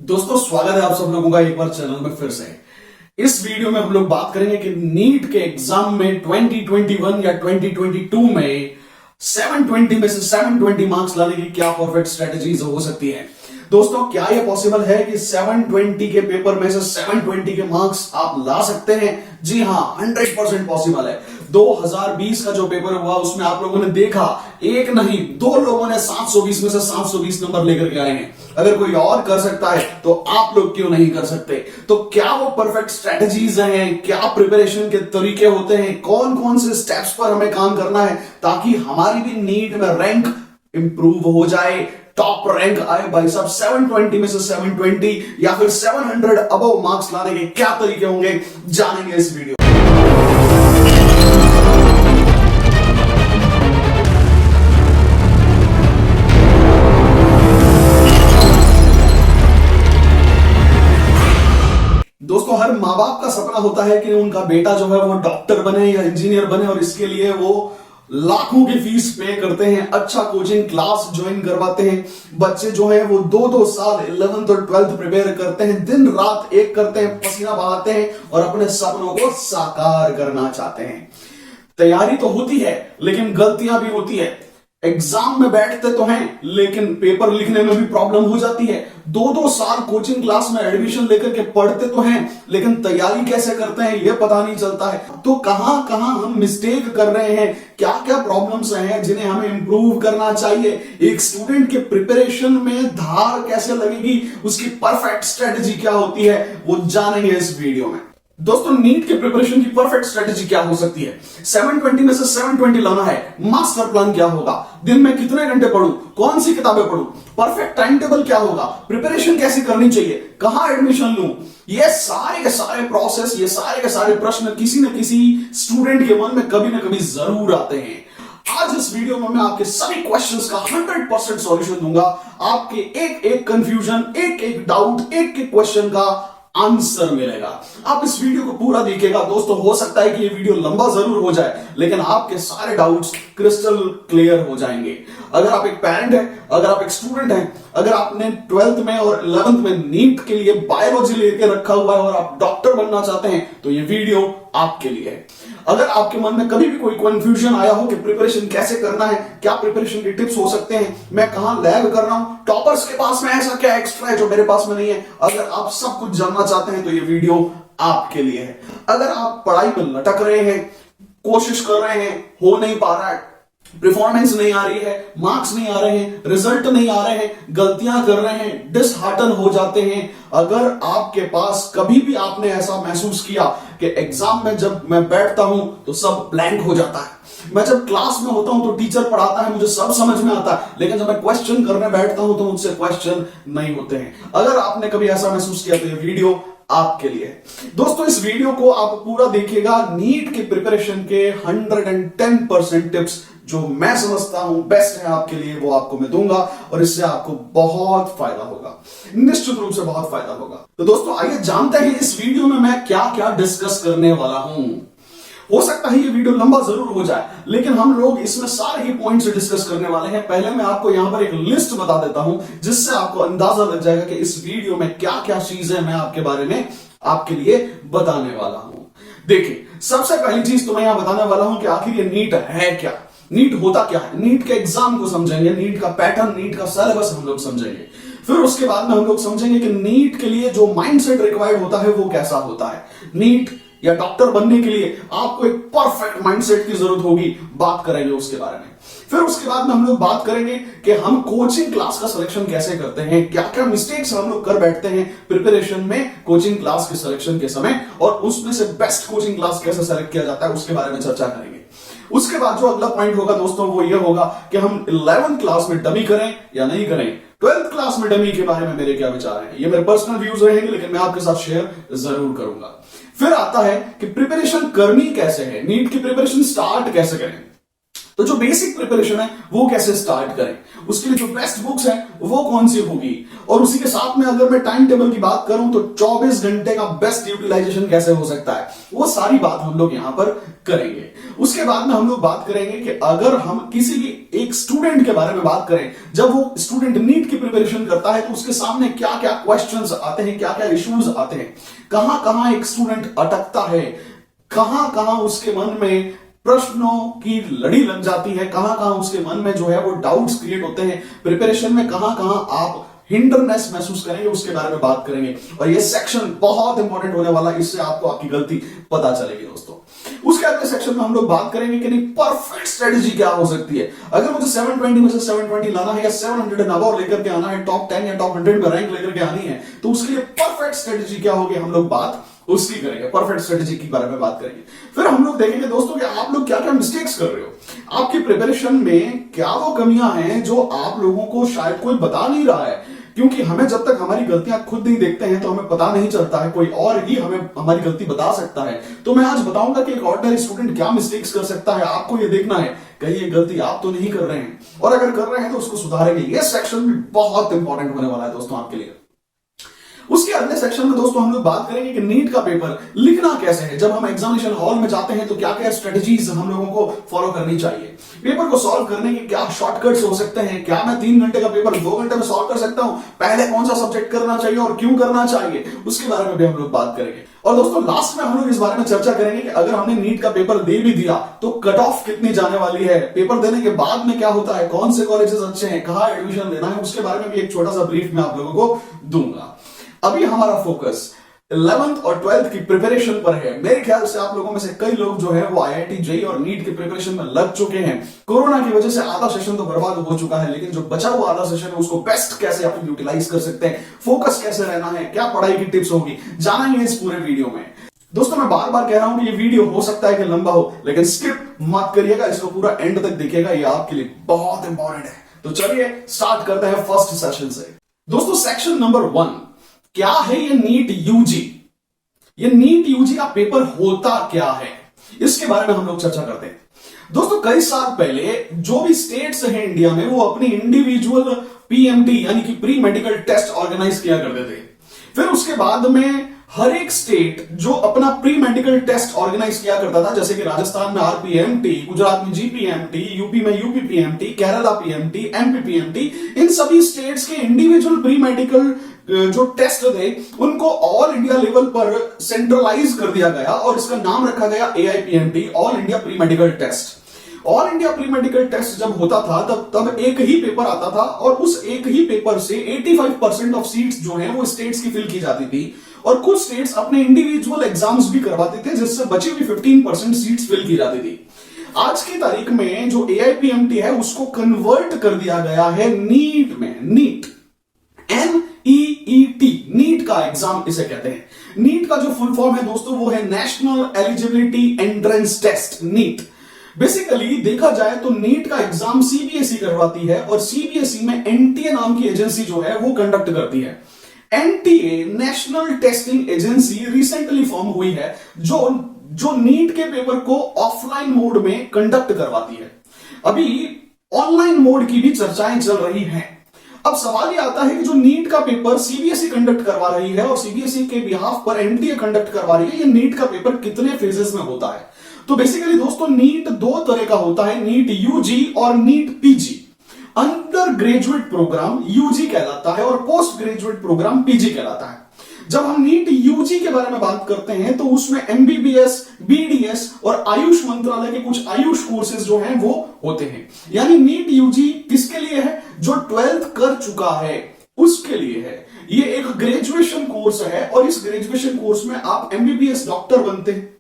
दोस्तों स्वागत है आप सब लोगों का एक बार चैनल में फिर से। इस वीडियो में हम लोग बात करेंगे कि नीट के एग्जाम में 2021 या 2022 में 720 में से 720 मार्क्स लाने की क्या परफेक्ट स्ट्रेटजीज हो सकती है। दोस्तों क्या यह पॉसिबल है कि 720 के पेपर में से 720 के मार्क्स आप ला सकते हैं? जी हां, 100% पॉसिबल है। 2020 का जो पेपर हुआ उसमें आप लोगों ने देखा, एक नहीं दो लोगों ने 720 में से 720 नंबर लेकर के आए हैं। अगर कोई और कर सकता है तो आप लोग क्यों नहीं कर सकते? तो क्या वो परफेक्ट स्ट्रेटजीज हैं, क्या प्रिपरेशन के तरीके होते हैं, कौन कौन से स्टेप्स पर हमें काम करना है ताकि हमारी भी नीट में रैंक इंप्रूव हो जाए, टॉप रैंक आए। भाई साहब 720 में से 720 या फिर 700 अबव मार्क्स लाने के क्या तरीके होंगे, जानेंगे इस वीडियो। दोस्तों हर माँ बाप का सपना होता है कि उनका बेटा जो है वो डॉक्टर बने या इंजीनियर बने, और इसके लिए वो लाखों की फीस पे करते हैं, अच्छा कोचिंग क्लास ज्वाइन करवाते हैं। बच्चे जो है वो 2-2 साल 11th और 12th प्रिपेयर करते हैं, दिन रात एक करते हैं, पसीना बहाते हैं और अपने सपनों को साकार करना चाहते हैं। तैयारी तो होती है लेकिन गलतियां भी होती है। एग्जाम में बैठते तो हैं लेकिन पेपर लिखने में भी प्रॉब्लम हो जाती है। 2-2 साल कोचिंग क्लास में एडमिशन लेकर के पढ़ते तो हैं लेकिन तैयारी कैसे करते हैं यह पता नहीं चलता है। तो कहां कहां हम मिस्टेक कर रहे हैं, क्या क्या प्रॉब्लम्स हैं जिन्हें हमें इंप्रूव करना चाहिए, एक स्टूडेंट के प्रिपरेशन में धार कैसे लगेगी, उसकी परफेक्ट स्ट्रेटेजी क्या होती है, वो जानेंगे इस वीडियो में। दोस्तों नीट के प्रिपरेशन की परफेक्ट स्ट्रेटेजी क्या हो सकती है? 720 में से 720 लाना है, मास्टर प्लान क्या होगा, दिन में कितने घंटे पढूं, कौन सी किताबें पढूं, परफेक्ट टाइम टेबल क्या होगा, प्रिपरेशन कैसे करनी चाहिए, कहां एडमिशन लूं, ये सारे के सारे प्रोसेस, ये सारे के सारे प्रश्न किसी न किसी स्टूडेंट के मन में कभी ना कभी जरूर आते हैं। आज इस वीडियो में मैं आपके सभी क्वेश्चंस का 100% सॉल्यूशन दूंगा। आपके एक एक कंफ्यूजन, एक एक डाउट, एक एक क्वेश्चन का आंसर मिलेगा। आप इस वीडियो को पूरा देखिएगा। दोस्तों हो सकता है कि ये वीडियो लंबा जरूर हो जाए लेकिन आपके सारे डाउट्स क्रिस्टल क्लियर हो जाएंगे। अगर आप एक पेरेंट हैं, अगर आप एक स्टूडेंट हैं, अगर आपने 12th में और 11th में नीट के लिए बायोलॉजी लेके रखा हुआ है और आप डॉक्टर बनना चाहते हैं तो ये वीडियो आपके लिए है। अगर आपके मन में कभी भी कोई कंफ्यूजन आया हो कि प्रिपरेशन कैसे करना है, क्या प्रिपरेशन के टिप्स हो सकते हैं, मैं कहां लैग कर रहा हूं, टॉपर्स के पास में ऐसा क्या एक्स्ट्रा है जो मेरे पास में नहीं है, अगर आप सब कुछ जानना चाहते हैं तो ये वीडियो आपके लिए है। अगर आप पढ़ाई में लटक रहे हैं, कोशिश कर रहे हैं, हो नहीं पा रहा है, परफॉर्मेंस नहीं आ रही है, मार्क्स नहीं आ रहे हैं, रिजल्ट नहीं आ रहे हैं, गलतियां कर रहे हैं, डिसहार्टन हो जाते हैं, अगर आपके पास कभी भी आपने ऐसा महसूस किया कि एग्जाम में जब मैं बैठता हूं तो सब ब्लैंक हो जाता है, मैं जब क्लास में होता हूं तो टीचर पढ़ाता है, मुझे सब समझ में आता है, लेकिन जब मैं क्वेश्चन करने बैठता हूं तो मुझसे क्वेश्चन नहीं होते हैं, अगर आपने कभी ऐसा महसूस किया तो ये वीडियो आपके लिए। दोस्तों इस वीडियो को आप पूरा देखिएगा। नीट के प्रिपरेशन के 110% टिप्स जो मैं समझता हूं बेस्ट है आपके लिए वो आपको मैं दूंगा और इससे आपको बहुत फायदा होगा, निश्चित रूप से बहुत फायदा होगा। तो दोस्तों आइए जानते हैं इस वीडियो में मैं क्या क्या डिस्कस करने वाला हूं। हो सकता है ये वीडियो लंबा जरूर हो जाए लेकिन हम लोग इसमें सारे ही पॉइंट्स डिस्कस करने वाले हैं। पहले मैं आपको यहां पर एक लिस्ट बता देता हूं जिससे आपको अंदाजा लग जाएगा कि इस वीडियो में क्या क्या चीजें मैं आपके बारे में आपके लिए बताने वाला हूं। देखिए सबसे पहली चीज तो मैं यहां बताने वाला हूं कि आखिर ये नीट है क्या, नीट होता क्या है, नीट के एग्जाम को समझेंगे, नीट का पैटर्न, नीट का सिलेबस हम लोग समझेंगे। फिर उसके बाद में हम लोग समझेंगे कि नीट के लिए जो माइंडसेट रिक्वायर्ड होता है वो कैसा होता है। नीट या डॉक्टर बनने के लिए आपको एक परफेक्ट माइंडसेट की जरूरत होगी, बात करेंगे उसके बारे में। फिर उसके बाद में हम लोग बात करेंगे कि हम कोचिंग क्लास का सिलेक्शन कैसे करते हैं, क्या क्या मिस्टेक्स हम लोग कर बैठते हैं प्रिपरेशन में कोचिंग क्लास के सिलेक्शन के समय, और उसमें से बेस्ट कोचिंग क्लास कैसे सेलेक्ट किया जाता है उसके बारे में चर्चा करेंगे। उसके बाद जो अगला पॉइंट होगा दोस्तों वो ये होगा कि हम 11th क्लास में डमी करें या नहीं करें, 12th क्लास में डमी के बारे में मेरे क्या विचार हैं, ये मेरे पर्सनल व्यूज रहेंगे लेकिन मैं आपके साथ शेयर जरूर करूंगा। फिर आता है कि प्रिपरेशन करनी कैसे है, नीट की प्रिपरेशन स्टार्ट कैसे करें। तो जो बेसिक प्रिपरेशन है वो कैसे स्टार्ट करें, उसके लिए जो बेस्ट बुक्स है वो कौन सी होगी, और उसी के साथ में अगर मैं टाइम टेबल की बात करूं तो 24 घंटे का बेस्ट यूटिलाइजेशन कैसे हो सकता है, वो सारी बात हम लोग यहां पर करेंगे। उसके बाद में हम लोग बात करेंगे कि अगर हम किसी भी एक स्टूडेंट के बारे में बात करें, जब वो स्टूडेंट नीट की प्रिपरेशन करता है तो उसके सामने क्या क्या क्वेश्चंस आते हैं, क्या क्या इश्यूज आते हैं, कहां कहां एक स्टूडेंट अटकता है, कहां कहां उसके मन में प्रश्नों की लड़ी लग जाती है, कहां कहां उसके मन में जो है वो डाउट्स क्रिएट होते हैं प्रिपरेशन में, कहां कहां आप हिंडरनेस महसूस करेंगे, उसके बारे में बात करेंगे। और ये सेक्शन बहुत इंपॉर्टेंट होने वाला है, इससे आपको आपकी गलती पता चलेगी दोस्तों। उसके अगले सेक्शन में हम लोग बात करेंगे कि नहीं परफेक्ट स्ट्रेटेजी क्या हो सकती है। अगर मुझे 720 में से 720 लाना है या 700 एंड अबव लेकर के आना है, टॉप 10 या टॉप 100 में रैंक लेकर के आनी है, तो उसके लिए परफेक्ट स्ट्रेटेजी क्या होगी, हम लोग बात उसकी करेंगे, परफेक्ट स्ट्रेटेजी के बारे में बात करेंगे। फिर हम लोग देखेंगे दोस्तों कि आप लोग क्या क्या मिस्टेक्स कर रहे हो, आपकी प्रिपरेशन में क्या वो कमियां हैं जो आप लोगों को शायद कोई बता नहीं रहा है, क्योंकि हमें जब तक हमारी गलतियां खुद नहीं देखते हैं तो हमें पता नहीं चलता है, कोई और ही हमें हमारी गलती बता सकता है। तो मैं आज बताऊंगा कि एक ऑर्डिनरी स्टूडेंट क्या मिस्टेक्स कर सकता है, आपको ये देखना है कहीं ये गलती आप तो नहीं कर रहे हैं, और अगर कर रहे हैं तो उसको सुधारेंगे। ये सेक्शन भी बहुत इंपॉर्टेंट होने वाला है दोस्तों आपके लिए। उसके अगले सेक्शन में दोस्तों हम लोग बात करेंगे कि नीट का पेपर लिखना कैसे है, जब हम एग्जामिनेशन हॉल में जाते हैं तो क्या क्या स्ट्रेटेजीज हम लोगों को फॉलो करनी चाहिए, पेपर को सॉल्व करने के क्या शॉर्टकट्स हो सकते हैं, क्या मैं 3 घंटे का पेपर 2 घंटे में सॉल्व कर सकता हूं, पहले कौन सा सब्जेक्ट करना चाहिए और क्यों करना चाहिए, उसके बारे में भी हम लोग बात करेंगे। और दोस्तों लास्ट में हम लोग इस बारे में चर्चा करेंगे कि अगर हमने नीट का पेपर दे भी दिया तो कट ऑफ कितनी जाने वाली है, पेपर देने के बाद में क्या होता है, कौन से कॉलेजेस अच्छे हैं, कहां एडमिशन लेना है, उसके बारे में भी एक छोटा सा ब्रीफ मैं आप लोगों को दूंगा। अभी हमारा फोकस 11th और 12th की प्रिपरेशन पर है। मेरे ख्याल से आप लोगों में से कई लोग जो है वो आईआईटी जेईई और नीट की प्रिपरेशन में लग चुके हैं। कोरोना की वजह से आधा सेशन तो बर्बाद हो चुका है, लेकिन जो बचा हुआ आधा सेशन है उसको बेस्ट कैसे आप यूटिलाइज कर सकते हैं, फोकस कैसे रहना है, क्या पढ़ाई की टिप्स होगी, जाना ही है इस पूरे वीडियो में। दोस्तों मैं बार बार कह रहा हूं कि ये वीडियो हो सकता है कि लंबा हो, लेकिन स्किप मत करिएगा, इसको पूरा एंड तक देखिएगा, ये आपके लिए बहुत इंपॉर्टेंट है। तो चलिए स्टार्ट करते हैं फर्स्ट सेशन से। दोस्तों सेक्शन नंबर 1, क्या है ये नीट यूजी, ये नीट यूजी का पेपर होता क्या है, इसके बारे में हम लोग चर्चा करते हैं। दोस्तों कई साल पहले जो भी स्टेट्स हैं इंडिया में वो अपनी इंडिविजुअल पीएमटी यानी कि प्री मेडिकल टेस्ट ऑर्गेनाइज किया करते थे। फिर उसके बाद में हर एक स्टेट जो अपना प्री मेडिकल टेस्ट ऑर्गेनाइज किया करता था, जैसे कि राजस्थान में आरपीएमटी, गुजरात में जीपीएमटी, यूपी में UPPMT, Kerala PMT, MP PMT, इन सभी स्टेट्स के इंडिविजुअल प्री मेडिकल जो टेस्ट थे उनको ऑल इंडिया लेवल पर सेंट्रलाइज कर दिया गया और इसका नाम रखा गया AIPMT, all India pre medical test. All India pre medical test जब होता था तब एक ही पेपर आता था और उस एक ही पेपर से 85% ऑफ सीट्स जो हैं वो स्टेट्स की फिल की जाती थी, और कुछ स्टेट्स अपने इंडिविजुअल एग्जाम्स भी करवाते थे जिससे बची हुई 15% सीट्स फिल की जाती थी। आज की तारीख में जो एआईपीएमटी है उसको कन्वर्ट कर दिया गया है नीट में, नीट NEET, नीट का एग्जाम इसे कहते हैं। नीट का जो फुल फॉर्म है दोस्तों वो है national eligibility entrance test, NEET. Basically देखा जाए तो नीट का एग्जाम सीबीएसई करवाती है और सीबीएसई में एनटीए नाम की एजेंसी जो है वो कंडक्ट करती है। NTA national testing agency recently form हुई है जो नीट के पेपर को ऑफलाइन मोड में कंडक्ट करवाती है। अभी ऑनलाइन मोड की भी चर्चाएं चल रही हैं। अब सवाल ये आता है कि जो नीट का पेपर सीबीएसई कंडक्ट करवा रही है और सीबीएसई के बिहाफ पर एनटीए कंडक्ट करवा रही है, ये नीट का पेपर कितने फेजेस में होता है। तो बेसिकली दोस्तों नीट 2 तरह का होता है, नीट यूजी और NEET PG. Under graduate programme UG कहलाता है और पोस्ट ग्रेजुएट प्रोग्राम पीजी कहलाता है। जब हम नीट यूजी के बारे में बात करते हैं तो उसमें एमबीबीएस, बीडीएस और आयुष मंत्रालय के कुछ आयुष कोर्सेज जो हैं वो होते हैं। यानी नीट यूजी किसके लिए है, जो 12th कर चुका है उसके लिए है। ये एक ग्रेजुएशन कोर्स है और इस ग्रेजुएशन कोर्स में आप एमबीबीएस डॉक्टर बनते हैं,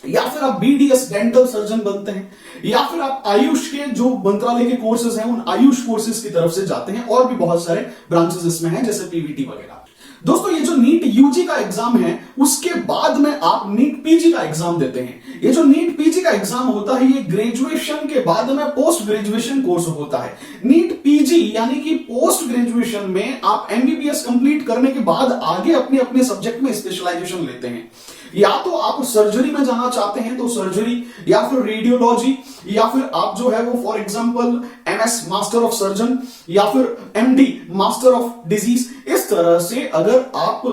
या फिर आप बीडीएस डेंटल सर्जन बनते हैं, या फिर आप आयुष के जो मंत्रालय के कोर्सेज हैं उन आयुष कोर्सेज की तरफ से जाते हैं, और भी बहुत सारे ब्रांचेस इसमें हैं जैसे पीवीटी वगैरह। दोस्तों ये जो नीट यूजी का एग्जाम है उसके बाद में आप नीट पीजी का एग्जाम देते हैं। ये जो नीट पीजी का एग्जाम होता है ये ग्रेजुएशन के बाद में पोस्ट ग्रेजुएशन कोर्स होता है। नीट पीजी यानी कि पोस्ट ग्रेजुएशन में आप एमबीबीएस कंप्लीट करने के बाद आगे अपने अपने सब्जेक्ट में स्पेशलाइजेशन लेते हैं। या तो आप सर्जरी में जाना चाहते हैं तो सर्जरी, या फिर रेडियोलॉजी, या फिर आप जो है वो for example MS master of surgeon, या फिर एमडी मास्टर ऑफ डिजीज। इस तरह से अगर आप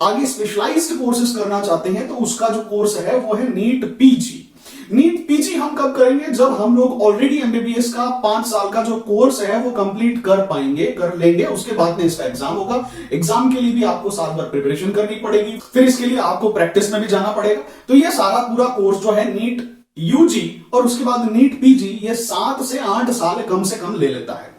आगे स्पेशलाइज्ड कोर्सेज करना चाहते हैं तो उसका जो कोर्स है वो है नीट पीजी। नीट पीजी हम कब करेंगे? जब हम लोग ऑलरेडी एमबीबीएस का 5 साल का जो कोर्स है वो कंप्लीट कर लेंगे, उसके बाद में इसका एग्जाम होगा। एग्जाम के लिए भी आपको साल भर प्रिपरेशन करनी पड़ेगी, फिर इसके लिए आपको प्रैक्टिस में भी जाना पड़ेगा। तो ये सारा पूरा कोर्स जो है नीट यूजी और उसके बाद नीट पीजी, ये 7 से 8 साल कम से कम ले लेता है।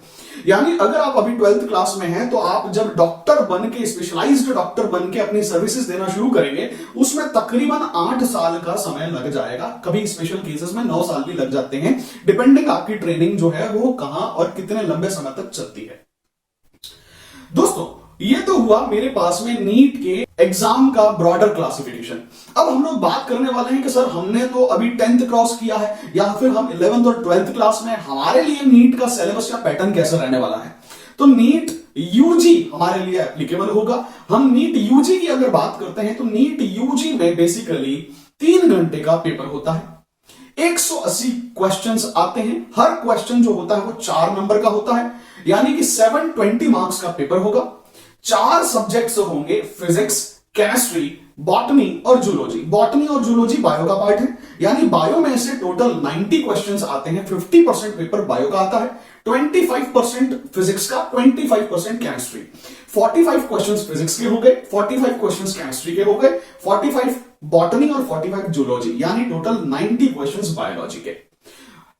यानी अगर आप अभी 12th क्लास में हैं तो आप जब डॉक्टर बन के, स्पेशलाइज्ड डॉक्टर बन के अपनी सर्विसेज देना शुरू करेंगे, उसमें तकरीबन 8 साल का समय लग जाएगा। कभी स्पेशल केसेस में 9 साल भी लग जाते हैं, डिपेंडिंग आपकी ट्रेनिंग जो है वो कहां और कितने लंबे समय तक चलती है। दोस्तों, ये तो हुआ मेरे पास में नीट के एग्जाम का ब्रॉडर क्लासिफिकेशन। अब हम लोग बात करने वाले हैं कि सर हमने तो अभी 10th क्रॉस किया है या फिर हम 11th और 12th क्लास में, हमारे लिए नीट का सिलेबस या पैटर्न कैसा रहने वाला है। तो नीट यूजी हमारे लिए एप्लीकेबल होगा। हम नीट यूजी की अगर बात करते हैं तो नीट यूजी में बेसिकली 3 घंटे का पेपर होता है। 180 क्वेश्चंस आते हैं। हर क्वेश्चन जो होता है वो 4 नंबर का होता है, यानी कि 720 मार्क्स का पेपर होगा। 4 सब्जेक्ट्स होंगे, फिजिक्स, केमिस्ट्री, बॉटनी और जूलॉजी। बॉटनी और जूलॉजी बायो का पार्ट है, यानी बायो में से टोटल 90 क्वेश्चंस आते हैं। 50% पेपर बायो का आता है, 25% फिजिक्स का, 25% केमिस्ट्री। 45 क्वेश्चंस फिजिक्स के हो गए, 45 क्वेश्चंस केमिस्ट्री के हो गए, 45 बॉटनी और 45 जूलॉजी, यानी टोटल 90 क्वेश्चंस बायोलॉजी के।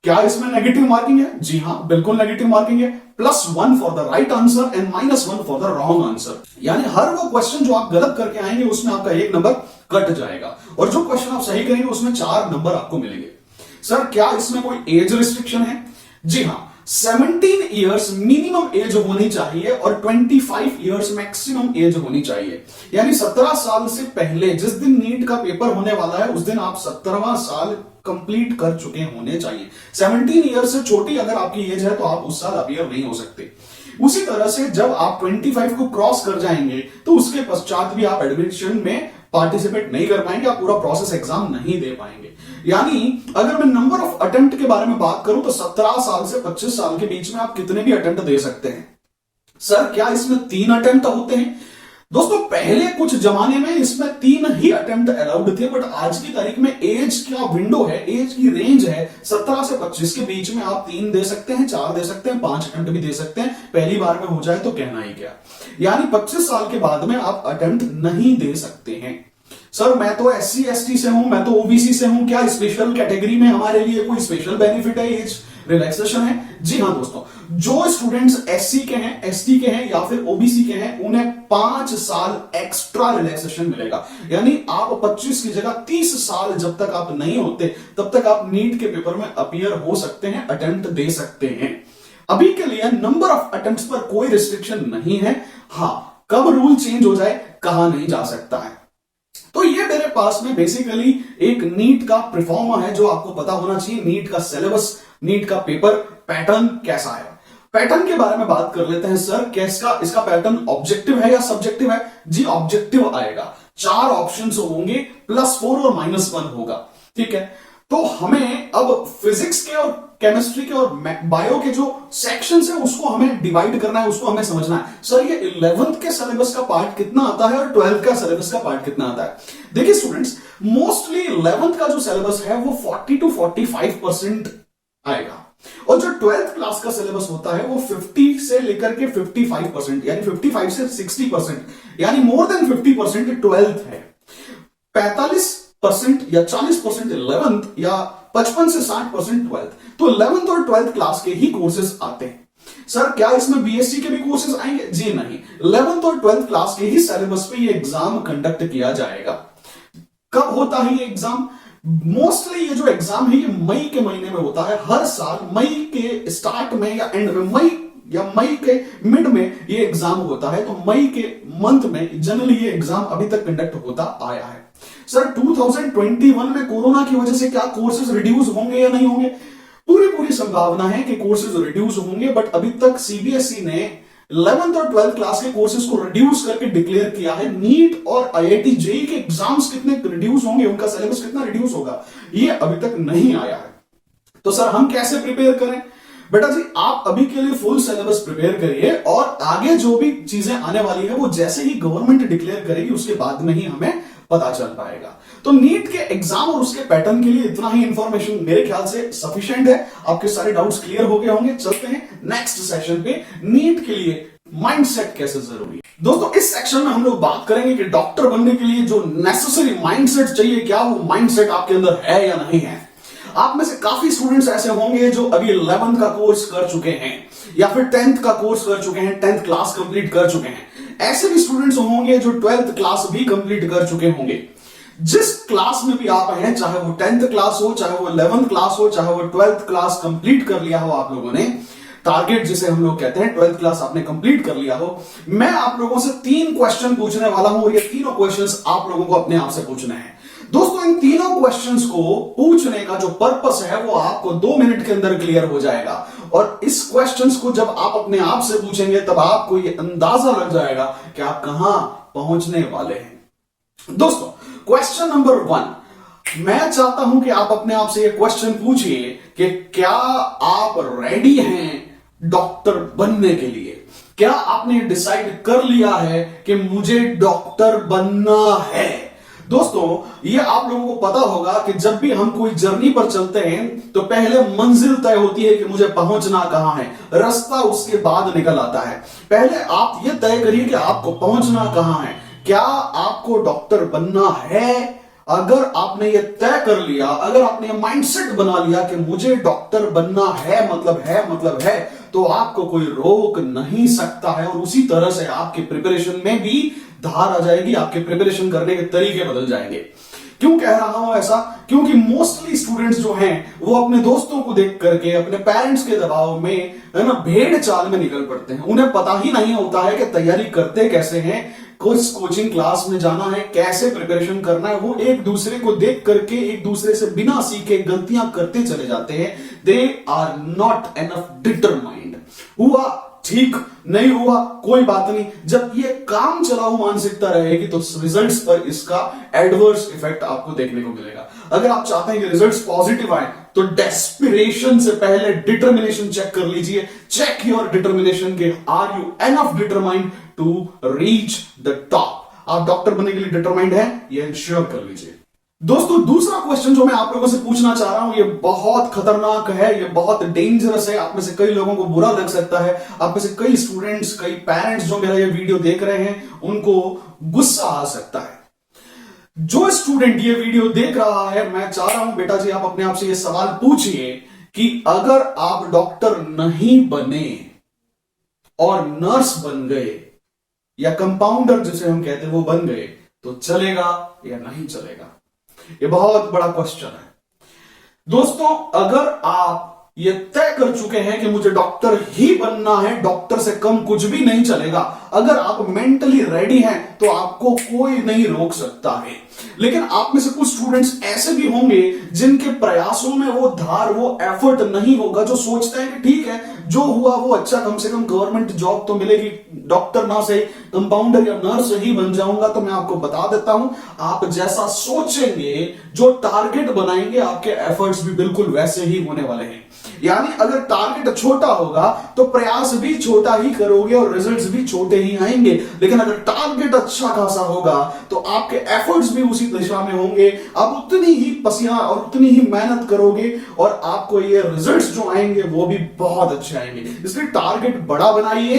क्या इसमें नेगेटिव मार्किंग है? जी हां, बिल्कुल नेगेटिव मार्किंग है। +1 for the right answer and -1 for the wrong answer. यानी हर वो क्वेश्चन जो आप गलत करके आएंगे उसमें आपका 1 नंबर कट जाएगा, और जो क्वेश्चन आप सही करेंगे उसमें 4 नंबर आपको मिलेंगे। सर क्या इसमें कोई एज रिस्ट्रिक्शन है? जी हां, 17 इयर्स मिनिमम एज होनी चाहिए और 25 इयर्स मैक्सिमम एज होनी चाहिए। यानी 17 साल से पहले, जिस दिन नीट का पेपर होने वाला है उस दिन आप 17वां साल कंप्लीट कर चुके होने चाहिए। 17 ईयर से छोटी अगर आपकी एज है तो आप उस साल अपीयर नहीं हो सकते। उसी तरह से जब आप 25 को क्रॉस कर जाएंगे तो उसके पश्चात भी आप एडमिशन में पार्टिसिपेट नहीं कर पाएंगे, आप पूरा प्रोसेस एग्जाम नहीं दे पाएंगे। यानी अगर मैं नंबर ऑफ अटेम्प्ट के बारे में बात करूं तो 17 साल से 25 साल के बीच में आप कितने भी अटेम्प्ट दे सकते हैं। सर क्या इसमें 3 अटेम्प्ट होते हैं? दोस्तों, पहले कुछ जमाने में इसमें 3 ही अटेम्प्ट अलाउड थे, बट आज की तारीख में एज क्या विंडो है, एज की रेंज है 17 से 25 के बीच में। आप 3 दे सकते हैं, 4 दे सकते हैं, 5 अटेम्प्ट भी दे सकते हैं। पहली बार में हो जाए तो कहना ही क्या। यानी 25 साल के बाद में आप अटेम्प्ट नहीं दे सकते हैं। सर मैं तो SC ST से हूं, मैं तो OBC से हूं, क्या स्पेशल कैटेगरी में हमारे लिए कोई स्पेशल बेनिफिट है, एज रिलैक्सेशन है? जी हां दोस्तों, जो स्टूडेंट्स SC के हैं, ST के हैं या फिर OBC के हैं, उन्हें 5 साल एक्स्ट्रा रिलैक्सेशन मिलेगा। यानी आप 25 की जगह 30 साल जब तक आप नहीं होते तब तक आप नीट के पेपर में अपीयर हो सकते हैं, अटेम्प्ट दे सकते हैं। अभी के लिए नंबर ऑफ अटेम्प्ट्स पर कोई रिस्ट्रिक्शन नहीं है। हां, कब रूल चेंज हो जाए कहा नहीं जा सकता है। तो ये मेरे पास में बेसिकली एक नीट का परफॉर्मा है जो आपको पता होना चाहिए। नीट का सिलेबस, नीट का पेपर पैटर्न कैसा है। पैटर्न के बारे में बात कर लेते हैं। सर कैसा इसका पैटर्न ऑब्जेक्टिव है या सब्जेक्टिव है? जी ऑब्जेक्टिव आएगा। 4 ऑप्शंस होंगे, +4 और -1 होगा। ठीक है, तो हमें अब फिजिक्स के और केमिस्ट्री के और बायो के जो सेक्शंस है उसको हमें डिवाइड करना है, उसको हमें समझना है। सर ये 11th के सिलेबस का पार्ट कितना आता है और 12th का सिलेबस का पार्ट कितना आता है? देखिए स्टूडेंट्स, मोस्टली 11th का जो सिलेबस है वो 40 to 45% आएगा, और जो 12th क्लास का सिलेबस होता है वो 50 से लेकर के 55%, यानी 55 से 60%, यानी मोर देन 50% 12th है। 45% या 40% 11th या 55 से 60% 12th। तो 11th और 12th क्लास के ही कोर्सेज आते हैं। सर क्या इसमें BSc के भी कोर्सेज आएंगे? जी नहीं, 11th और 12th क्लास के ही सिलेबस पे ये एग्जाम कंडक्ट किया जाएगा। कब होता है ये एग्जाम? मोस्टली ये जो एग्जाम है ये मई के महीने में होता है। हर साल मई के स्टार्ट में या एंड में, मई के मिड में ये एग्जाम होता है। तो मई के मंथ में जनरली ये एग्जाम अभी तक कंडक्ट होता आया है। सर 2021 में कोरोना की वजह से क्या कोर्सेज रिड्यूस होंगे या नहीं होंगे? पूरी संभावना है कि कोर्सेज रिड्यूस होंगे, बट अभी तक CBSE ने 11th और 12th क्लास के कोर्सेज को रिड्यूस करके डिक्लेयर किया है। नीट और आईआईटी जेईई के एग्जाम्स कितने रिड्यूस होंगे, उनका सिलेबस कितना रिड्यूस होगा, ये अभी तक नहीं आया है। तो सर हम कैसे प्रिपेयर करें? बेटा जी आप अभी के लिए फुल सिलेबस प्रिपेयर करिए और आगे जो भी चीजें आने वाली है वो जैसे ही गवर्नमेंट डिक्लेयर करेगी उसके बाद में ही हमें पता चल पाएगा। तो नीट के एग्जाम और उसके पैटर्न के लिए इतना ही इंफॉर्मेशन मेरे ख्याल से सफिशिएंट है। आपके सारे डाउट्स क्लियर हो गए होंगे। चलते हैं नेक्स्ट सेशन पे, नीट के लिए माइंडसेट कैसे जरूरी है। दोस्तों इस सेक्शन में हम लोग बात करेंगे कि डॉक्टर बनने के लिए जो नेसेसरी माइंडसेट चाहिए, क्या वो माइंडसेट आपके अंदर है या नहीं है। आप में से काफी स्टूडेंट्स ऐसे होंगे जो अभी 11th का कोर्स कर चुके हैं या फिर 10th का कोर्स कर चुके हैं, 10th क्लास कंप्लीट कर चुके हैं। ऐसे भी स्टूडेंट्स होंगे जो 12th क्लास भी कंप्लीट कर चुके होंगे। जिस क्लास में भी आप हैं, चाहे वो 10th क्लास हो, चाहे वो 11th क्लास हो, चाहे वो 12th क्लास कंप्लीट कर लिया हो आप लोगों ने, टारगेट जिसे हम लोग कहते हैं 12th क्लास आपने कंप्लीट कर लिया हो, मैं आप लोगों से 3 क्वेश्चन पूछने वाला हूं और ये तीनों क्वेश्चंस आप लोगों को अपने आप से पूछने हैं। दोस्तों इन तीनों क्वेश्चंस को पूछने का जो पर्पस है वो आपको 2 मिनट के अंदर क्लियर हो जाएगा और इस क्वेश्चंस को जब आप अपने आप से पूछेंगे तब आपको ये अंदाजा लग जाएगा कि आप कहां पहुंचने वाले हैं। दोस्तों क्वेश्चन नंबर 1, मैं चाहता हूं कि आप अपने आप से ये क्वेश्चन पूछिए कि क्या आप रेडी हैं डॉक्टर बनने के लिए। क्या आपने डिसाइड कर लिया है कि मुझे डॉक्टर बनना है। दोस्तों ये आप लोगों को पता होगा कि जब भी हम कोई जर्नी पर चलते हैं तो पहले मंजिल तय होती है कि मुझे पहुंचना कहां है, रास्ता उसके बाद निकल आता है। पहले आप ये तय करिए कि आपको पहुंचना कहां है। क्या आपको डॉक्टर बनना है? अगर आपने ये तय कर लिया, अगर आपने ये माइंडसेट बना लिया कि मुझे डॉक्टर बनना है, मतलब है, तो आपको कोई रोक नहीं सकता है और उसी तरह से आपके प्रिपरेशन में भी धार आ जाएगी, आपके प्रिपरेशन करने के तरीके बदल जाएंगे। क्यों कह रहा हूं ऐसा? क्योंकि मोस्टली स्टूडेंट्स जो हैं वो अपने दोस्तों को देख करके, अपने पेरेंट्स के दबाव में, है ना, भेड़ चाल में निकल पड़ते हैं। उन्हें पता ही नहीं होता है कि तैयारी करते कैसे हैं, किस कोचिंग क्लास में जाना है, कैसे प्रिपरेशन करना है। वो एक दूसरे को देख करके, एक दूसरे से बिना सीखे गलतियां करते चले जाते हैं। They are not enough determined. हुआ ठीक, नहीं हुआ कोई बात नहीं। जब ये काम चलाऊ मानसिकता रहेगी तो रिजल्ट्स पर इसका एडवर्स इफेक्ट आपको देखने को मिलेगा। अगर आप चाहते हैं कि रिजल्ट्स पॉजिटिव आए तो डेस्पिरेशन से पहले डिटर्मिनेशन चेक कर लीजिए। चेक योर डिटर्मिनेशन के are you enough determined to reach the top. आप डॉक्टर बनने के लिए डिटरमाइंड हैं, ये इंश्योर कर लीजिए। दोस्तों दूसरा क्वेश्चन जो मैं आप लोगों से पूछना चाह रहा हूं ये बहुत खतरनाक है, ये बहुत डेंजरस है। आप में से कई लोगों को बुरा लग सकता है, आप में से कई स्टूडेंट्स, कई पेरेंट्स जो मेरा ये वीडियो देख रहे हैं उनको गुस्सा आ सकता है। जो स्टूडेंट ये वीडियो देख रहा है, मैं चाह रहा हूं बेटा जी आप अपने आप से ये सवाल पूछिए कि अगर आप डॉक्टर नहीं बने और नर्स बन गए या कंपाउंडर जिसे हम कहते हैं वो बन गए तो चलेगा या नहीं चलेगा। ये बहुत बड़ा क्वेश्चन है। दोस्तों अगर आप ये तय कर चुके हैं कि मुझे डॉक्टर ही बनना है, डॉक्टर से कम कुछ भी नहीं चलेगा, अगर आप मेंटली रेडी हैं तो आपको कोई नहीं रोक सकता है। लेकिन आप में से कुछ स्टूडेंट्स ऐसे भी होंगे जिनके प्रयासों में वो धार, वो एफर्ट नहीं होगा, जो सोचते हैं कि ठीक है जो हुआ वो अच्छा, कम से कम गवर्नमेंट जॉब तो मिलेगी, डॉक्टर ना सही कंपाउंडर या नर्स ही बन जाऊंगा। तो मैं आपको बता देता हूं, आप जैसा सोचेंगे, जो टारगेट बनाएंगे, आपके एफर्ट्स भी बिल्कुल वैसे ही होने वाले हैं। यानी अगर टारगेट छोटा होगा तो प्रयास भी छोटा ही करोगे और रिजल्ट्स भी छोटे ही आएंगे। लेकिन अगर टारगेट अच्छा खासा होगा तो आपके एफर्ट्स भी उसी दिशा में होंगे, आप उतनी ही पसीना और उतनी ही मेहनत करोगे और आपको ये रिजल्ट्स जो आएंगे वो भी बहुत अच्छे आएंगे। इसलिए टारगेट बड़ा बनाइए।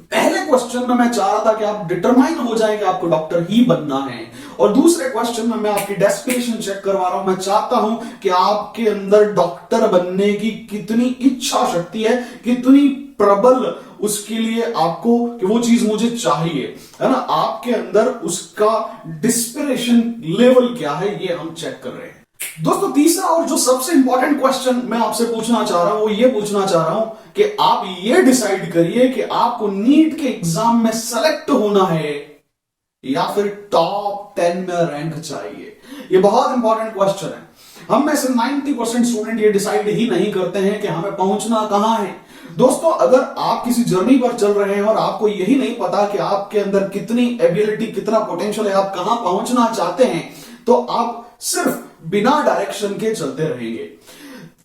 पहले क्वेश्चन में मैं चाह रहा था कि आप डिटरमाइन हो जाएंगे आपको डॉक्टर ही बनना है, और दूसरे क्वेश्चन में मैं आपकी डेस्पिरेशन चेक करवा रहा हूं। मैं चाहता हूं कि आपके अंदर डॉक्टर बनने की कितनी इच्छा शक्ति है, कितनी प्रबल उसके लिए आपको कि वो चीज मुझे चाहिए, है ना, आपके अंदर उसका डिस्पिरेशन लेवल क्या है ये हम चेक कर रहे हैं। दोस्तों तीसरा और जो सबसे इंपॉर्टेंट क्वेश्चन मैं आपसे पूछना चाह रहा हूं वो ये पूछना चाह रहा हूं कि आप ये डिसाइड करिए कि आपको नीट के एग्जाम में सेलेक्ट होना है या फिर टॉप 10 में रैंक चाहिए। ये बहुत इंपॉर्टेंट क्वेश्चन है। हम में से 90% स्टूडेंट ये डिसाइड ही नहीं करते हैं कि हमें पहुंचना कहां है। दोस्तों, अगर आप किसी जर्नी पर चल रहे हैं और आपको यही नहीं पता कि आपके अंदर कितनी एबिलिटी, कितना पोटेंशियल है, आप कहां पहुंचना चाहते हैं, तो आप सिर्फ बिना डायरेक्शन के चलते रहेंगे।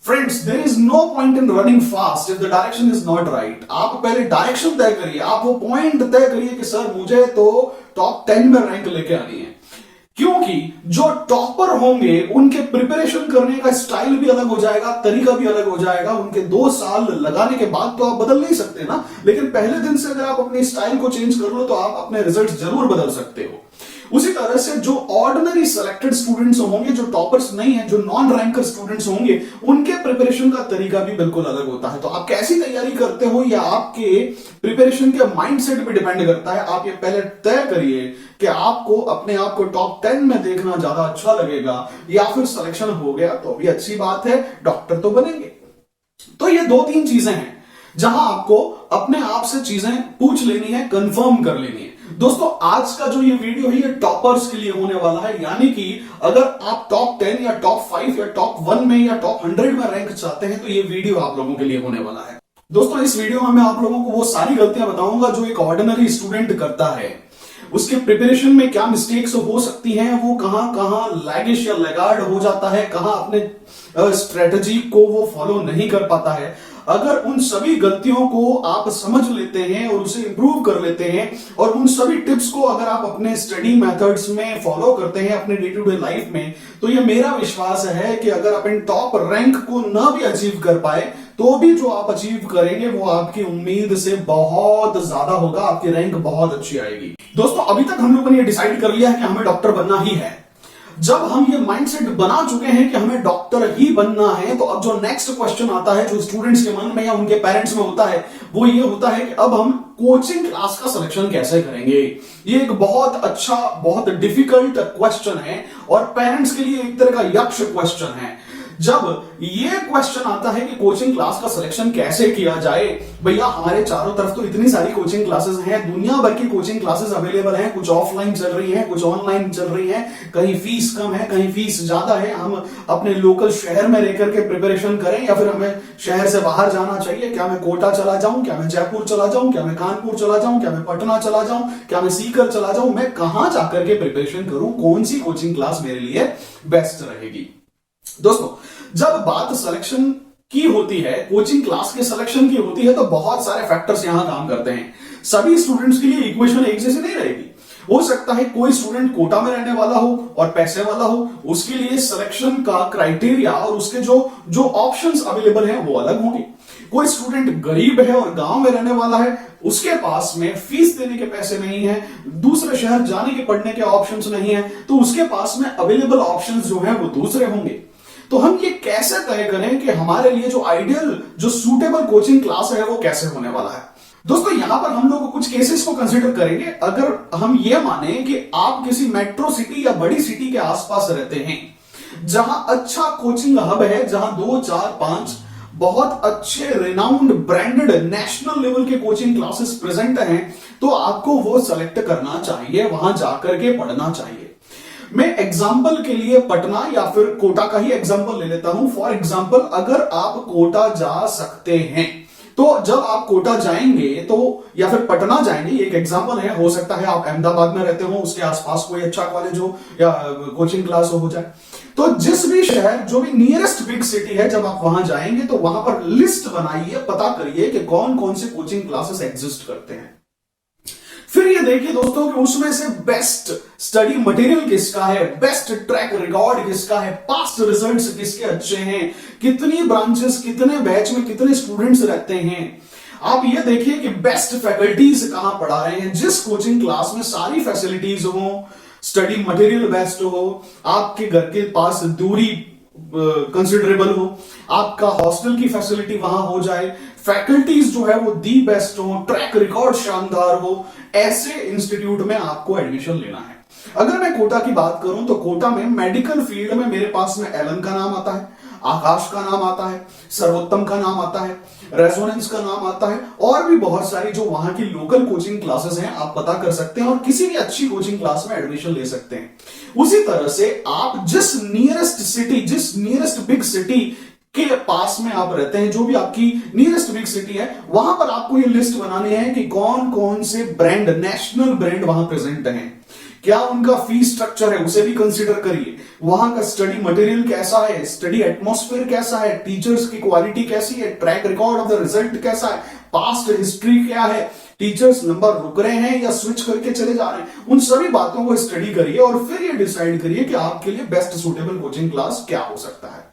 Friends, there is no point in running fast if the direction is not right. आप पहले डायरेक्शन तय करिए, आप वो पॉइंट तय करिए कि सर मुझे तो टॉप 10 में रैंक लेके आनी है, क्योंकि जो टॉपर होंगे उनके प्रिपरेशन करने का स्टाइल भी अलग हो जाएगा, तरीका भी अलग हो जाएगा। उनके 2 साल लगाने के बाद तो आप बदल नहीं सकते ना, लेकिन पहले दिन से अगर आप अपनी स्टाइल को चेंज कर लो तो आप अपने रिजल्ट जरूर बदल सकते हो। उसी तरह से जो ऑर्डिनरी सेलेक्टेड स्टूडेंट्स होंगे, जो टॉपर्स नहीं है, जो नॉन रैंकर स्टूडेंट्स होंगे, उनके प्रिपरेशन का तरीका भी बिल्कुल अलग होता है। तो आप कैसी तैयारी करते हो या आपके प्रिपरेशन के माइंडसेट पे डिपेंड करता है। आप ये पहले तय करिए कि आपको अपने आप को टॉप 10 में देखना ज्यादा अच्छा लगेगा, या फिर सिलेक्शन हो गया तो भी अच्छी बात है, डॉक्टर तो बनेंगे। तो ये 2-3 चीजें हैं जहां आपको अपने आप से चीजें पूछ लेनी है, कंफर्म कर लेनी है। दोस्तों, आज का जो ये वीडियो है ये टॉपर्स के लिए होने वाला है, यानी कि अगर आप टॉप 10 या टॉप 5 या टॉप 1 में या टॉप 100 में रैंक चाहते हैं तो ये वीडियो आप लोगों के लिए होने वाला है। दोस्तों, इस वीडियो में मैं आप लोगों को वो सारी गलतियां बताऊंगा जो एक ऑर्डिनरी स्टूडेंट करता है। उसके प्रिपरेशन में क्या मिस्टेक्स हो सकती हैं, वो कहां कहां लैगिश या लैगार्ड हो जाता है, कहां अपने स्ट्रेटजी को वो फॉलो नहीं कर पाता है। अगर उन सभी गलतियों को आप समझ लेते हैं और उसे इंप्रूव कर लेते हैं, और उन सभी टिप्स को अगर आप अपने स्टडी मेथड्स में फॉलो करते हैं अपने डे टू डे लाइफ में, तो ये मेरा विश्वास है कि अगर आप इन टॉप रैंक को ना भी अचीव कर पाए तो भी जो आप अचीव करेंगे वो आपकी उम्मीद से बहुत ज्यादा होगा, आपकी रैंक बहुत अच्छी आएगी। दोस्तों, अभी तक हम लोगों ने ये डिसाइड कर लिया है कि हमें डॉक्टर बनना ही है। जब हम ये माइंडसेट बना चुके हैं कि हमें डॉक्टर ही बनना है, तो अब जो नेक्स्ट क्वेश्चन आता है, जो स्टूडेंट्स के मन में या उनके पेरेंट्स में होता है, वो ये होता है कि अब हम कोचिंग क्लास का सिलेक्शन कैसे करेंगे। ये एक बहुत अच्छा, बहुत डिफिकल्ट क्वेश्चन है और पेरेंट्स के लिए एक तरह का यक्ष क्वेश्चन है। जब ये क्वेश्चन आता है कि कोचिंग क्लास का सिलेक्शन कैसे किया जाए, भैया हमारे चारों तरफ तो इतनी सारी कोचिंग क्लासेस हैं, दुनिया भर की कोचिंग क्लासेस अवेलेबल हैं, कुछ ऑफलाइन चल रही हैं, कुछ ऑनलाइन चल रही हैं, कहीं फीस कम है, कहीं फीस ज्यादा है। हम अपने लोकल शहर में रहकर के प्रिपरेशन करें या फिर हमें शहर से बाहर जाना चाहिए? क्या मैं कोटा चला जाऊं, क्या मैं जयपुर चला जाऊं, क्या मैं कानपुर चला जाऊं, क्या मैं पटना चला जाऊं, क्या मैं सीकर चला जाऊं? मैं कहां जाकर के प्रिपरेशन करूं? कौन सी कोचिंग क्लास मेरे लिए बेस्ट रहेगी? दोस्तों, जब बात सिलेक्शन की होती है, कोचिंग क्लास के सिलेक्शन की होती है, तो बहुत सारे फैक्टर्स यहां काम करते हैं। सभी स्टूडेंट्स के लिए इक्वेशन एक जैसी नहीं रहेगी। हो सकता है कोई स्टूडेंट कोटा में रहने वाला हो और पैसे वाला हो, उसके लिए सिलेक्शन का क्राइटेरिया और उसके जो ऑप्शंस अवेलेबल हैं वो अलग होंगे। कोई स्टूडेंट गरीब है और गांव में रहने वाला है, उसके पास में फीस देने के पैसे नहीं है, दूसरे शहर जाने के पढ़ने के ऑप्शंस नहीं है, तो उसके पास में अवेलेबल ऑप्शंस जो है वो दूसरे होंगे। तो हम ये कैसे तय करें कि हमारे लिए जो आइडियल, जो सूटेबल कोचिंग क्लास है वो कैसे होने वाला है? दोस्तों, यहां पर हम लोग कुछ केसेस को कंसीडर करेंगे। अगर हम ये माने कि आप किसी मेट्रो सिटी या बड़ी सिटी के आसपास रहते हैं, जहां अच्छा कोचिंग हब है, जहां 2, 4, 5 बहुत अच्छे रेनाउंड, ब्रांडेड, नेशनल लेवल के कोचिंग क्लासेस प्रेजेंट हैं, तो आपको वो सेलेक्ट करना चाहिए, वहां जाकर के पढ़ना चाहिए। मैं एग्जाम्पल के लिए पटना या फिर कोटा का ही एग्जाम्पल ले लेता हूं। फॉर एग्जाम्पल, अगर आप कोटा जा सकते हैं, तो जब आप कोटा जाएंगे तो या फिर पटना जाएंगे, एक एग्जाम्पल है, हो सकता है आप अहमदाबाद में रहते हो, उसके आसपास कोई अच्छा कॉलेज हो या कोचिंग क्लास हो जाए, तो जिस भी शहर, जो भी नियरेस्ट बिग सिटी है, जब आप वहां जाएंगे तो वहां पर लिस्ट बनाइए, पता करिए कि कौन कौन से कोचिंग क्लासेस एग्जिस्ट करते हैं। फिर ये देखिए दोस्तों कि उसमें से बेस्ट स्टडी मटेरियल किसका है, बेस्ट ट्रैक रिकॉर्ड किसका है, पास्ट रिजल्ट्स किसके अच्छे हैं, कितनी ब्रांचेस, कितने बैच में कितने स्टूडेंट्स रहते हैं। आप ये देखिए कि बेस्ट फैकल्टीज कहां पढ़ा रहे हैं, जिस कोचिंग क्लास में सारी फैसिलिटीज हो, स्टडी मटेरियल बेस्ट हो, आपके घर के पास दूरी कंसिडरेबल हो, आपका हॉस्टल की फैसिलिटी वहां हो जाए, फैकल्टीज जो है वो दी बेस्ट हो, ट्रैक रिकॉर्ड शानदार हो, ऐसे इंस्टीट्यूट में आपको एडमिशन लेना है। अगर मैं कोटा की बात करूं तो कोटा में मेडिकल फील्ड में मेरे पास में एलन का नाम आता है, आकाश का नाम आता है, सर्वोत्तम का नाम आता है, रेजोनेंस का नाम आता है, और भी बहुत सारी जो वहां की लोकल कोचिंग क्लासेस हैं आप पता कर सकते हैं और किसी भी अच्छी कोचिंग क्लास में एडमिशन ले सकते हैं। उसी तरह से आप जिस नियरेस्ट सिटी, जिस नियरेस्ट बिग सिटी के पास में आप रहते हैं, जो भी आपकी नियरेस्ट बिग सिटी है, वहां पर आपको ये लिस्ट बनानी है कि कौन कौन से ब्रांड, नेशनल ब्रांड वहां प्रेजेंट हैं, क्या उनका फीस स्ट्रक्चर है, उसे भी कंसीडर करिए। वहां का स्टडी मटेरियल कैसा है, स्टडी एटमॉस्फेयर कैसा है, टीचर्स की क्वालिटी कैसी है, track record of the result कैसा है, पास्ट हिस्ट्री क्या है, टीचर्स नंबर रुक रहे हैं या स्विच करके चले जा रहे हैं, उन सभी बातों को स्टडी करिए और फिर ये डिसाइड करिए कि आपके लिए बेस्ट सुटेबल कोचिंग क्लास क्या हो सकता है।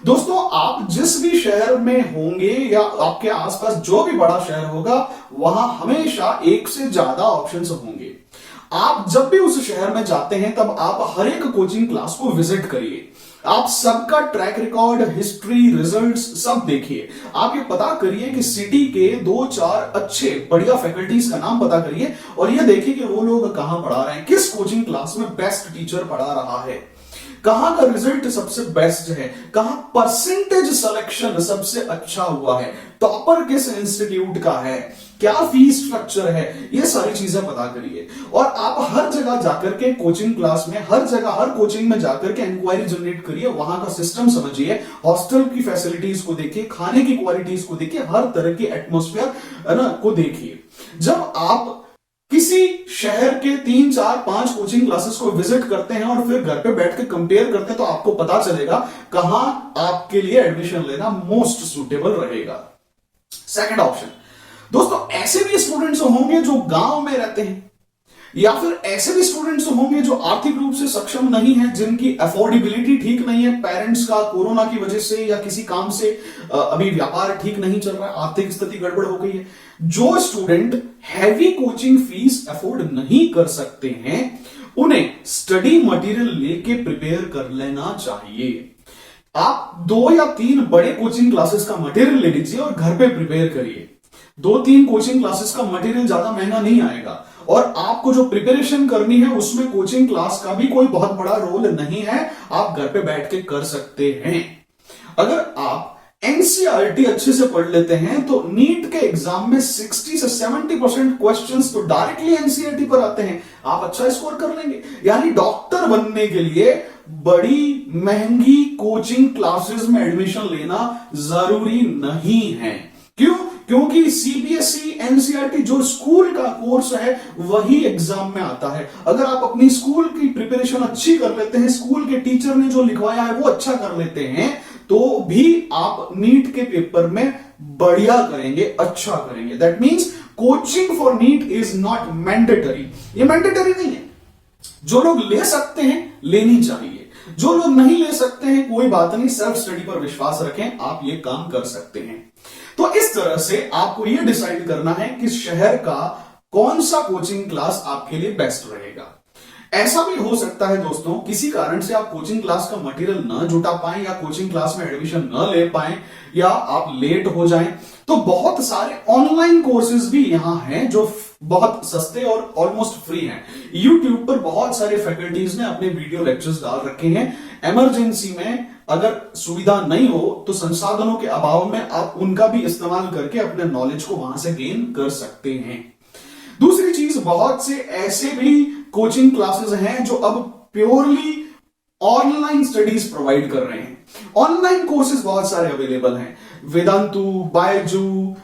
दोस्तों, आप जिस भी शहर में होंगे या आपके आसपास जो भी बड़ा शहर होगा, वहां हमेशा एक से ज्यादा ऑप्शंस होंगे। आप जब भी उस शहर में जाते हैं तब आप हर एक कोचिंग क्लास को विजिट करिए, आप सबका ट्रैक रिकॉर्ड, हिस्ट्री, रिजल्ट्स सब देखिए। आप ये पता करिए कि सिटी के 2-4 अच्छे बढ़िया फैकल्टीज का नाम पता करिए और ये देखिए कि वो लोग कहां पढ़ा रहे हैं, किस कोचिंग क्लास में बेस्ट टीचर पढ़ा रहा है, कहां का रिजल्ट सबसे बेस्ट है, कहां परसेंटेज सिलेक्शन सबसे अच्छा हुआ है, टॉपर किस इंस्टीट्यूट का है, क्या फीस स्ट्रक्चर है, ये सारी चीजें पता करिए। और आप हर जगह जाकर के कोचिंग क्लास में, हर जगह हर कोचिंग में जाकर के इंक्वायरी जनरेट करिए, वहां का सिस्टम समझिए, हॉस्टल की फैसिलिटीज को देखिए, खाने की क्वालिटीज को देखिए, हर तरह की एटमोस्फेयर ना को देखिए। जब आप किसी शहर के 3-4-5 कोचिंग क्लासेस को विजिट करते हैं और फिर घर पे बैठ के कंपेयर करते हैं, तो आपको पता चलेगा कहां आपके लिए एडमिशन लेना मोस्ट सुटेबल रहेगा। सेकंड ऑप्शन, दोस्तों, ऐसे भी स्टूडेंट्स होंगे जो गांव में रहते हैं, या फिर ऐसे भी स्टूडेंट्स होंगे जो आर्थिक रूप से सक्षम नहीं है, जिनकी अफोर्डेबिलिटी ठीक नहीं है, पेरेंट्स का कोरोना की वजह से या किसी काम से अभी व्यापार ठीक नहीं चल रहा है, आर्थिक स्थिति गड़बड़ हो गई है। जो student heavy coaching fees afford नहीं कर सकते हैं, उन्हें स्टडी मटेरियल लेके प्रिपेयर कर लेना चाहिए। आप 2 या 3 बड़े कोचिंग क्लासेस का मटेरियल ले लीजिए और घर पे प्रिपेयर करिए। 2-3 कोचिंग क्लासेस का मटेरियल ज्यादा महंगा नहीं आएगा और आपको जो प्रिपरेशन करनी है उसमें कोचिंग क्लास का भी कोई बहुत बड़ा रोल नहीं है, आप घर पे बैठ के कर सकते हैं। अगर आप एनसीईआरटी अच्छे से पढ़ लेते हैं तो नीट के एग्जाम में 60 से 70% क्वेश्चंस तो डायरेक्टली एनसीईआरटी पर आते हैं, आप अच्छा स्कोर कर लेंगे। यानी डॉक्टर बनने के लिए बड़ी महंगी कोचिंग क्लासेस में एडमिशन लेना जरूरी नहीं है। क्यों? क्योंकि सीबीएसई, एनसीईआरटी जो स्कूल का कोर्स है वही एग्जाम में आता है। अगर आप अपनी स्कूल की प्रिपरेशन अच्छी कर लेते हैं, स्कूल के टीचर ने जो लिखवाया है वो अच्छा कर लेते हैं, तो भी आप नीट के पेपर में बढ़िया करेंगे, अच्छा करेंगे। That means coaching for NEET is not mandatory. ये मैंडेटरी नहीं है, जो लोग ले सकते हैं लेनी चाहिए, जो लोग नहीं ले सकते हैं कोई बात नहीं, सेल्फ स्टडी पर विश्वास रखें, आप ये काम कर सकते हैं। तो इस तरह से आपको यह डिसाइड करना है कि शहर का कौन सा कोचिंग क्लास आपके लिए बेस्ट रहेगा। ऐसा भी हो सकता है दोस्तों, किसी कारण से आप कोचिंग क्लास का मटेरियल न जुटा पाएं या कोचिंग क्लास में एडमिशन न ले पाएं या आप लेट हो जाएं, तो बहुत सारे ऑनलाइन कोर्सेज भी यहां हैं जो बहुत सस्ते और ऑलमोस्ट फ्री हैं। YouTube पर बहुत सारे फैकल्टीज ने अपने वीडियो लेक्चर्स डाल रखे हैं। इमरजेंसी में अगर सुविधा नहीं हो तो संसाधनों के अभाव में आप उनका भी इस्तेमाल करके अपने नॉलेज को वहां से गेन कर सकते हैं। दूसरी चीज, बहुत से ऐसे भी कोचिंग क्लासेस हैं जो अब प्योरली ऑनलाइन स्टडीज प्रोवाइड कर रहे हैं। ऑनलाइन कोर्सेज बहुत सारे अवेलेबल हैं, वेदांतु, बायजू,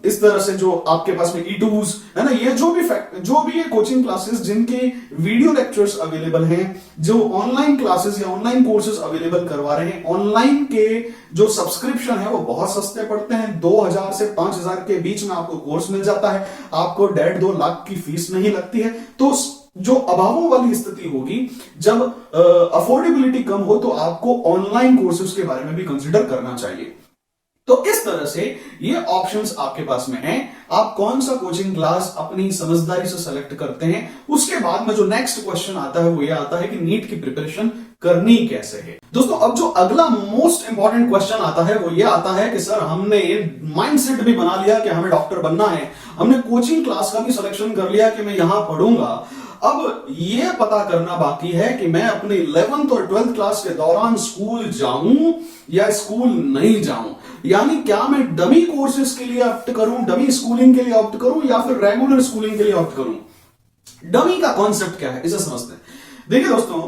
इस तरह से जो आपके पास में ईटूज है ना, ये जो भी ये कोचिंग क्लासेस जिनके वीडियो लेक्चर्स अवेलेबल हैं, जो ऑनलाइन क्लासेस या ऑनलाइन कोर्सेज अवेलेबल करवा रहे हैं, ऑनलाइन के जो सब्सक्रिप्शन है वो बहुत सस्ते पड़ते हैं। 2000 से 5000 के बीच में आपको कोर्स मिल जाता है, आपको 1.5-2 लाख की फीस नहीं लगती है। तो जो अभावों वाली स्थिति होगी, जब अफोर्डेबिलिटी कम हो, तो आपको ऑनलाइन कोर्सेज के बारे में भी कंसिडर करना चाहिए। तो इस तरह से ये ऑप्शंस आपके पास में हैं। आप कौन सा कोचिंग क्लास अपनी समझदारी से सेलेक्ट करते हैं। उसके बाद में जो नेक्स्ट क्वेश्चन आता है वो ये आता है कि नीट की प्रिपरेशन करनी कैसे है। दोस्तों, अब जो अगला मोस्ट इंपॉर्टेंट क्वेश्चन आता है वो ये आता है कि सर, हमने ये माइंडसेट भी बना लिया कि हमें डॉक्टर बनना है, हमने कोचिंग क्लास का भी सिलेक्शन कर लिया कि मैं यहां पढ़ूंगा, अब ये पता करना बाकी है कि मैं अपने 11th और 12th क्लास के दौरान स्कूल जाऊं या स्कूल नहीं जाऊं। यानी क्या मैं डमी कोर्सेज के लिए ऑप्ट करूं, डमी स्कूलिंग के लिए ऑप्ट करूं या फिर रेगुलर स्कूलिंग के लिए ऑप्ट करूं। डमी का कॉन्सेप्ट क्या है, इसे समझते हैं। देखिए दोस्तों,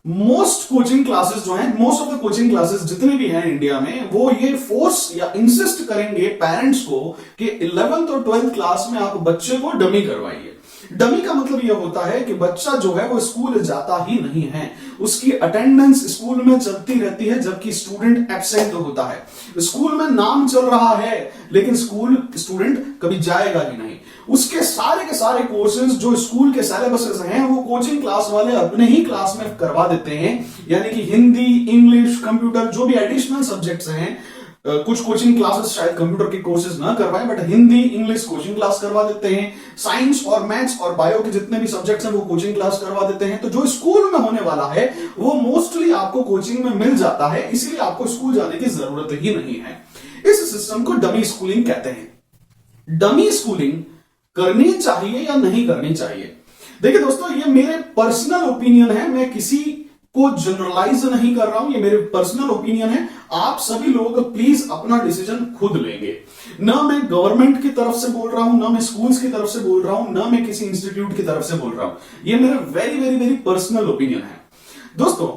मोस्ट कोचिंग क्लासेस जो हैं, most of the coaching classes जितने भी हैं इंडिया में, वो ये फोर्स या इंसिस्ट करेंगे पेरेंट्स को कि 11th और 12th क्लास में आप बच्चे को डमी करवाइए। डमी का मतलब यह होता है कि बच्चा जो है वो स्कूल जाता ही नहीं है, उसकी अटेंडेंस स्कूल में चलती रहती है जबकि स्टूडेंट एब्सेंट होता है। स्कूल में नाम चल रहा है लेकिन स्कूल स्टूडेंट कभी जाएगा ही नहीं। उसके सारे के सारे कोर्सेज जो स्कूल के सिलेबसेस हैं वो कोचिंग क्लास वाले अपने ही क्लास में करवा देते हैं, यानी कि हिंदी, इंग्लिश, कंप्यूटर, जो भी एडिशनल सब्जेक्ट्स हैं, कुछ कोचिंग क्लासेस शायद कंप्यूटर के कोर्सेज ना करवाएं, but Hindi, English coaching class करवा देते हैं। साइंस और मैथ्स और बायो के जितने भी सब्जेक्ट्स हैं वो कोचिंग क्लास करवा देते हैं। तो जो स्कूल में होने वाला है वो मोस्टली आपको कोचिंग में मिल जाता है, इसलिए आपको स्कूल जाने की जरूरत ही नहीं है। इस सिस्टम को डमी स्कूलिंग कहते हैं। डमी स्कूलिंग करनी चाहिए या नहीं करनी चाहिए? देखिए दोस्तों, ये मेरे पर्सनल ओपिनियन है, मैं किसी को जनरलाइज नहीं कर रहा हूं, ये मेरे पर्सनल ओपिनियन है। आप सभी लोग प्लीज अपना डिसीजन खुद लेंगे। ना मैं गवर्नमेंट की तरफ से बोल रहा हूं, ना मैं स्कूल्स की तरफ से बोल रहा हूं, ना मैं किसी इंस्टीट्यूट की तरफ से बोल रहा हूं। ये मेरा very very very personal opinion है। दोस्तों,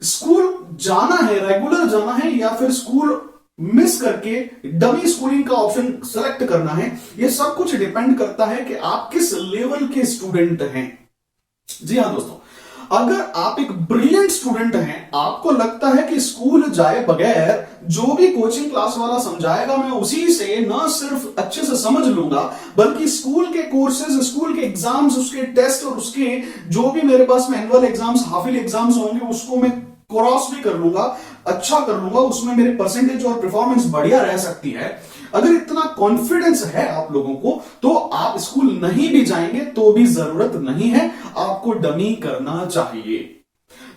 स्कूल जाना है, रेगुलर जाना है, या फिर स्कूल मिस करके डमी स्कूलिंग का ऑप्शन सेलेक्ट करना है, यह सब कुछ डिपेंड करता है कि आप किस लेवल के स्टूडेंट हैं। जी हां दोस्तों, अगर आप एक ब्रिलियंट स्टूडेंट हैं, आपको लगता है कि स्कूल जाए बगैर जो भी कोचिंग क्लास वाला समझाएगा मैं उसी से न सिर्फ अच्छे से समझ लूंगा, बल्कि स्कूल के कोर्सेज, स्कूल के एग्जाम्स, उसके टेस्ट और उसके जो भी मेरे पास में एनुअल एग्जाम्स, हाफिल एग्जाम्स होंगे, उसको मैं क्रॉस भी कर लूंगा, अच्छा कर लूंगा, उसमें मेरे परसेंटेज और परफॉर्मेंस बढ़िया रह सकती है। अगर इतना कॉन्फिडेंस है आप लोगों को, तो आप स्कूल नहीं भी जाएंगे तो भी जरूरत नहीं है, आपको डमी करना चाहिए।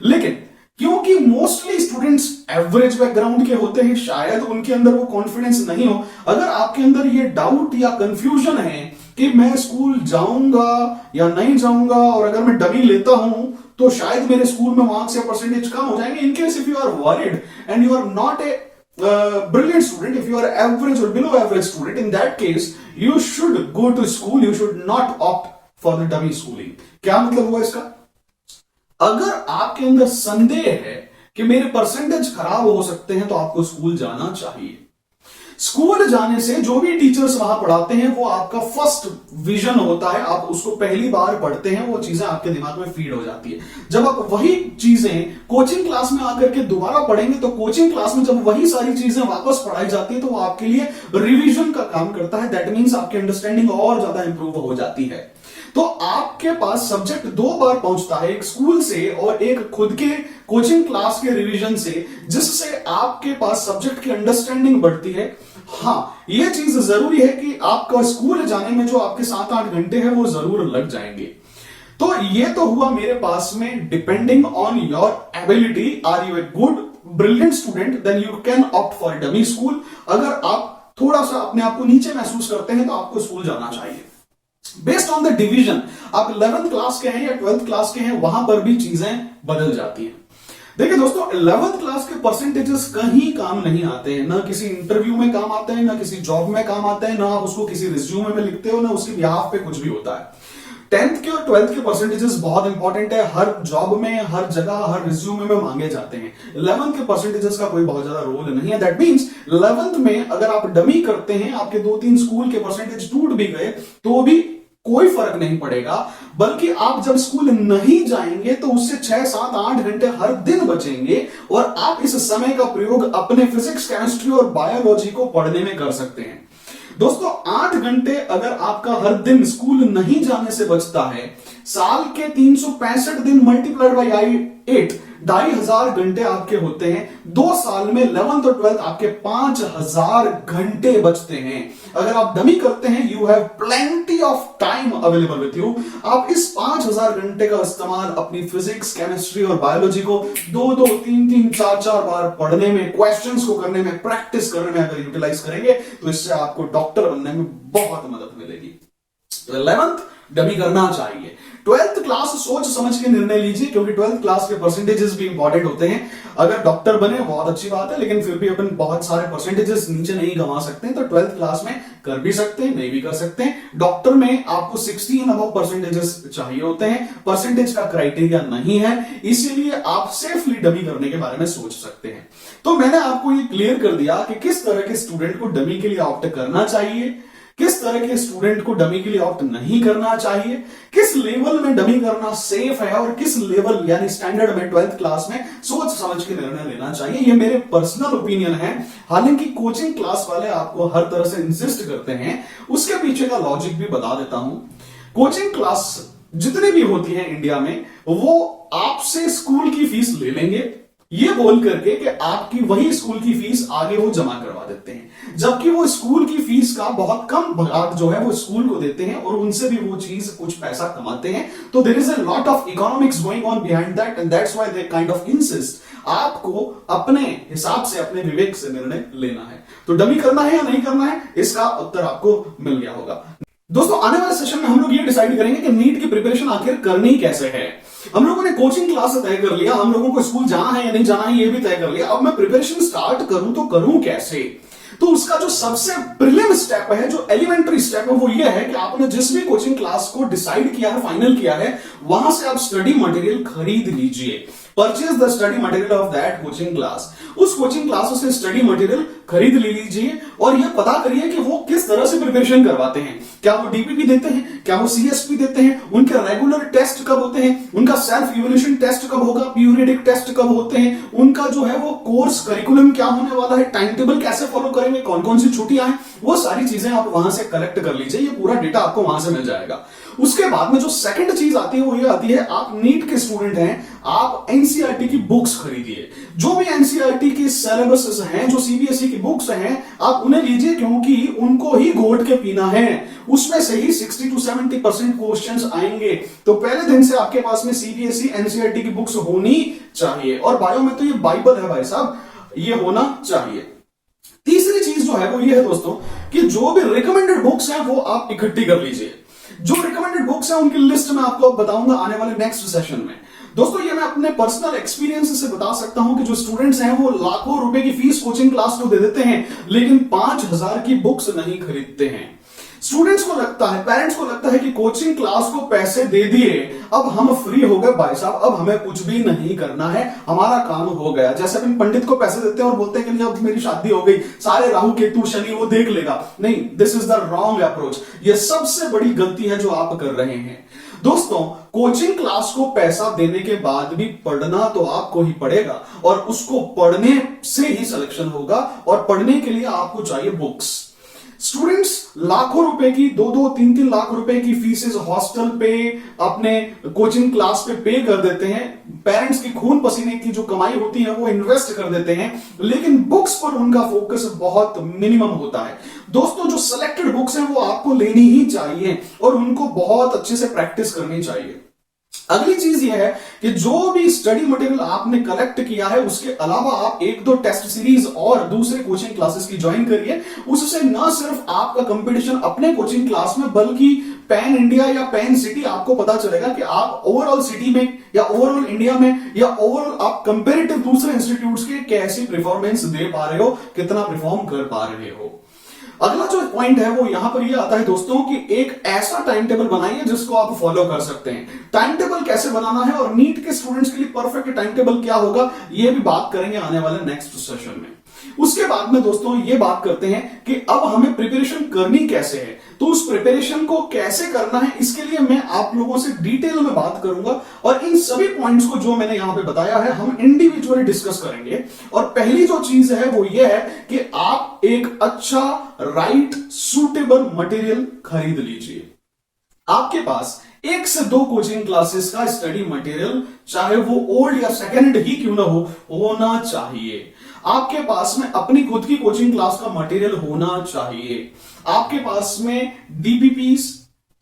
लेकिन क्योंकि मोस्टली स्टूडेंट्स एवरेज बैकग्राउंड के होते हैं, शायद उनके अंदर वो कॉन्फिडेंस नहीं हो। अगर आपके अंदर ये डाउट या कंफ्यूजन है कि मैं स्कूल जाऊंगा या नहीं जाऊंगा, और अगर मैं डमी लेता हूं तो शायद मेरे स्कूल में मार्क्स या परसेंटेज कम हो जाएंगे, in case if you are worried and you are not a brilliant student, if you are average or below average student, in that case you should go to school, you should not opt for the dummy schooling. क्या मतलब हुआ इसका? अगर आपके अंदर संदेह है कि मेरे परसेंटेज खराब हो सकते हैं तो आपको स्कूल जाना चाहिए। स्कूल जाने से जो भी टीचर्स वहां पढ़ाते हैं वो आपका फर्स्ट विजन होता है, आप उसको पहली बार पढ़ते हैं, वो चीजें आपके दिमाग में फीड हो जाती है। जब आप वही चीजें कोचिंग क्लास में आकर के दोबारा पढ़ेंगे तो कोचिंग क्लास में जब वही सारी चीजें वापस पढ़ाई जाती है तो वो आपके लिए रिवीजन का काम करता है। दैट मीन्स आपकी अंडरस्टैंडिंग और ज्यादा इंप्रूव हो जाती है। तो आपके पास सब्जेक्ट दो बार पहुंचता है, एक स्कूल से और एक खुद के कोचिंग क्लास के रिवीजन से, जिससे आपके पास सब्जेक्ट की अंडरस्टैंडिंग बढ़ती है। हाँ, यह चीज जरूरी है कि आपका स्कूल जाने में जो आपके 7-8 घंटे हैं वो जरूर लग जाएंगे। तो ये तो हुआ मेरे पास में depending on your ability. Are you a good brilliant student, then you can opt for dummy school. अगर आप थोड़ा सा अपने आप को नीचे महसूस करते हैं तो आपको स्कूल जाना चाहिए। बेस्ड ऑन द डिवीजन, आप 11th क्लास के हैं या 12th क्लास के हैं, वहां पर भी चीजें बदल जाती हैं। देखिए दोस्तों, 11th क्लास के परसेंटेजेस कहीं काम नहीं आते हैं, ना किसी इंटरव्यू में काम आते हैं, ना किसी जॉब में काम आते हैं, ना आप उसको किसी रिज्यूमे में लिखते हो, ना उसके बिहाफ पे कुछ भी होता है। 10th के और 12th के परसेंटेजेस बहुत इंपॉर्टेंट है, हर जॉब में, हर जगह, हर रिज्यूमे में मांगे जाते हैं। 11th के परसेंटेजेस का कोई बहुत ज्यादा रोल नहीं है। दैट मींस 11th में अगर आप डमी करते हैं, आपके 2-3 स्कूल के परसेंटेज टूट भी गए तो भी कोई फर्क नहीं पड़ेगा, बल्कि आप जब स्कूल नहीं जाएंगे तो उससे 6-7-8 घंटे हर दिन बचेंगे और आप इस समय का प्रयोग अपने फिजिक्स, केमिस्ट्री और बायोलॉजी को पढ़ने में कर सकते हैं। दोस्तों, 8 घंटे अगर आपका हर दिन स्कूल नहीं जाने से बचता है, साल के 365 दिन मल्टीप्लाइड बाई 8, 2500 घंटे आपके होते हैं। 2 साल में 11th और 12th आपके 5000 घंटे बचते हैं। अगर आप डमी करते हैं, you have plenty of time available with you. आप इस 5000 घंटे का इस्तेमाल अपनी फिजिक्स, केमिस्ट्री और बायोलॉजी को 2-2, 3-3, 4-4 बार पढ़ने में, क्वेश्चंस को करने में, प्रैक्टिस करने में अगर यूटिलाइज करेंगे तो इससे आपको डॉक्टर बनने में बहुत मदद मिलेगी। तो 11th डमी करना चाहिए। 12th क्लास सोच समझ के निर्णय लीजिए, क्योंकि 12th क्लास के परसेंटेजेस भी इंपॉर्टेंट होते हैं। अगर डॉक्टर बने बहुत अच्छी बात है, लेकिन फिर भी अपन बहुत सारे परसेंटेजेस नीचे नहीं गंवा सकते हैं। तो 12th क्लास में कर भी सकते हैं, नहीं भी कर सकते हैं। डॉक्टर में आपको 16 अबव परसेंटेजेस चाहिए होते हैं, परसेंटेज का क्राइटेरिया नहीं है, इसीलिए आप सेफली डमी करने के बारे में सोच सकते हैं। तो मैंने आपको ये क्लियर कर दिया कि किस तरह के स्टूडेंट को डमी के लिए ऑप्ट करना चाहिए, किस तरह के स्टूडेंट को डमी के लिए ऑप्ट नहीं करना चाहिए, किस लेवल में डमी करना सेफ है और किस लेवल यानी स्टैंडर्ड में 12th क्लास में सोच समझ के निर्णय लेना चाहिए। ये मेरे पर्सनल ओपिनियन है। हालांकि कोचिंग क्लास वाले आपको हर तरह से इंसिस्ट करते हैं, उसके पीछे का लॉजिक भी बता देता हूं। कोचिंग क्लास जितनी भी होती है इंडिया में, वो आपसे स्कूल की फीस ले लेंगे ये बोल करके कि आपकी वही स्कूल की फीस आगे वो जमा करवा देते हैं, जबकि वो स्कूल की फीस का बहुत कम भाग जो है वो स्कूल को देते हैं और उनसे भी वो चीज कुछ पैसा कमाते हैं। तो there is a lot of economics going on behind that and that's why they kind of insist. आपको अपने हिसाब से, अपने विवेक से निर्णय लेना है। तो डमी करना है या नहीं करना है, इसका उत्तर आपको मिल गया होगा। दोस्तों आने वाले सेशन में हम लोग ये डिसाइड करेंगे कि नीट की प्रिपरेशन आखिर करनी कैसे है। हम लोगों ने कोचिंग क्लास तय कर लिया, हम लोगों को स्कूल जाना है या नहीं जाना है ये भी तय कर लिया। अब मैं प्रिपरेशन स्टार्ट करूं तो करूं कैसे? तो उसका जो सबसे प्रीलिम स्टेप है, जो एलिमेंट्री स्टेप है, वो ये है कि आपने जिस भी कोचिंग क्लास को डिसाइड किया है, फाइनल किया है, वहां से आप स्टडी मटेरियल खरीद लीजिए। Purchase the study material of that coaching class. उस कोचिंग क्लास से स्टडी मटेरियल खरीद ले लीजिए और यह पता करिए कि वो किस तरह से प्रिपरेशन करवाते हैं। क्या वो डीपीपी देते हैं, क्या वो सीएसपी देते हैं, उनके रेगुलर टेस्ट कब होते हैं, उनका सेल्फ इवैल्यूएशन टेस्ट कब होगा, पीरियडिक टेस्ट कब होते हैं, उनका जो है वो कोर्स करिकुलम क्या होने वाला है, टाइम टेबल कैसे फॉलो करेंगे, कौन कौन सी छुट्टियां हैं, वो सारी चीजें आप वहां से कलेक्ट कर लीजिए। ये पूरा डेटा आपको वहां से मिल जाएगा। उसके बाद में जो सेकंड चीज आती है वो ये आती है, आप नीट के स्टूडेंट हैं, आप एनसीईआरटी की बुक्स खरीदिए। जो भी एनसीईआरटी की सिलेबस हैं, जो सीबीएसई की बुक्स हैं, आप उन्हें लीजिए क्योंकि उनको ही घोट के पीना है। उसमें से ही 60 to 70% क्वेश्चंस आएंगे। तो पहले दिन से आपके पास में सीबीएसई एनसीईआरटी की बुक्स होनी चाहिए। और बायो में तो ये बाइबल है भाई साहब, ये होना चाहिए। तीसरी चीज जो है वो ये है दोस्तों कि जो भी रिकमेंडेड बुक्स हैं वो आप इकट्ठी कर लीजिए। जो रिकमेंडेड बुक्स हैं उनकी लिस्ट मैं आपको बताऊंगा आने वाले नेक्स्ट सेशन में। दोस्तों ये मैं अपने पर्सनल एक्सपीरियंस से बता सकता हूं कि जो स्टूडेंट्स हैं वो लाखों रुपए की फीस कोचिंग क्लास को दे देते हैं, लेकिन 5000 की बुक्स नहीं खरीदते हैं। स्टूडेंट्स को लगता है, पेरेंट्स को लगता है कि कोचिंग क्लास को पैसे दे दिए, अब हम फ्री हो गए भाई साहब, अब हमें कुछ भी नहीं करना है, हमारा काम हो गया। जैसे अपन पंडित को पैसे देते हैं और बोलते हैं कि अब मेरी शादी हो गई, सारे राहु केतु शनि वो देख लेगा। नहीं, this is the wrong approach. ये सबसे बड़ी गलती है जो आप कर रहे हैं। दोस्तों कोचिंग क्लास को पैसा देने के बाद भी पढ़ना तो आपको ही पड़ेगा और उसको पढ़ने से ही सिलेक्शन होगा और पढ़ने के लिए आपको चाहिए बुक्स। स्टूडेंट्स लाखों रुपए की, 2-3 लाख रुपए की फीसेस हॉस्टल पे, अपने कोचिंग क्लास पे कर देते हैं। पेरेंट्स की खून पसीने की जो कमाई होती है वो इन्वेस्ट कर देते हैं, लेकिन बुक्स पर उनका फोकस बहुत मिनिमम होता है। दोस्तों जो सिलेक्टेड बुक्स हैं वो आपको लेनी ही चाहिए और उनको बहुत अच्छे से प्रैक्टिस करनी चाहिए। अगली चीज यह है कि जो भी स्टडी मटेरियल आपने कलेक्ट किया है उसके अलावा आप 1-2 टेस्ट सीरीज और दूसरे कोचिंग क्लासेस की ज्वाइन करिए। उससे न सिर्फ आपका कंपटीशन अपने कोचिंग क्लास में, बल्कि पैन इंडिया या पैन सिटी आपको पता चलेगा कि आप ओवरऑल सिटी में या ओवरऑल इंडिया में या ओवरऑल आप कंपेरेटिव दूसरे इंस्टीट्यूट्स के कैसी परफॉर्मेंस दे पा रहे हो, कितना परफॉर्म कर पा रहे हो। अगला जो पॉइंट है वो यहां पर ये आता है दोस्तों कि एक ऐसा टाइम टेबल बनाइए जिसको आप फॉलो कर सकते हैं। टाइम टेबल कैसे बनाना है और नीट के स्टूडेंट्स के लिए परफेक्ट टाइम टेबल क्या होगा, ये भी बात करेंगे आने वाले नेक्स्ट सेशन में। उसके बाद में दोस्तों ये बात करते हैं कि अब हमें प्रिपरेशन करनी कैसे है। तो उस प्रिपरेशन को कैसे करना है इसके लिए मैं आप लोगों से डिटेल में बात करूंगा और इन सभी पॉइंट्स को जो मैंने यहां पे बताया है हम इंडिविजुअली डिस्कस करेंगे। और पहली जो चीज है वो ये है कि आप एक अच्छा राइट सूटेबल मटेरियल खरीद लीजिए। आपके पास 1 से 2 कोचिंग क्लासेस का स्टडी मटेरियल, चाहे वो ओल्ड या सेकेंड ही क्यों ना हो, होना चाहिए। आपके पास में अपनी खुद की कोचिंग क्लास का मटेरियल होना चाहिए। आपके पास में DPPs,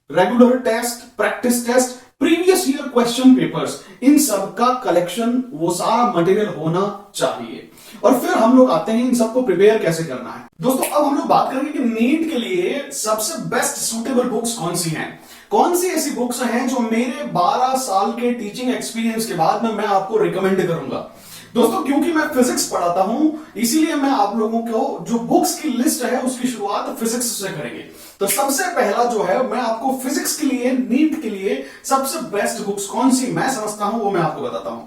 regular test, practice test, previous year question papers, इन सब का कलेक्शन, वो सारा मटेरियल होना चाहिए। और फिर हम लोग आते हैं इन सबको प्रिपेयर कैसे करना है। दोस्तों अब हम लोग बात करेंगे कि नीट के लिए सबसे बेस्ट सूटेबल बुक्स कौन सी हैं। कौन सी ऐसी बुक्स हैं जो मेरे 12 साल के टीचिंग एक्सपीरियंस के बाद में मैं आपको रिकमेंड करूंगा। दोस्तों क्योंकि मैं फिजिक्स पढ़ाता हूं, इसीलिए मैं आप लोगों को जो बुक्स की लिस्ट है उसकी शुरुआत फिजिक्स से करेंगे। तो सबसे पहला जो है, मैं आपको फिजिक्स के लिए, नीट के लिए सबसे बेस्ट बुक्स कौन सी मैं समझता हूं वो मैं आपको बताता हूं।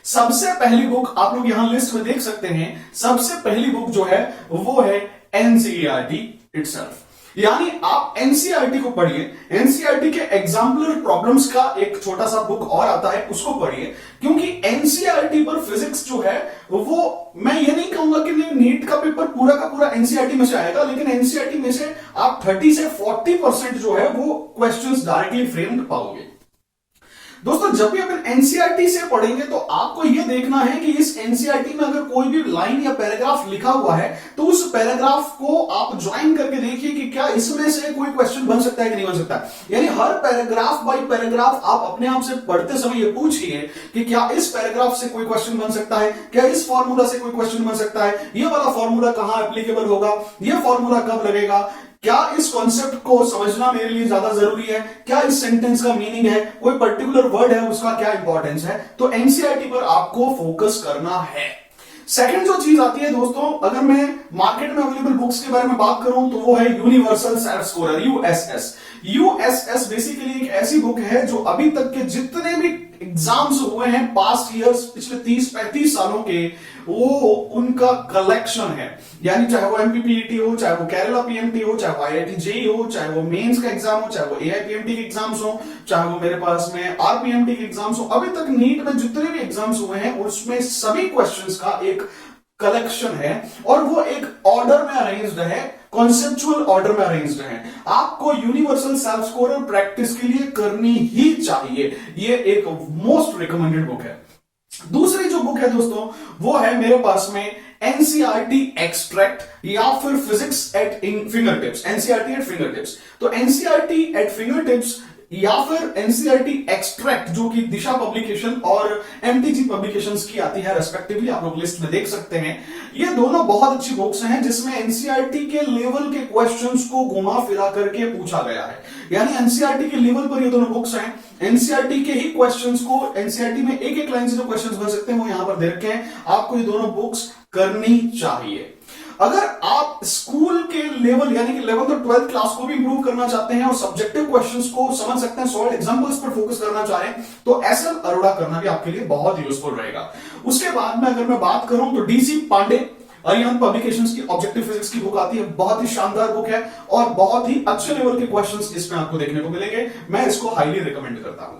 सबसे पहली बुक आप लोग यहां लिस्ट में देख सकते हैं। सबसे पहली बुक जो है वो है एनसीईआरटी इटसेल्फ, यानी आप एनसीईआरटी को पढ़िए। एनसीईआरटी के एग्जाम्पलर प्रॉब्लम्स का एक छोटा सा बुक और आता है, उसको पढ़िए, क्योंकि एनसीईआरटी पर फिजिक्स जो है वो, मैं ये नहीं कहूंगा कि नीट का पेपर पूरा का पूरा एनसीईआरटी में से आएगा, लेकिन एनसीईआरटी में से आप 30 से 40% जो है वो क्वेश्चंस डायरेक्टली फ्रेम्ड पाओगे। दोस्तों जब भी अपन एनसीईआरटी से पढ़ेंगे तो आपको यह देखना है कि इस एनसीईआरटी में अगर कोई भी लाइन या पैराग्राफ लिखा हुआ है तो उस पैराग्राफ को आप ज्वाइन करके देखिए कि क्या इसमें से कोई क्वेश्चन बन सकता है कि नहीं बन सकता। यानी हर पैराग्राफ बाय पैराग्राफ आप अपने आप से पढ़ते समय ये पूछिए कि क्या इस पैराग्राफ से कोई क्वेश्चन बन सकता है, क्या इस फॉर्मूला से कोई क्वेश्चन बन सकता है, ये वाला फॉर्मूला कहां एप्लीकेबल होगा, ये फॉर्मूला कब लगेगा, क्या इस कॉन्सेप्ट को समझना मेरे लिए ज्यादा जरूरी है, क्या इस सेंटेंस का मीनिंग है, कोई पर्टिकुलर वर्ड है उसका क्या इंपॉर्टेंस है। तो एनसीईआरटी पर आपको फोकस करना है। सेकंड जो चीज आती है दोस्तों, अगर मैं मार्केट में अवेलेबल बुक्स के बारे में बात करूं तो वो है universal self scorer, USS. USS basically एक ऐसी बुक है जो अभी तक के जितने भी एग्जाम्स हुए हैं पास्ट ईयर्स, पिछले 30-35 सालों के, वो उनका कलेक्शन है। यानी चाहे वो एमपीपीईटी हो, चाहे वो केरला पीएमटी हो, चाहे वो आईआईटी जेईई हो, चाहे वो मेंस का एग्जाम हो, चाहे वो एआईपीएमटी के एग्जाम्स हो, चाहे वो मेरे पास में आरपीएमटी के एग्जाम्स हो, अभी तक नीट में जितने भी एग्जाम्स हुए हैं उसमें सभी क्वेश्चंस का एक कलेक्शन है और वो एक ऑर्डर में अरेंज्ड है, कॉन्सेप्चुअल ऑर्डर में अरेंज्ड है। आपको यूनिवर्सल सेल्फ स्कोरर प्रैक्टिस के लिए करनी ही चाहिए। ये एक मोस्ट रिकमेंडेड बुक है। दूसरी जो बुक है दोस्तों वो है मेरे पास में एनसीईआरटी एक्सट्रैक्ट या फिर physics at finger tips, NCERT at finger tips. तो एनसीईआरटी एट फिंगर टिप्स या फिर एनसीईआरटी एक्सट्रैक्ट जो कि दिशा पब्लिकेशन और एमटीजी पब्लिकेशंस की आती है रेस्पेक्टिवली, आप लोग लिस्ट में देख सकते हैं। ये दोनों बहुत अच्छी बुक्स हैं जिसमें एनसीईआरटी के लेवल के क्वेश्चंस को घुमा फिरा करके पूछा गया है। यानी एनसीईआरटी के लेवल पर ये दोनों बुक्स हैं। एनसीईआरटी के ही क्वेश्चंस को, एनसीईआरटी में एक एक लाइन से जो क्वेश्चंस बन सकते हैं वो यहां पर दे रखे हैं। आपको ये दोनों बुक्स करनी चाहिए। अगर आप स्कूल के लेवल यानी कि 11th और 12th क्लास को भी इंप्रूव करना चाहते हैं और सब्जेक्टिव क्वेश्चंस को समझ सकते हैं, सॉल्व एग्जांपल्स पर फोकस करना चाह रहे हैं, तो एसएल अरोड़ा करना भी आपके लिए बहुत यूजफुल रहेगा। उसके बाद में अगर मैं बात करूं तो डीसी पांडे अरिहंत पब्लिकेशंस की ऑब्जेक्टिव फिजिक्स की बुक आती है, बहुत ही शानदार बुक है और बहुत ही अच्छे लेवल के क्वेश्चंस इसमें आपको देखने को मिलेंगे। मैं इसको हाईली रिकमेंड करता हूं।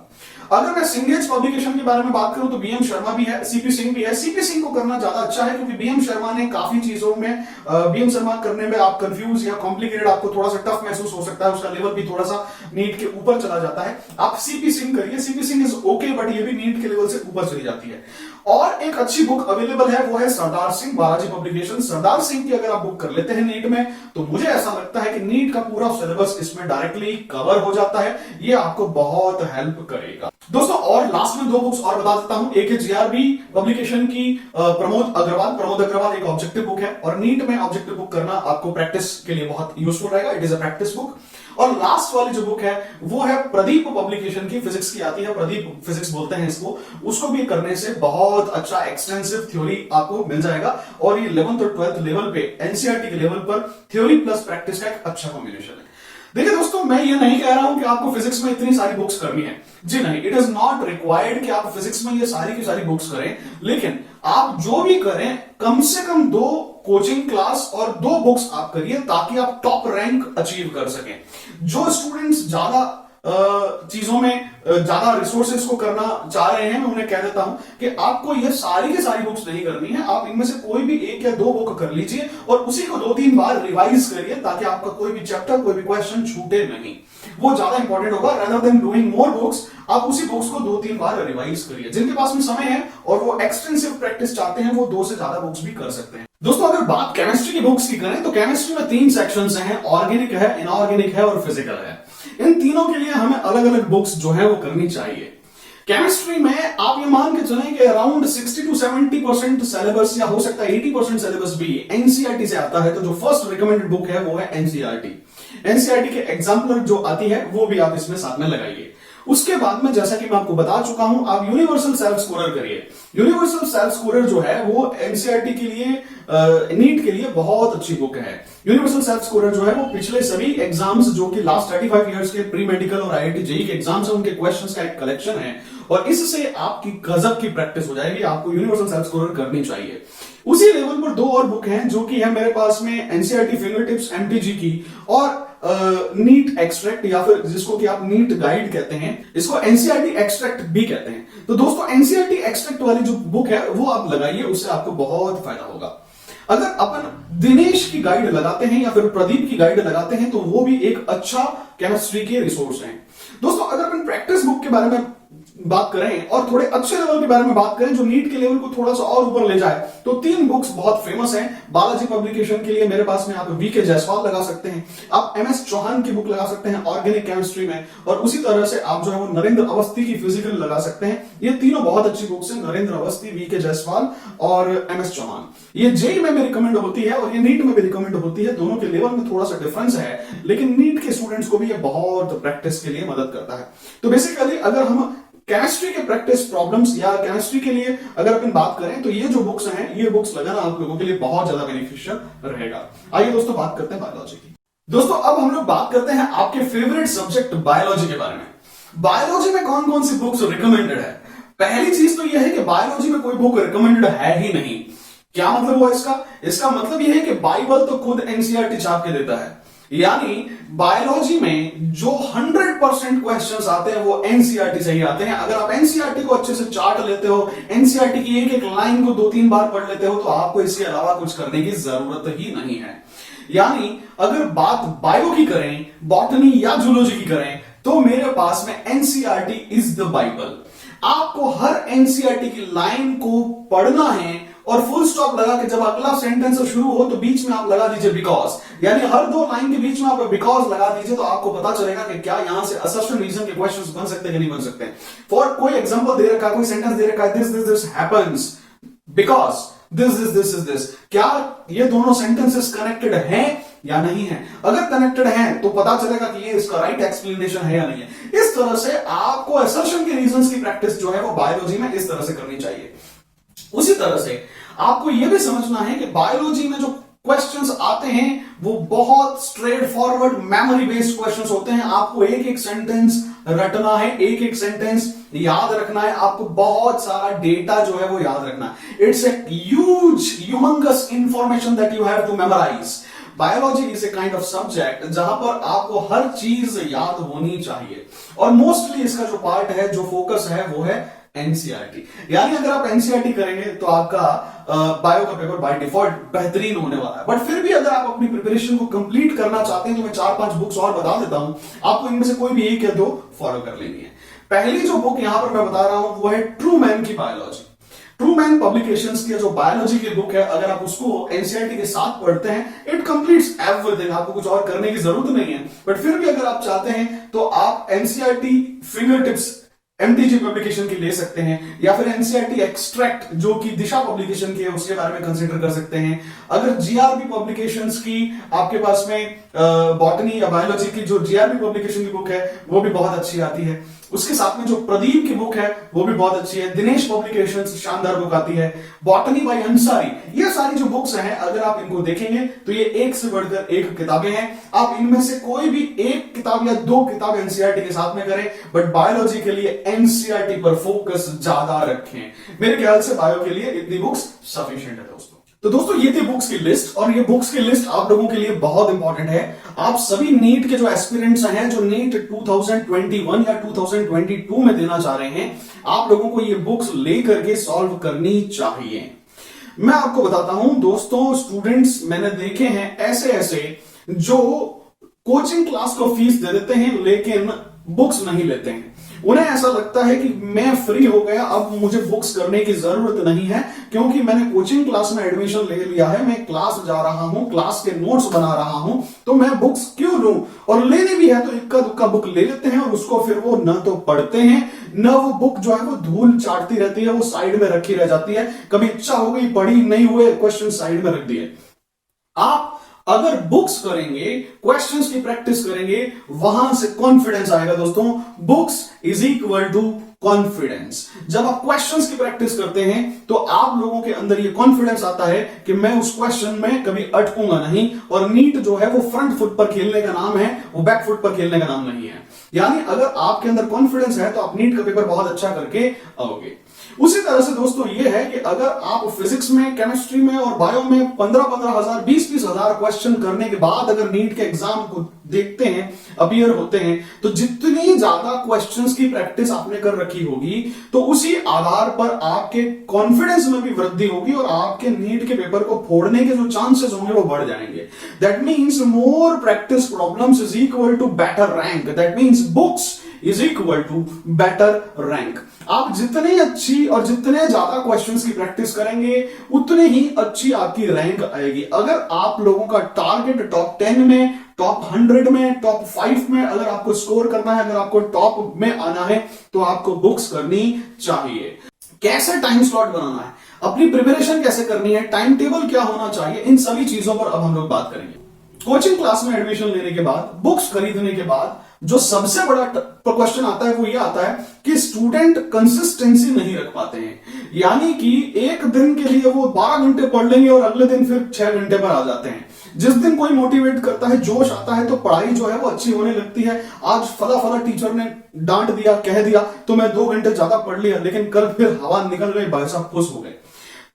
अगर मैं सिंगेज पब्लिकेशन के बारे में बात करूं तो बीएम शर्मा भी है, सीपी सिंह भी है। सीपी सिंह को करना ज्यादा अच्छा है क्योंकि बीएम शर्मा ने काफी चीजों में, बीएम शर्मा करने में आप कंफ्यूज या कॉम्प्लिकेटेड, आपको थोड़ा सा टफ महसूस हो सकता है, उसका लेवल भी थोड़ा सा नीट के ऊपर चला जाता है। आप सीपी सिंह करिए, CP Singh is okay but ये भी नीट के लेवल से ऊपर चली जाती है। और एक अच्छी बुक अवेलेबल है वो है सरदार सिंह, बालाजी पब्लिकेशन। सरदार सिंह की अगर आप बुक कर लेते हैं नीट में तो मुझे ऐसा लगता है कि नीट का पूरा सिलेबस इसमें डायरेक्टली कवर हो जाता है। ये आपको बहुत हेल्प करेगा दोस्तों। और लास्ट में दो बुक्स और बता देता हूं। एक है जीआरबी पब्लिकेशन की प्रमोद अग्रवाल एक ऑब्जेक्टिव बुक है और नीट में ऑब्जेक्टिव बुक करना आपको प्रैक्टिस के लिए बहुत यूजफुल रहेगा। It is a practice book. और लास्ट वाली जो बुक है वो है प्रदीप पब्लिकेशन की, फिजिक्स की आती है, प्रदीप फिजिक्स बोलते हैं इसको। उसको भी करने से बहुत अच्छा एक्सटेंसिव थ्योरी आपको मिल जाएगा और ये 11th और 12th लेवल पे, एनसीईआरटी के लेवल पर थ्योरी प्लस प्रैक्टिस का एक अच्छा कॉम्बिनेशन है। देखिए दोस्तों, मैं ये नहीं कह रहा हूं कि आपको फिजिक्स में इतनी सारी बुक्स करनी है, जी नहीं, इट इज नॉट रिक्वायर्ड कि आप फिजिक्स में ये सारी की सारी बुक्स करें, लेकिन आप जो भी करें कम से कम 2 कोचिंग क्लास और 2 बुक्स आप करिए ताकि आप टॉप रैंक अचीव कर सकें। जो स्टूडेंट्स ज्यादा चीजों में ज्यादा रिसोर्सेज को करना चाह रहे हैं, मैं उन्हें कह देता हूं कि आपको ये सारी की सारी बुक्स नहीं करनी है। आप इनमें से कोई भी 1 या 2 बुक कर लीजिए और उसी को 2-3 बार रिवाइज करिए ताकि आपका कोई भी चैप्टर, कोई भी क्वेश्चन छूटे नहीं। वो ज्यादा इंपॉर्टेंट होगा। Rather than doing more books, आप उसी बुक्स को 2-3 बार रिवाइज करिए। जिनके पास में समय है और वो एक्सटेंसिव प्रैक्टिस चाहते हैं वो 2 से ज्यादा बुक्स भी कर सकते हैं। दोस्तों अगर बात केमिस्ट्री की बुक्स की करें तो केमिस्ट्री में 3 सेक्शंस हैं, ऑर्गेनिक है, इनऑर्गेनिक है और फिजिकल है। इन तीनों के लिए हमें अलग अलग बुक्स जो है वो करनी चाहिए। केमिस्ट्री में आप ये मान के चलें कि अराउंड 60 to 70% सिलेबस या हो सकता है 80% सिलेबस भी एनसीईआरटी से आता है। तो जो फर्स्ट रिकमेंडेड बुक है वो है एनसीईआरटी। एनसीईआरटी के एग्जाम्पलर जो आती है वो भी आप इसमें साथ में लगाइए। उसके बाद में जैसा कि मैं आपको बता चुका हूं, आप यूनिवर्सल सेल्फ स्कोरर करिए। यूनिवर्सल सेल्फ स्कोरर जो है वो एनसीईआरटी के लिए, नीट के लिए बहुत अच्छी बुक है। यूनिवर्सल सेल्फ स्कोरर जो है वो पिछले सभी एग्जाम्स जो कि लास्ट 35 इयर्स के प्री मेडिकल और आईआईटी जेईई के एग्जाम्स है, उनके क्वेश्चंस का एक कलेक्शन है, और इससे आपकी गजब की प्रैक्टिस हो जाएगी। आपको यूनिवर्सल सेल्फ स्कोरर करनी चाहिए। उसी लेवल पर दो और बुक हैं जो कि है मेरे पास में, एनसीईआरटी फिंगर टिप्स एमटीजी की, और नीट एक्सट्रैक्ट, या फिर जिसको कि आप नीट गाइड कहते हैं, इसको एनसीईआरटी एक्सट्रैक्ट भी कहते हैं। तो दोस्तों एनसीईआरटी एक्सट्रैक्ट वाली जो बुक है वो आप लगाइए, उससे आपको बहुत फायदा होगा। अगर अपन दिनेश की गाइड लगाते हैं या फिर प्रदीप की गाइड लगाते हैं तो वो भी एक अच्छा केमिस्ट्री के रिसोर्स हैं। दोस्तों अगर अपन प्रैक्टिस बुक के बारे में बात करें और थोड़े अच्छे लेवल के बारे में बात करें जो नीट के लेवल को थोड़ा सा और ऊपर ले जाए, तो 3 बुक्स बहुत फेमस हैं बालाजी पब्लिकेशन के लिए। मेरे पास में आप वीके जायसवाल लगा सकते हैं, आप एमएस चौहान की बुक लगा सकते हैं ऑर्गेनिक केमिस्ट्री में, और उसी तरह से आप जो है वो नरेंद्र अवस्थी की फिजिकल लगा सकते हैं। ये तीनों बहुत अच्छी बुक्स हैं, नरेंद्र अवस्थी, वीके जायसवाल और एमएस चौहान। ये जेईई में भी रिकमेंड होती है और ये नीट में भी रिकमेंड होती है। दोनों के लेवल में थोड़ा सा डिफरेंस है, लेकिन नीट के स्टूडेंट्स को भी ये बहुत प्रैक्टिस के लिए मदद करता है। तो बेसिकली अगर हम केमिस्ट्री के प्रैक्टिस प्रॉब्लम्स या केमिस्ट्री के लिए अगर अपन बात करें तो ये जो बुक्स हैं, ये बुक्स लगाना आप लोगों के लिए बहुत ज्यादा बेनिफिशियल रहेगा। आइए दोस्तों बात करते हैं बायोलॉजी की। दोस्तों अब हम लोग बात करते हैं आपके फेवरेट सब्जेक्ट बायोलॉजी के बारे में। बायोलॉजी में कौन कौन सी बुक्स रिकमेंडेड है? पहली चीज तो यह है कि बायोलॉजी में कोई बुक रिकमेंडेड है ही नहीं। क्या मतलब हुआ इसका? इसका मतलब यह है कि बाइबल तो खुद एनसीईआरटी छाप के देता है, यानी बायोलॉजी में जो 100% क्वेश्चंस आते हैं वो एनसीईआरटी से ही आते हैं। अगर आप एनसीईआरटी को अच्छे से चार्ट लेते हो, एनसीईआरटी की एक एक लाइन को 2-3 बार पढ़ लेते हो, तो आपको इसके अलावा कुछ करने की जरूरत ही नहीं है। यानी अगर बात बायो की करें, बॉटनी या जूलॉजी की करें, तो मेरे पास में एनसीईआरटी इज द बाइबल। आपको हर एनसीईआरटी की लाइन को पढ़ना है और फुल स्टॉप लगा के जब अगला सेंटेंस शुरू हो तो बीच में आप लगा दीजिए बिकॉज, यानी हर 2 लाइन के बीच में आप बिकॉज लगा दीजिए, तो आपको पता चलेगा कि क्या यहां से असर्शन रीजन के क्वेश्चंस बन सकते हैं कि नहीं बन सकते। फॉर कोई एग्जांपल दे रखा, कोई सेंटेंस दे रखा है, दिस हैपेंस बिकॉज दिस, क्या ये दोनों सेंटेंसेस कनेक्टेड हैं या नहीं है? अगर कनेक्टेड हैं तो पता चलेगा कि ये इसका राइट एक्सप्लेनेशन है या नहीं है। इस तरह से आपको असर्शन के रीजंस की प्रैक्टिस जो है वो बायोलॉजी में इस तरह से करनी चाहिए। उसी तरह से आपको यह भी समझना है कि बायोलॉजी में जो क्वेश्चंस आते हैं वो बहुत straight forward memory based questions होते हैं। आपको एक एक सेंटेंस रटना है, एक एक सेंटेंस याद रखना है, आपको बहुत सारा डेटा जो है वो याद रखना है। It's a huge humongous information that you have to memorise. Biology is a kind of subject जहां पर आपको हर चीज याद होनी चाहिए, और मोस्टली इसका जो पार्ट है, जो फोकस है, वो है एनसीईआरटी। यानी अगर आप एनसीईआरटी करेंगे तो आपका बायो का पेपर बाय डिफॉल्ट बेहतरीन होने वाला है। बट फिर भी अगर आप अपनी प्रिपरेशन को कंप्लीट करना चाहते हैं तो मैं 4-5 बुक्स और बता देता हूं, आपको इनमें से कोई भी एक या 2 फॉलो कर लेनी है। पहली जो बुक यहां पर मैं बता रहा हूं वो है ट्रूमैन की बायोलॉजी। ट्रूमैन पब्लिकेशंस की जो बायोलॉजी की बुक है, अगर आप उसको एनसीईआरटी के साथ पढ़ते हैं, इट कंप्लीट्स एवरीथिंग, आपको कुछ और करने की जरूरत नहीं है। बट फिर भी अगर आप चाहते हैं तो आप NCERT finger tips MTG publication की ले सकते हैं, या फिर एनसीईआरटी एक्सट्रैक्ट जो कि दिशा पब्लिकेशन की है उसके बारे में कंसीडर कर सकते हैं। अगर जीआरपी पब्लिकेशंस की आपके पास में बॉटनी या बायोलॉजी की जो जीआरपी पब्लिकेशन की बुक है वो भी बहुत अच्छी आती है। उसके साथ में जो प्रदीप की बुक है वो भी बहुत अच्छी है। दिनेश पब्लिकेशंस शानदार बुक आती है। बॉटनी बाय अंसारी, ये सारी जो बुक्स हैं अगर आप इनको देखेंगे तो ये एक से बढ़कर एक किताबें हैं। आप इनमें से कोई भी एक किताब या 2 किताब एनसीईआरटी के साथ में करें, बट बायोलॉजी के लिए एनसीईआरटी पर फोकस ज्यादा रखें। मेरे ख्याल से बायो के लिए इतनी बुक्स सफिशिएंट है दोस्तों। तो दोस्तों ये थी बुक्स की लिस्ट, और ये बुक्स की लिस्ट आप लोगों के लिए बहुत इंपॉर्टेंट है। आप सभी नीट के जो एस्पिरेंट्स हैं, जो नीट 2021 या 2022 में देना चाह रहे हैं, आप लोगों को ये बुक्स लेकर के सॉल्व करनी चाहिए। मैं आपको बताता हूं दोस्तों, स्टूडेंट्स मैंने देखे हैं ऐसे जो कोचिंग क्लास को फीस दे देते हैं लेकिन बुक्स नहीं लेते हैं। उन्हें ऐसा लगता है कि मैं फ्री हो गया, अब मुझे बुक्स करने की जरूरत नहीं है, क्योंकि मैंने कोचिंग क्लास में एडमिशन ले लिया है, मैं क्लास जा रहा हूं, क्लास के नोट्स बना रहा हूं, तो मैं बुक्स क्यों लूं? और लेनी भी है तो इक्का दुक्का बुक ले लेते हैं, और उसको फिर वो न तो पढ़ते हैं, न वो बुक जो है वो धूल चाटती रहती है, वो साइड में रखी रह जाती है। कभी इच्छा हो गई, पढ़ी नहीं हुए, क्वेश्चन साइड में रख दिए। आप अगर बुक्स करेंगे, क्वेश्चंस की प्रैक्टिस करेंगे, वहां से कॉन्फिडेंस आएगा दोस्तों। Books is equal to confidence. जब आप क्वेश्चंस की प्रैक्टिस करते हैं तो आप लोगों के अंदर ये कॉन्फिडेंस आता है कि मैं उस क्वेश्चन में कभी अटकूंगा नहीं। और नीट जो है वो फ्रंट फुट पर खेलने का नाम है, वो बैक फुट पर खेलने का नाम नहीं है। यानी अगर आपके अंदर कॉन्फिडेंस है तो आप नीट का पेपर बहुत अच्छा करके आओगे। उसी तरह से दोस्तों ये है कि अगर आप फिजिक्स में, केमिस्ट्री में और बायो में 15-15 हजार, 20-20 हजार क्वेश्चन करने के बाद अगर नीट के एग्जाम को देखते हैं, अपीयर होते हैं, तो जितनी ज्यादा क्वेश्चंस की प्रैक्टिस आपने कर रखी होगी तो उसी आधार पर आपके कॉन्फिडेंस में भी वृद्धि होगी और आपके नीट के पेपर को फोड़ने के जो चांसेस होंगे वो बढ़ जाएंगे। That means more practice problems is equal to better rank. That means books is equal to better rank. आप जितने अच्छी और जितने ज्यादा क्वेश्चंस की प्रैक्टिस करेंगे उतने ही अच्छी आपकी रैंक आएगी। अगर आप लोगों का टारगेट टॉप 10 में, टॉप 100 में, टॉप 5 में अगर आपको स्कोर करना है, अगर आपको टॉप में आना है तो आपको बुक्स करनी चाहिए। कैसे टाइम स्लॉट बनाना है, अपनी प्रिपरेशन कैसे करनी है, टाइम टेबल क्या होना चाहिए, इन सभी चीजों पर अब हम लोग बात करेंगे। कोचिंग क्लास में एडमिशन लेने के बाद, बुक्स खरीदने के बाद जो सबसे बड़ा क्वेश्चन आता है वो ये आता है कि स्टूडेंट कंसिस्टेंसी नहीं रख पाते हैं। यानी कि एक दिन के लिए वो 12 घंटे पढ़ लेंगे और अगले दिन फिर 6 घंटे पर आ जाते हैं। जिस दिन कोई मोटिवेट करता है, जोश आता है, तो पढ़ाई जो है वो अच्छी होने लगती है। आज फला फला टीचर ने डांट दिया, कह दिया तो मैं 2 घंटे ज्यादा पढ़ लिया, लेकिन कल फिर हवा निकल गई, भाई साहब खुश हो गए।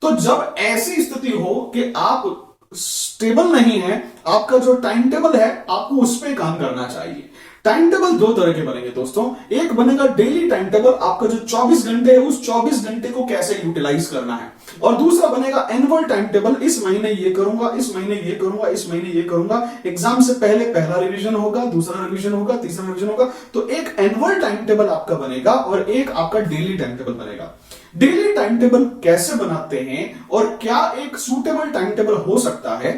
तो जब ऐसी स्थिति हो कि आप स्टेबल नहीं है, आपका जो टाइम टेबल है आपको उस पर काम करना चाहिए। टाइम टेबल 2 तरह के बनेंगे दोस्तों। एक बनेगा डेली टाइम टेबल, आपका जो 24 घंटे है उस 24 घंटे को कैसे यूटिलाइज करना है। और दूसरा बनेगा एनुअल टाइम टेबल, इस महीने ये करूंगा, इस महीने ये करूंगा, इस महीने ये करूंगा। एग्जाम से पहले पहला रिवीजन होगा, दूसरा रिवीजन होगा, तीसरा रिवीजन होगा। तो एक एनुअल टाइम टेबल आपका बनेगा और एक आपका डेली टाइम टेबल बनेगा। डेली टाइम टेबल कैसे बनाते हैं और क्या एक सूटेबल टाइम टेबल हो सकता है,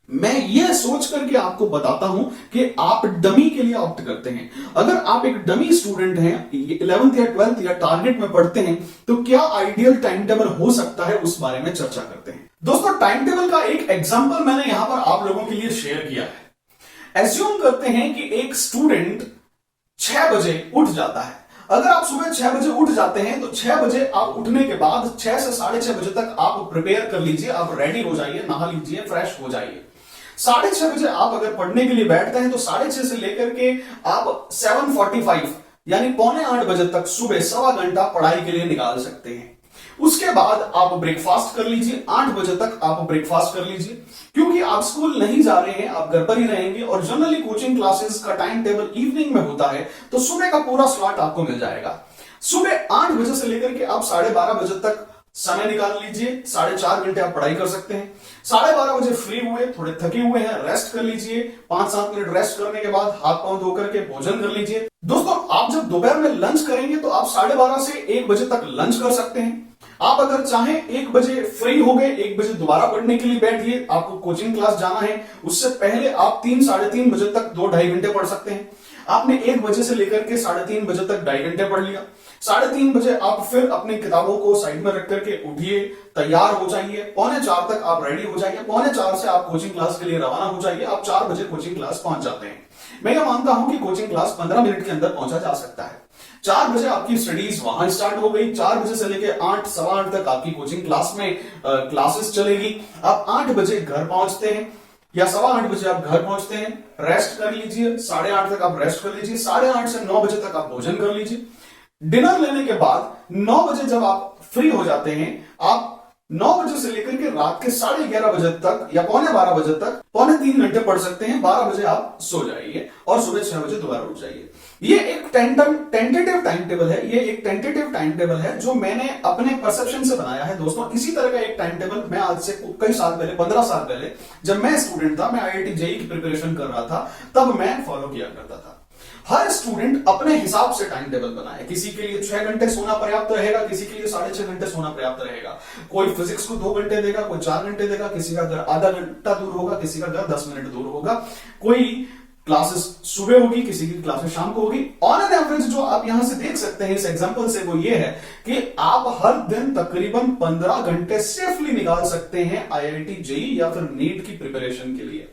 मैं यह सोच करके आपको बताता हूं कि आप डमी के लिए ऑप्ट करते हैं। अगर आप एक डमी स्टूडेंट हैं, 11th या 12th या टारगेट में पढ़ते हैं, तो क्या आइडियल टाइम टेबल हो सकता है, उस बारे में चर्चा करते हैं। दोस्तों टाइम टेबल का एक एग्जांपल मैंने यहां पर आप लोगों के लिए शेयर किया है। एज्यूम करते हैं कि एक स्टूडेंट 6 बजे उठ जाता है। अगर आप सुबह 6 बजे उठ जाते हैं तो 6 बजे आप उठने के बाद 6 से 6:30 बजे तक आप प्रिपेयर कर लीजिए, आप रेडी हो जाइए, नहा लीजिए, फ्रेश हो जाइए। 6:30 बजे आप अगर पढ़ने के लिए बैठते हैं तो 6:30 से लेकर के आप 7:45 यानी 7:45 बजे तक सुबह सवा घंटा पढ़ाई के लिए निकाल सकते हैं। उसके बाद आप ब्रेकफास्ट कर लीजिए, 8 बजे तक आप ब्रेकफास्ट कर लीजिए। क्योंकि आप स्कूल नहीं जा रहे हैं, आप घर पर ही रहेंगे और जनरली कोचिंग क्लासेस का टाइम टेबल इवनिंग में होता है, तो सुबह का पूरा स्लॉट आपको मिल जाएगा। सुबह 8 बजे से लेकर के आप 12:30 बजे तक समय निकाल लीजिए, 4.5 घंटे आप पढ़ाई कर सकते हैं। 12:30 बजे फ्री हुए, थोड़े थके हुए हैं, रेस्ट कर लीजिए। 5-7 मिनट रेस्ट करने के बाद हाथ पांव धोकर के भोजन कर लीजिए। दोस्तों आप जब दोपहर में लंच करेंगे तो आप 12:30 से 1 बजे तक लंच कर सकते हैं। आप अगर चाहें 1 बजे फ्री हो गए, 1 बजे दोबारा पढ़ने के लिए बैठिए, आपको कोचिंग क्लास जाना है, उससे पहले आप 3-3:30 बजे तक 2-2.5 घंटे पढ़ सकते हैं। आपने 1 बजे से लेकर के 3:30 बजे तक 2.5 घंटे पढ़ लिया। 3:30 बजे आप फिर अपनी किताबों को साइड में रख करके उठिए, तैयार हो जाइए, 3:45 तक आप रेडी हो जाइए, 4:45 से आप कोचिंग क्लास के लिए रवाना हो जाइए। आप 4 बजे कोचिंग क्लास पहुंच जाते हैं। मैं ये मानता हूं कि कोचिंग क्लास 15 मिनट के अंदर पहुंचा जा सकता है। 4 बजे आपकी स्टडीज वहां स्टार्ट हो गई। 4 बजे से लेकर 8, सवा 8 तक आपकी कोचिंग क्लास में क्लासेस चलेगी। आप 8 बजे घर पहुंचते हैं या सवा 8 बजे आप घर पहुंचते हैं, रेस्ट कर लीजिए, 8:30 तक आप रेस्ट कर लीजिए, 8:30 से 9 बजे तक आप भोजन कर लीजिए। डिनर लेने के बाद 9 बजे जब आप फ्री हो जाते हैं, आप 9 बजे से लेकर के रात के 11:30 बजे तक या 11:15 बजे तक 3.25 घंटे पढ़ सकते हैं। 12 बजे आप सो जाइए और सुबह 6 बजे दोबारा उठ जाइए। ये एक टेंटेटिव टाइम टेबल है, ये एक टेंटेटिव टाइम टेबल है जो मैंने अपने परसेप्शन से बनाया है। दोस्तों इसी तरह का एक टाइम टेबल मैं आज से कई साल पहले, 15 साल पहले, जब मैं स्टूडेंट था, मैं IIT JEE की प्रिपरेशन कर रहा था, तब मैं फॉलो किया करता था। हर स्टूडेंट अपने हिसाब से टाइम टेबल बनाए। किसी के लिए 6 घंटे सोना पर्याप्त रहेगा, किसी के लिए 6.5 घंटे सोना पर्याप्त रहेगा। कोई फिजिक्स को 2 घंटे देगा, कोई 4 घंटे देगा, किसी का घर आधा घंटा दूर होगा, किसी का घर 10 मिनट दूर होगा। कोई क्लासेस सुबह होगी, किसी की क्लासेस शाम को होगी। ऑन एन एवरेज जो आप यहां से देख सकते हैं इस एग्जांपल से, वो ये है कि आप हर दिन तकरीबन 15 घंटे सेफली निकाल सकते हैं IIT JEE या फिर नीट की प्रिपरेशन के लिए।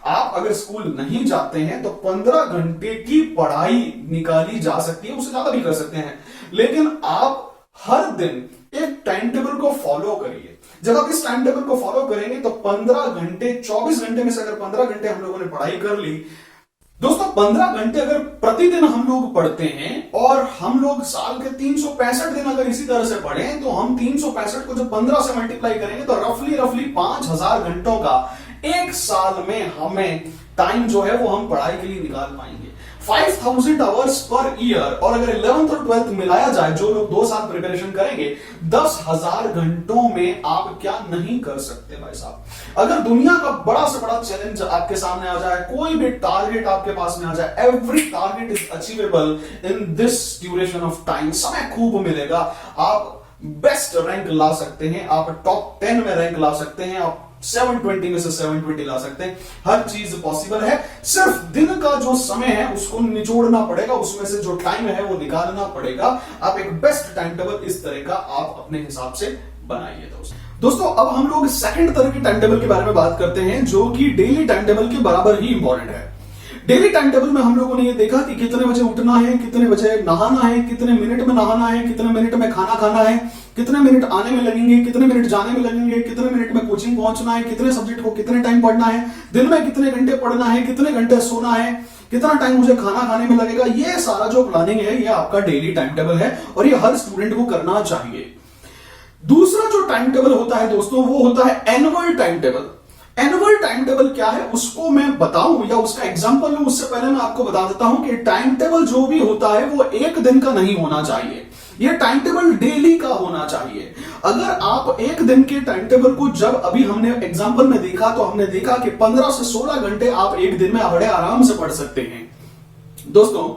आप अगर स्कूल नहीं जाते हैं तो 15 घंटे की पढ़ाई निकाली जा सकती है, उससे ज्यादा भी कर सकते हैं, लेकिन आप हर दिन एक टाइम टेबल को फॉलो करिए। जब आप इस टाइम टेबल को फॉलो करेंगे तो 15 घंटे, 24 घंटे में से अगर 15 घंटे हम लोगों ने पढ़ाई कर ली, दोस्तों 15 घंटे अगर प्रतिदिन हम लोग पढ़ते हैं और हम लोग साल के 365 दिन अगर इसी तरह से पढ़ें, तो हम 365 को जब 15 से मल्टीप्लाई करेंगे तो रफली 5000 घंटों का एक साल में हमें टाइम जो है वो हम पढ़ाई के लिए निकाल पाएंगे। 5000 आवर्स पर ईयर, और अगर 11th और 12th मिलाया जाए, जो लोग 2 साल प्रिपरेशन करेंगे, 10,000 घंटों में आप क्या नहीं कर सकते भाई साहब। अगर दुनिया का बड़ा से बड़ा चैलेंज आपके सामने आ जाए, कोई भी टारगेट आपके पास में आ जाए, every target is achievable in this duration of time. समय खूब मिलेगा, आप बेस्ट रैंक ला सकते हैं, आप टॉप 10 में रैंक ला सकते हैं, आप 720 में से 720 ला सकते हैं। हर चीज पॉसिबल है, सिर्फ दिन का जो समय है उसको निचोड़ना पड़ेगा, उसमें से जो टाइम है वो निकालना पड़ेगा। आप एक बेस्ट टाइम टेबल इस तरह का आप अपने हिसाब से बनाइए। दोस्तों अब हम लोग सेकंड तरह के टाइम टेबल के बारे में बात करते हैं, जो कि डेली टाइम टेबल के बराबर ही इंपॉर्टेंट है। डेली टाइम टेबल में हम लोगों ने ये देखा कि कितने बजे उठना है, कितने बजे नहाना है, कितने मिनट में नहाना है, कितने मिनट में खाना खाना है, कितने मिनट आने में लगेंगे, कितने मिनट जाने में लगेंगे, कितने मिनट में कोचिंग पहुंचना है, कितने सब्जेक्ट को कितने टाइम पढ़ना है, दिन में कितने घंटे पढ़ना है, कितने घंटे सोना है, कितना टाइम मुझे खाना खाने में लगेगा। ये सारा जो प्लानिंग है ये आपका डेली टाइम टेबल है और ये हर स्टूडेंट को करना चाहिए। दूसरा जो टाइम टेबल होता है दोस्तों, वो होता है annual time table. Annual time table क्या है उसको मैं बताऊं या उसका एग्जांपल लूं, उससे पहले मैं आपको बता देता हूं कि टाइम टेबल जो भी होता है वो एक दिन का नहीं होना चाहिए, ये टाइम टेबल डेली का होना चाहिए। अगर आप एक दिन के टाइम टेबल को, जब अभी हमने एग्जांपल में देखा तो हमने देखा कि 15 से 16 घंटे आप एक दिन में बड़े आराम से पढ़ सकते हैं। दोस्तों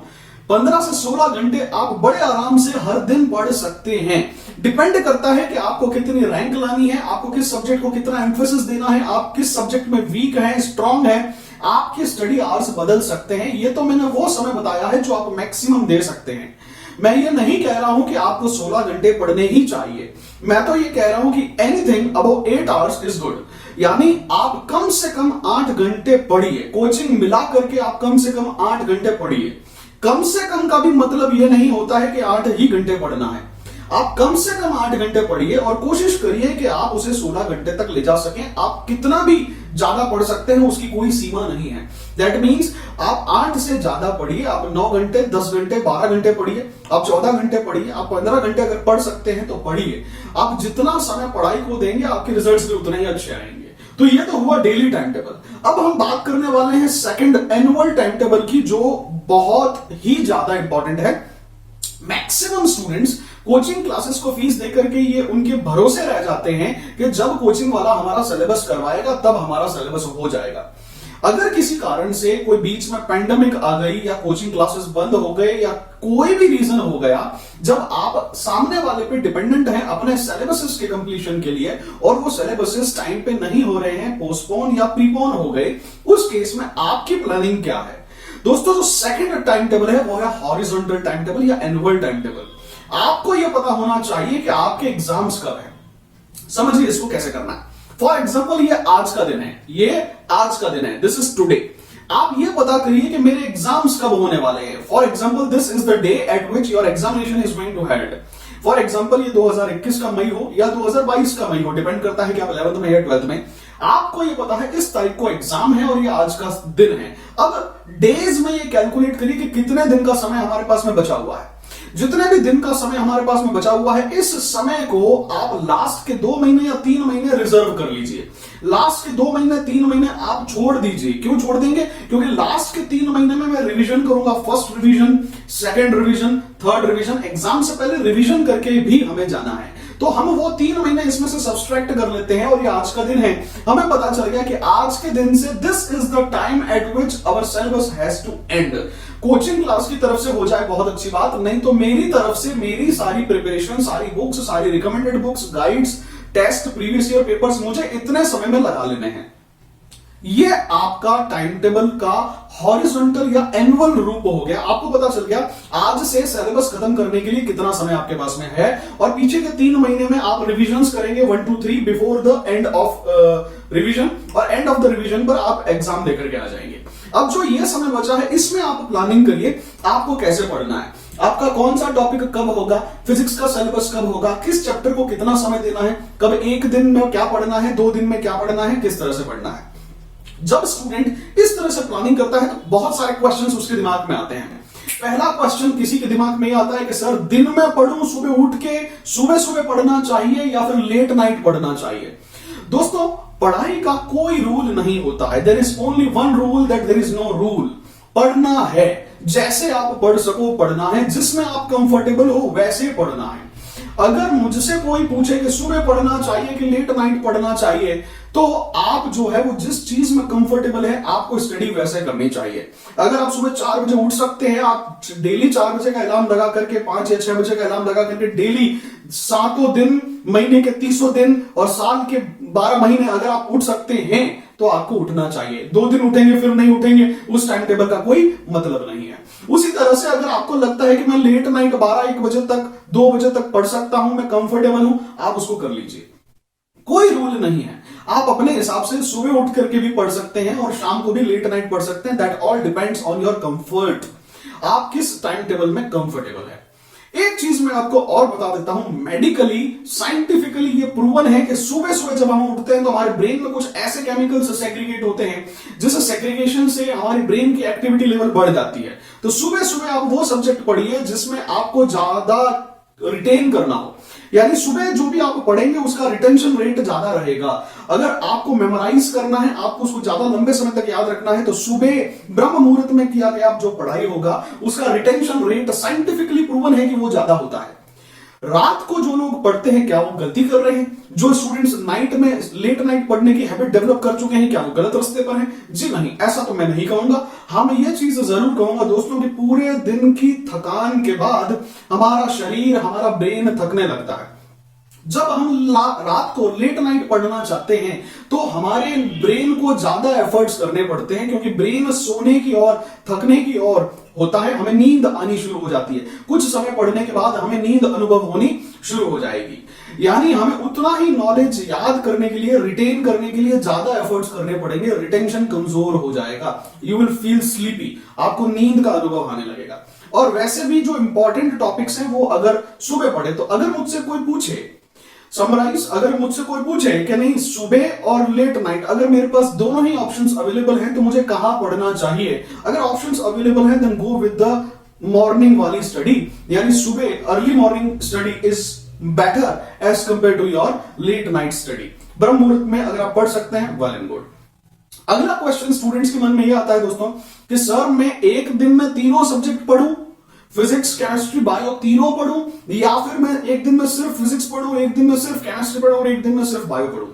15 से 16 घंटे आप बड़े आराम से हर दिन पढ़ सकते हैं। डिपेंड करता है कि आपको कितनी रैंक लानी है, आपको किस सब्जेक्ट को कितना एम्फेसिस देना है, आप किस सब्जेक्ट में वीक है, स्ट्रांग है, आपके स्टडी आवर्स बदल सकते हैं। ये तो मैंने वो समय बताया है जो आप मैक्सिमम दे सकते हैं। मैं ये नहीं कह रहा हूं कि आपको 16 घंटे पढ़ने ही चाहिए, मैं तो ये कह रहा हूं कि anything above 8 hours is good. यानी आप कम से कम 8 घंटे पढ़िए, कोचिंग मिला करके आप कम से कम 8 घंटे पढ़िए। कम से कम का भी मतलब ये नहीं होता है कि 8 ही घंटे पढ़ना है, आप कम से कम 8 घंटे पढ़िए और कोशिश करिए कि आप उसे 16 घंटे तक ले जा सकें। आप कितना भी ज्यादा पढ़ सकते हैं, उसकी कोई सीमा नहीं है। दैट मीन्स आप 8 से ज्यादा पढ़िए, आप 9 घंटे, 10 घंटे, 12 घंटे पढ़िए, आप 14 घंटे पढ़िए, आप 15 घंटे अगर पढ़ सकते हैं तो पढ़िए। आप जितना समय पढ़ाई को देंगे आपके रिजल्ट्स भी उतने ही अच्छे आएंगे। तो ये तो हुआ डेली टाइम टेबल। अब हम बात करने वाले हैं सेकंड एनुअल टाइम टेबल की, जो बहुत ही ज्यादा इंपॉर्टेंट है। मैक्सिमम स्टूडेंट्स कोचिंग क्लासेस को फीस देकर के ये उनके भरोसे रह जाते हैं कि जब कोचिंग वाला हमारा सिलेबस करवाएगा तब हमारा सिलेबस हो जाएगा। अगर किसी कारण से कोई बीच में पैंडेमिक आ गई या कोचिंग क्लासेस बंद हो गए या कोई भी रीजन हो गया, जब आप सामने वाले पे डिपेंडेंट हैं अपने सिलेबसेस के कंप्लीशन के लिए और वो सिलेबसेस टाइम पे नहीं हो रहे हैं, पोस्टपोन या प्रीपोन हो गए, उस केस में आपकी प्लानिंग क्या है? दोस्तों जो सेकंड टाइम टेबल है वो है हॉरिजॉन्टल टाइम टेबल या एनुअल टाइम टेबल। आपको यह पता होना चाहिए कि आपके एग्जाम्स कब है। समझिए इसको कैसे करना है। फॉर एग्जाम्पल ये आज का दिन है, ये आज का दिन है, दिस इज टुडे। आप ये पता करिए कि मेरे एग्जाम्स कब होने वाले हैं। For example this is the day at which your examination is going to held. For example ये 2021 का मई हो या 2022 का मई हो, डिपेंड करता है कि आप 11th में या 12th में। आपको ये पता है इस तारीख को एग्जाम है और ये आज का दिन है। अब डेज में ये कैलकुलेट करिए कि कितने दिन का समय हमारे पास में बचा हुआ है। जितने भी दिन का समय हमारे पास में बचा हुआ है, इस समय को आप लास्ट के 2 महीने या 3 महीने रिजर्व कर लीजिए। लास्ट के 2 महीने 3 महीने आप छोड़ दीजिए। क्यों छोड़ देंगे? क्योंकि लास्ट के 3 महीने में मैं रिवीजन करूंगा। First revision, second revision, third revision. Exam से पहले रिवीजन करके भी हमें जाना है, तो हम वो 3 महीने इसमें से सब्सट्रैक्ट कर लेते हैं और ये आज का दिन है। हमें पता चल गया कि आज के दिन से this is the time at which our syllabus has to end. Coaching class की तरफ से हो जाए बहुत अच्छी बात, नहीं तो मेरी तरफ से मेरी सारी प्रिपरेशन, सारी बुक्स, सारी recommended books, guides, test, previous year papers मुझे इतने समय में लगा लेने हैं। ये आपका टाइम टेबल का हॉरिजॉन्टल या एनुअल रूप हो गया। आपको पता चल गया आज से सिलेबस खत्म करने के लिए कितना समय आपके पास में है, और पीछे के 3 महीने में आप रिविजन्स करेंगे 1 2 3 before the end of revision, और एंड ऑफ द रिवीजन पर आप एग्जाम देकर के आ जाएंगे। अब जो ये समय बचा है इसमें आप प्लानिंग करिए आपको कैसे पढ़ना है, आपका कौन सा टॉपिक कब होगा, फिजिक्स का सिलेबस कब होगा, किस चैप्टर को कितना समय देना है, कब एक दिन में क्या पढ़ना है, 2 दिन में क्या पढ़ना है, किस तरह से पढ़ना है। जब स्टूडेंट इस तरह से प्लानिंग करता है तो बहुत सारे क्वेश्चंस उसके दिमाग में आते हैं। पहला क्वेश्चन किसी के दिमाग में आता है कि सर दिन में पढ़ूं, सुबह उठ के सुबह सुबह पढ़ना चाहिए या फिर लेट नाइट पढ़ना चाहिए। दोस्तों पढ़ाई का कोई रूल नहीं होता है, there is only one rule that there is no rule. पढ़ना है, जैसे आप पढ़ सको पढ़ना है, जिसमें आप कंफर्टेबल हो वैसे पढ़ना है। अगर मुझसे कोई पूछे कि सुबह पढ़ना चाहिए कि लेट नाइट पढ़ना चाहिए, तो आप जो है वो जिस चीज में कंफर्टेबल है आपको स्टडी वैसे करनी चाहिए। अगर आप सुबह 4 बजे उठ सकते हैं, आप डेली 4 बजे का अलार्म लगा करके 5 या 6 बजे का अलार्म लगा करके डेली 7 दिन, महीने के 30 दिन और साल के 12 महीने अगर आप उठ सकते हैं तो आपको उठना चाहिए। 2 दिन उठेंगे फिर नहीं उठेंगे, उस टाइम टेबल का कोई मतलब नहीं है। उसी तरह से अगर आपको लगता है कि मैं लेट नाइट 12-1 बजे तक, 2 बजे तक पढ़ सकता हूं, मैं कंफर्टेबल हूं, आप उसको कर लीजिए। कोई रूल नहीं है, आप अपने हिसाब से सुबह उठ करके भी पढ़ सकते हैं और शाम को भी लेट नाइट पढ़ सकते हैं। That all depends on your comfort, आप किस टाइम टेबल में कंफर्टेबल है। एक चीज मैं आपको और बता देता हूं, मेडिकली साइंटिफिकली ये प्रूवन है कि सुबह सुबह जब हम उठते हैं तो हमारे ब्रेन में कुछ ऐसे केमिकल्स सेग्रीगेट होते हैं जिस सेग्रीगेशन से हमारी ब्रेन की एक्टिविटी लेवल बढ़ जाती है। तो सुबह सुबह आप वो सब्जेक्ट पढ़िए जिसमें आपको ज्यादा रिटेन करना हो, यानी सुबह जो भी आप पढ़ेंगे उसका रिटेंशन रेट ज्यादा रहेगा। अगर आपको मेमोराइज करना है, आपको उसको ज्यादा लंबे समय तक याद रखना है, तो सुबह ब्रह्म मुहूर्त में किया गया जो पढ़ाई होगा उसका रिटेंशन रेट साइंटिफिकली प्रूवन है कि वो ज्यादा होता है। रात को जो लोग पढ़ते हैं क्या वो गलती कर रहे हैं? जो स्टूडेंट्स नाइट में लेट नाइट पढ़ने की हैबिट डेवलप कर चुके हैं क्या वो गलत रास्ते पर हैं? जी नहीं, ऐसा तो मैं नहीं कहूंगा। हाँ, मैं ये चीज जरूर कहूंगा दोस्तों कि पूरे दिन की थकान के बाद हमारा शरीर, हमारा ब्रेन थकने लगता है। जब हम रात को लेट नाइट पढ़ना चाहते हैं तो हमारे ब्रेन को ज्यादा एफर्ट्स करने पड़ते हैं, क्योंकि ब्रेन सोने की और थकने की ओर होता है, हमें नींद आनी शुरू हो जाती है। कुछ समय पढ़ने के बाद हमें नींद अनुभव होनी शुरू हो जाएगी, यानी हमें उतना ही नॉलेज याद करने के लिए, रिटेन करने के लिए ज्यादा एफर्ट्स करने पड़ेंगे। रिटेंशन कमजोर हो जाएगा, यू विल फील स्लीपी, आपको नींद का अनुभव आने लगेगा। और वैसे भी जो इंपॉर्टेंट टॉपिक्स हैं वो अगर सुबह पढ़े, तो अगर मुझसे कोई पूछे समराइज, अगर मुझसे कोई पूछे कि नहीं सुबह और लेट नाइट, अगर मेरे पास दोनों ही ऑप्शंस अवेलेबल हैं तो मुझे कहां पढ़ना चाहिए? अगर ऑप्शंस अवेलेबल हैं then go with the morning वाली स्टडी, यानी सुबह early morning study is better as compare to your late night study. ब्रह्म मुहूर्त में अगर आप पढ़ सकते हैं वेल एंड गुड। अगला क्वेश्चन स्टूडेंट्स के मन में यह आता है दोस्तों कि सर मैं एक दिन में तीनों सब्जेक्ट पढ़ूं, फिजिक्स केमिस्ट्री बायो तीनों पढ़ूं, या फिर मैं एक दिन में सिर्फ फिजिक्स पढ़ूं, एक दिन में सिर्फ केमिस्ट्री पढ़ूं और एक दिन में सिर्फ बायो पढ़ूं?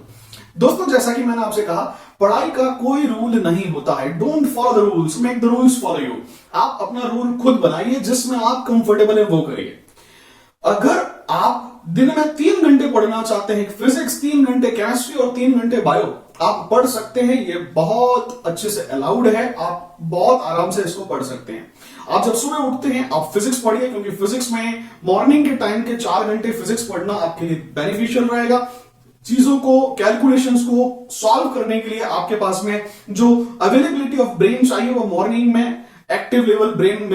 दोस्तों जैसा कि मैंने आपसे कहा, पढ़ाई का कोई रूल नहीं होता है। Don't follow the rules, make the rules follow you. आप अपना रूल खुद बनाइए, जिसमें आप कंफर्टेबल है वो करिए। अगर आप दिन में 3 घंटे पढ़ना चाहते हैं, फिजिक्स 3 घंटे, केमिस्ट्री और 3 घंटे बायो, आप पढ़ सकते हैं। ये बहुत अच्छे से अलाउड है, आप बहुत आराम से इसको पढ़ सकते हैं। आप जब सुबह उठते हैं आप फिजिक्स पढ़िए, क्योंकि फिजिक्स में मॉर्निंग के टाइम के 4 घंटे फिजिक्स पढ़ना आपके लिए बेनिफिशियल रहेगा। चीजों को, कैलकुलेशंस को सॉल्व करने के लिए आपके पास में जो अवेलेबिलिटी ऑफ ब्रेन चाहिए वो मॉर्निंग में एक्टिव ब्रेन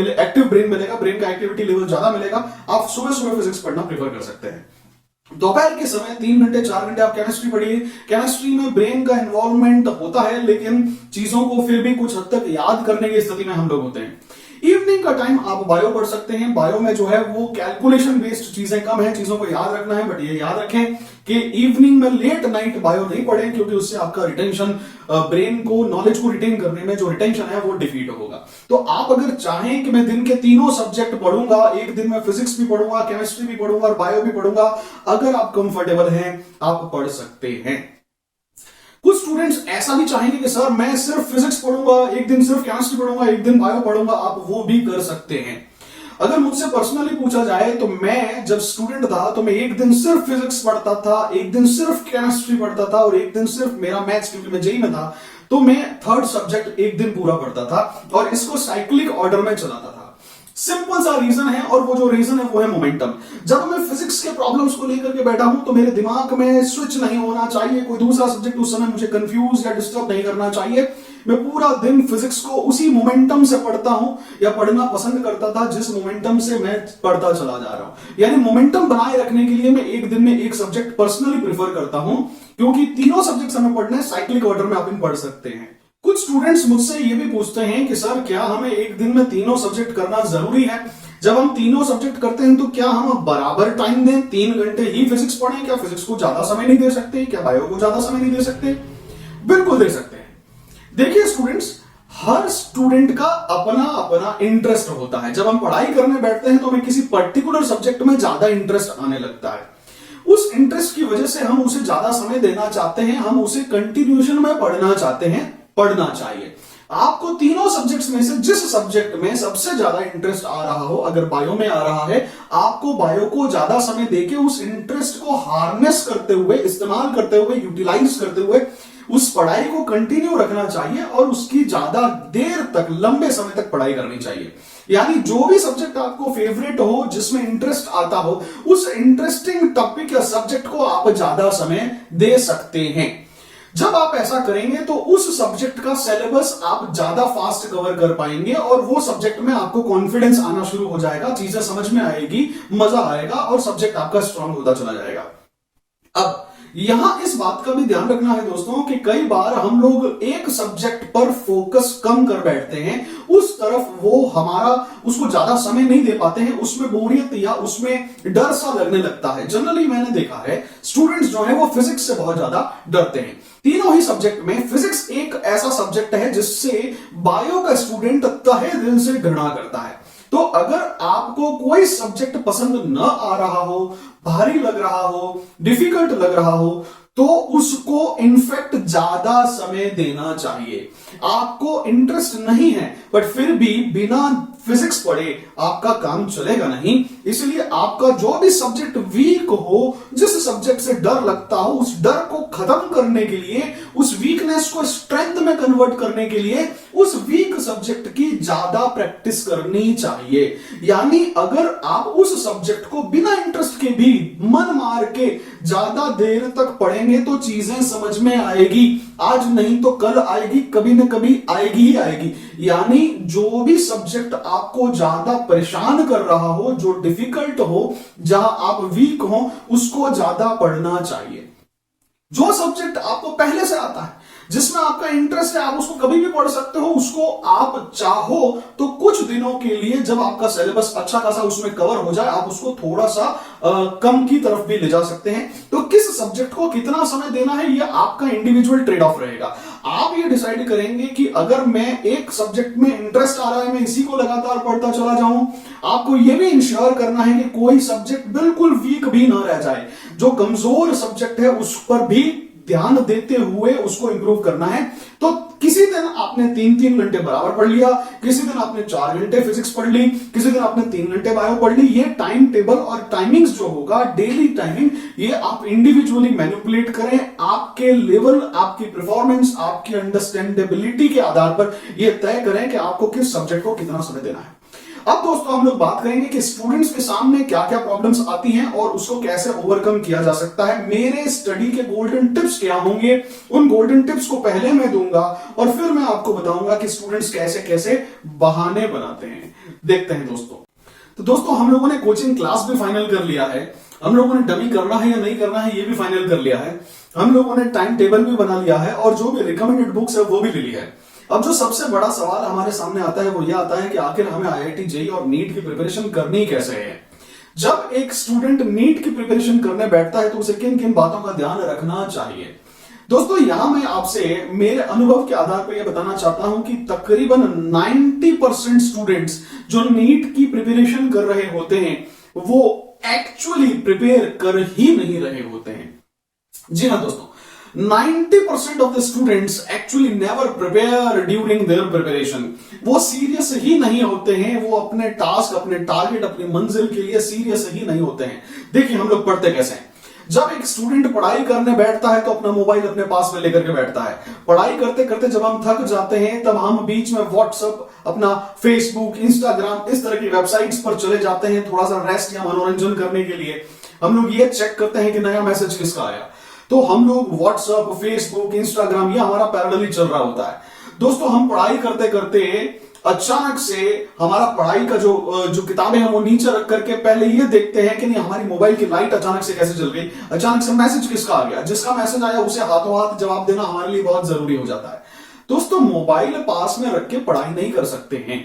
मिलेगा, ब्रेन का एक्टिविटी लेवल ज्यादा मिलेगा। आप सुबह सुबह फिजिक्स पढ़ना प्रेफर कर सकते हैं। दोपहर के समय 3 घंटे 4 घंटे आप केमिस्ट्री पढ़िए। केमिस्ट्री में ब्रेन का इन्वॉल्वमेंट होता है, लेकिन चीजों को फिर भी कुछ हद तक याद करने की स्थिति में हम लोग होते हैं। इवनिंग का टाइम आप बायो पढ़ सकते हैं। बायो में जो है वो कैलकुलेशन बेस्ड चीजें कम है, चीजों को याद रखना है, बट ये याद रखें कि इवनिंग में लेट नाइट बायो नहीं पढ़ें, क्योंकि उससे आपका रिटेंशन, ब्रेन को, नॉलेज को रिटेन करने में जो रिटेंशन है वो डिफीट होगा। तो आप अगर चाहें कि मैं दिन के तीनों सब्जेक्ट पढ़ूंगा, एक दिन में फिजिक्स भी पढ़ूंगा, केमिस्ट्री भी पढ़ूंगा और बायो भी पढ़ूंगा, अगर आप कंफर्टेबल हैं आप पढ़ सकते हैं। कुछ स्टूडेंट्स ऐसा भी चाहेंगे कि सर मैं सिर्फ फिजिक्स पढ़ूंगा, एक दिन सिर्फ केमिस्ट्री पढ़ूंगा, एक दिन बायो पढ़ूंगा, आप वो भी कर सकते हैं। अगर मुझसे पर्सनली पूछा जाए तो मैं जब स्टूडेंट था तो मैं एक दिन सिर्फ फिजिक्स पढ़ता था, एक दिन सिर्फ केमिस्ट्री पढ़ता था और एक दिन सिर्फ मेरा मैथ्स, क्योंकि मैं जेईई में था, तो मैं थर्ड सब्जेक्ट एक दिन पूरा पढ़ता था और इसको साइक्लिक ऑर्डर में चलाता था। सिंपल सा रीजन है, और वो जो रीजन है वो है मोमेंटम। जब मैं फिजिक्स के प्रॉब्लम्स को लेकर के बैठा हूं तो मेरे दिमाग में स्विच नहीं होना चाहिए, कोई दूसरा सब्जेक्ट उस समय मुझे कंफ्यूज या डिस्टर्ब नहीं करना चाहिए। मैं पूरा दिन फिजिक्स को उसी मोमेंटम से पढ़ता हूं या पढ़ना पसंद करता था जिस मोमेंटम से मैं पढ़ता चला जा रहा हूं। यानी मोमेंटम बनाए रखने के लिए मैं एक दिन में एक सब्जेक्ट पर्सनली प्रेफर करता हूं, क्योंकि तीनों सब्जेक्ट हमें पढ़ने साइक्लिक ऑर्डर में आप इन पढ़ सकते हैं। कुछ स्टूडेंट्स मुझसे ये भी पूछते हैं कि सर क्या हमें एक दिन में तीनों सब्जेक्ट करना जरूरी है? जब हम तीनों सब्जेक्ट करते हैं तो क्या हम बराबर टाइम दें, 3 घंटे ही फिजिक्स पढ़ें? क्या फिजिक्स को ज्यादा समय नहीं दे सकते? क्या बायो को ज्यादा समय नहीं दे सकते? बिल्कुल दे सकते हैं। देखिए स्टूडेंट्स, हर स्टूडेंट का अपना अपना इंटरेस्ट होता है। जब हम पढ़ाई करने बैठते हैं तो हमें किसी पर्टिकुलर सब्जेक्ट में ज्यादा इंटरेस्ट आने लगता है। उस इंटरेस्ट की वजह से हम उसे ज्यादा समय देना चाहते हैं, हम उसे कंटिन्यूएशन में पढ़ना चाहते हैं, पढ़ना चाहिए। आपको तीनों सब्जेक्ट्स में से जिस सब्जेक्ट में सबसे ज्यादा इंटरेस्ट आ रहा हो, अगर बायो में आ रहा है, आपको बायो को ज्यादा समय देके उस इंटरेस्ट को हार्नेस करते हुए, इस्तेमाल करते हुए, यूटिलाइज करते हुए उस पढ़ाई को कंटिन्यू रखना चाहिए और उसकी ज्यादा देर तक, लंबे समय तक पढ़ाई करनी चाहिए। यानी जो भी सब्जेक्ट आपको फेवरेट हो, जिसमें इंटरेस्ट आता हो, उस इंटरेस्टिंग टॉपिक या सब्जेक्ट को आप ज्यादा समय दे सकते हैं। जब आप ऐसा करेंगे तो उस सब्जेक्ट का सिलेबस आप ज्यादा फास्ट कवर कर पाएंगे और वो सब्जेक्ट में आपको कॉन्फिडेंस आना शुरू हो जाएगा, चीजें समझ में आएगी, मजा आएगा और सब्जेक्ट आपका स्ट्रांग होता चला जाएगा। अब यहां इस बात का भी ध्यान रखना है दोस्तों कि कई बार हम लोग एक सब्जेक्ट पर फोकस कम कर बैठते हैं, उस तरफ वो हमारा उसको ज्यादा समय नहीं दे पाते हैं, उसमें बोरियत या उसमें डर सा लगने लगता है। जनरली मैंने देखा है स्टूडेंट्स जो है वो फिजिक्स से बहुत ज्यादा डरते हैं। तीनों ही सब्जेक्ट में फिजिक्स एक ऐसा सब्जेक्ट है जिससे बायो का स्टूडेंट तहे दिल से घृणा करता है। तो अगर आपको कोई सब्जेक्ट पसंद न आ रहा हो, भारी लग रहा हो, डिफिकल्ट लग रहा हो, तो उसको इनफैक्ट ज्यादा समय देना चाहिए। आपको इंटरेस्ट नहीं है बट फिर भी बिना फिजिक्स पढ़े आपका काम चलेगा नहीं। इसलिए आपका जो भी सब्जेक्ट वीक हो, जिस सब्जेक्ट से डर लगता हो, उस डर को खत्म करने के लिए, उस वीकनेस को स्ट्रेंथ में कन्वर्ट करने के लिए उस वीक सब्जेक्ट की ज्यादा प्रैक्टिस करनी चाहिए। यानी अगर आप उस सब्जेक्ट को बिना इंटरेस्ट के भी मन मार के ज्यादा देर तक पढ़ेंगे तो चीजें समझ में आएगी। आज नहीं तो कल आएगी, कभी न कभी आएगी ही आएगी। यानी जो भी सब्जेक्ट आपको ज्यादा परेशान कर रहा हो, जो डिफिकल्ट हो, जहां आप वीक हो, उसको ज्यादा पढ़ना चाहिए। जो सब्जेक्ट आपको पहले से आता है, जिसमें आपका इंटरेस्ट है, आप उसको कभी भी पढ़ सकते हो। उसको आप चाहो तो कुछ दिनों के लिए, जब आपका सिलेबस अच्छा खासा उसमें कवर हो जाए, आप उसको थोड़ा सा कम की तरफ भी ले जा सकते हैं। तो किस सब्जेक्ट को कितना समय देना है, यह आपका इंडिविजुअल ट्रेड ऑफ रहेगा। आप ये डिसाइड करेंगे कि अगर मैं एक सब्जेक्ट में इंटरेस्ट आ रहा है, मैं इसी को लगातार पढ़ता चला जाऊं। आपको यह भी इंश्योर करना है कि कोई सब्जेक्ट बिल्कुल वीक भी ना रह जाए। जो कमजोर सब्जेक्ट है उस पर भी ध्यान देते हुए उसको इंप्रूव करना है। तो किसी दिन आपने 3-3 घंटे बराबर पढ़ लिया, किसी दिन आपने 4 घंटे फिजिक्स पढ़ ली, किसी दिन आपने 3 घंटे बायो पढ़ ली। ये टाइम टेबल और टाइमिंग्स जो होगा, डेली टाइमिंग, ये आप इंडिविजुअली मैनिपुलेट करें। आपके लेवल, आपकी परफॉर्मेंस, आपकी अंडरस्टैंडेबिलिटी के आधार पर यह तय करें कि आपको किस सब्जेक्ट को कितना समय देना है। अब दोस्तों हम लोग बात करेंगे कि स्टूडेंट्स के सामने क्या क्या प्रॉब्लम्स आती हैं और उसको कैसे ओवरकम किया जा सकता है। मेरे स्टडी के गोल्डन टिप्स क्या होंगे, उन गोल्डन टिप्स को पहले मैं दूंगा और फिर मैं आपको बताऊंगा कि स्टूडेंट्स कैसे कैसे बहाने बनाते हैं। देखते हैं दोस्तों। तो दोस्तों हम लोगों ने कोचिंग क्लास भी फाइनल कर लिया है, हम लोगों ने डमी करना है या नहीं करना है ये भी फाइनल कर लिया है, हम लोगों ने टाइम टेबल भी बना लिया है और जो भी रिकमेंडेड बुक्स है वो भी ले ली है। अब जो सबसे बड़ा सवाल हमारे सामने आता है वो ये आता है कि आखिर हमें आईआईटी जेईई और नीट की प्रिपरेशन करनी कैसे है। जब एक स्टूडेंट नीट की प्रिपरेशन करने बैठता है तो उसे किन किन बातों का ध्यान रखना चाहिए। दोस्तों यहां मैं आपसे मेरे अनुभव के आधार पर यह बताना चाहता हूं कि तकरीबन 90% स्टूडेंट्स जो नीट की प्रिपरेशन कर रहे होते हैं वो एक्चुअली प्रिपेयर कर ही नहीं रहे होते हैं। जी हाँ दोस्तों, 90% of the students actually never prepare during their preparation। वो सीरियस ही नहीं होते हैं, वो अपने टास्क, अपने टारगेट, अपनी मंजिल के लिए सीरियस ही नहीं होते हैं। देखिए हम लोग पढ़ते कैसे हैं। जब एक स्टूडेंट पढ़ाई करने बैठता है तो अपना मोबाइल अपने पास में लेकर के बैठता है। पढ़ाई करते करते जब हम थक जाते हैं तब हम बीच में व्हाट्सएप, अपना फेसबुक, इंस्टाग्राम, इस तरह की वेबसाइट्स पर चले जाते हैं थोड़ा सा रेस्ट या मनोरंजन करने के लिए। हम लोग ये चेक करते हैं कि नया मैसेज किसका आया, तो हम लोग व्हाट्सएप, फेसबुक, इंस्टाग्राम, ये हमारा पैरेलली चल रहा होता है। दोस्तों हम पढ़ाई करते करते अचानक से हमारा पढ़ाई का जो किताबें हैं वो नीचे रख करके पहले ये देखते हैं कि नहीं हमारी मोबाइल की लाइट अचानक से कैसे जल गई, अचानक से मैसेज किसका आ गया। जिसका मैसेज आया उसे हाथों हाथ जवाब देना हमारे लिए बहुत जरूरी हो जाता है। दोस्तों मोबाइल पास में रख के पढ़ाई नहीं कर सकते हैं,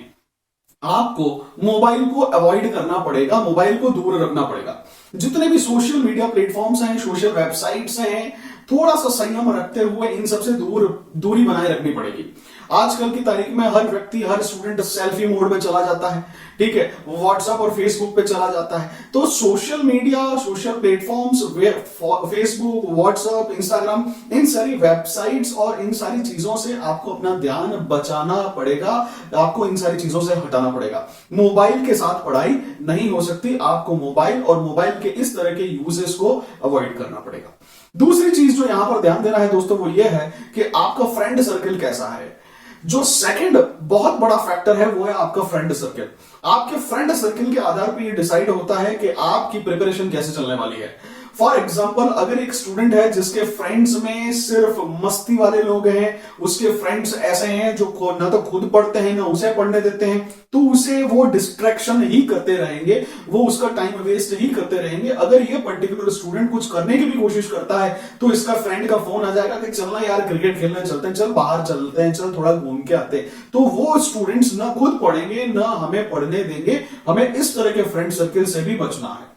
आपको मोबाइल को अवॉइड करना पड़ेगा, मोबाइल को दूर रखना पड़ेगा। जितने भी सोशल मीडिया प्लेटफॉर्म्स हैं, सोशल वेबसाइट्स हैं, थोड़ा सा संयम रखते हुए इन सबसे दूरी बनाए रखनी पड़ेगी। आजकल की तारीख में हर व्यक्ति, हर स्टूडेंट सेल्फी मोड में चला जाता है, ठीक है, व्हाट्सएप और फेसबुक पे चला जाता है। तो social media, social platforms, Facebook, WhatsApp, Instagram, इन सारी वेबसाइट्स और इन सारी चीजों से आपको अपना ध्यान बचाना पड़ेगा, आपको इन सारी चीजों से हटाना पड़ेगा। मोबाइल के साथ पढ़ाई नहीं हो सकती, आपको मोबाइल और मोबाइल के इस तरह के यूजेस को अवॉइड करना पड़ेगा। दूसरी चीज जो यहां पर ध्यान देना है दोस्तों वो ये है कि आपका फ्रेंड सर्कल कैसा है। जो सेकंड बहुत बड़ा फैक्टर है वो है आपका फ्रेंड सर्कल। आपके फ्रेंड सर्कल के आधार पर ये डिसाइड होता है कि आपकी प्रिपरेशन कैसे चलने वाली है। फॉर एग्जाम्पल, अगर एक स्टूडेंट है जिसके फ्रेंड्स में सिर्फ मस्ती वाले लोग हैं, उसके फ्रेंड्स ऐसे हैं जो ना तो खुद पढ़ते हैं ना उसे पढ़ने देते हैं, तो उसे वो डिस्ट्रैक्शन ही करते रहेंगे, वो उसका टाइम वेस्ट ही करते रहेंगे। अगर ये पर्टिकुलर स्टूडेंट कुछ करने की भी कोशिश करता है तो इसका फ्रेंड का फोन आ जाएगा कि चलना यार क्रिकेट खेलने चलते हैं, चल बाहर चलते हैं, चल थोड़ा घूम के आते हैं। तो वो स्टूडेंट्स ना खुद पढ़ेंगे ना हमें पढ़ने देंगे। हमें इस तरह के फ्रेंड सर्किल से भी बचना है।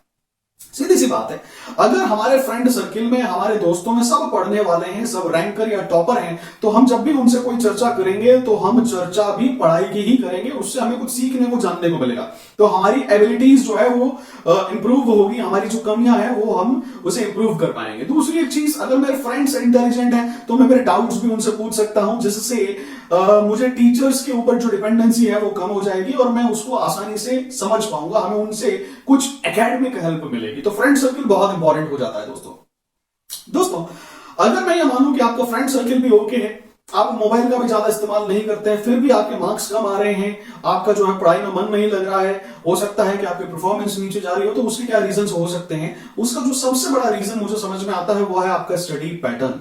सीधी सी बात है, अगर हमारे फ्रेंड सर्किल में, हमारे दोस्तों में सब पढ़ने वाले हैं, सब रैंकर या टॉपर हैं, तो हम जब भी उनसे कोई चर्चा करेंगे तो हम चर्चा भी पढ़ाई की ही करेंगे, उससे हमें कुछ सीखने को, जानने को मिलेगा। तो हमारी एबिलिटीज जो है वो इंप्रूव होगी, हमारी जो कमियां हैं वो हम उसे इंप्रूव कर पाएंगे। दूसरी एक चीज, अगर मेरे फ्रेंड्स इंटेलिजेंट हैं तो मैं मेरे डाउट्स भी उनसे पूछ सकता हूं, जिससे मुझे टीचर्स के ऊपर जो डिपेंडेंसी है वो कम हो जाएगी और मैं उसको आसानी से समझ पाऊंगा, हमें उनसे कुछ एकेडमिक हेल्प मिलेगी। तो फ्रेंड सर्किल बहुत इंपॉर्टेंट हो जाता है दोस्तों। अगर मैं ये मानूं कि आपका फ्रेंड सर्किल भी ओके है, आप मोबाइल का भी ज्यादा इस्तेमाल नहीं करते हैं, फिर भी आपके मार्क्स कम आ रहे हैं, आपका जो है पढ़ाई में मन नहीं लग रहा है, हो सकता है कि आपकी परफॉर्मेंस नीचे जा रही हो, तो उसके क्या रीजंस हो सकते हैं? उसका जो सबसे बड़ा रीजन मुझे समझ में आता है वो है आपका स्टडी पैटर्न।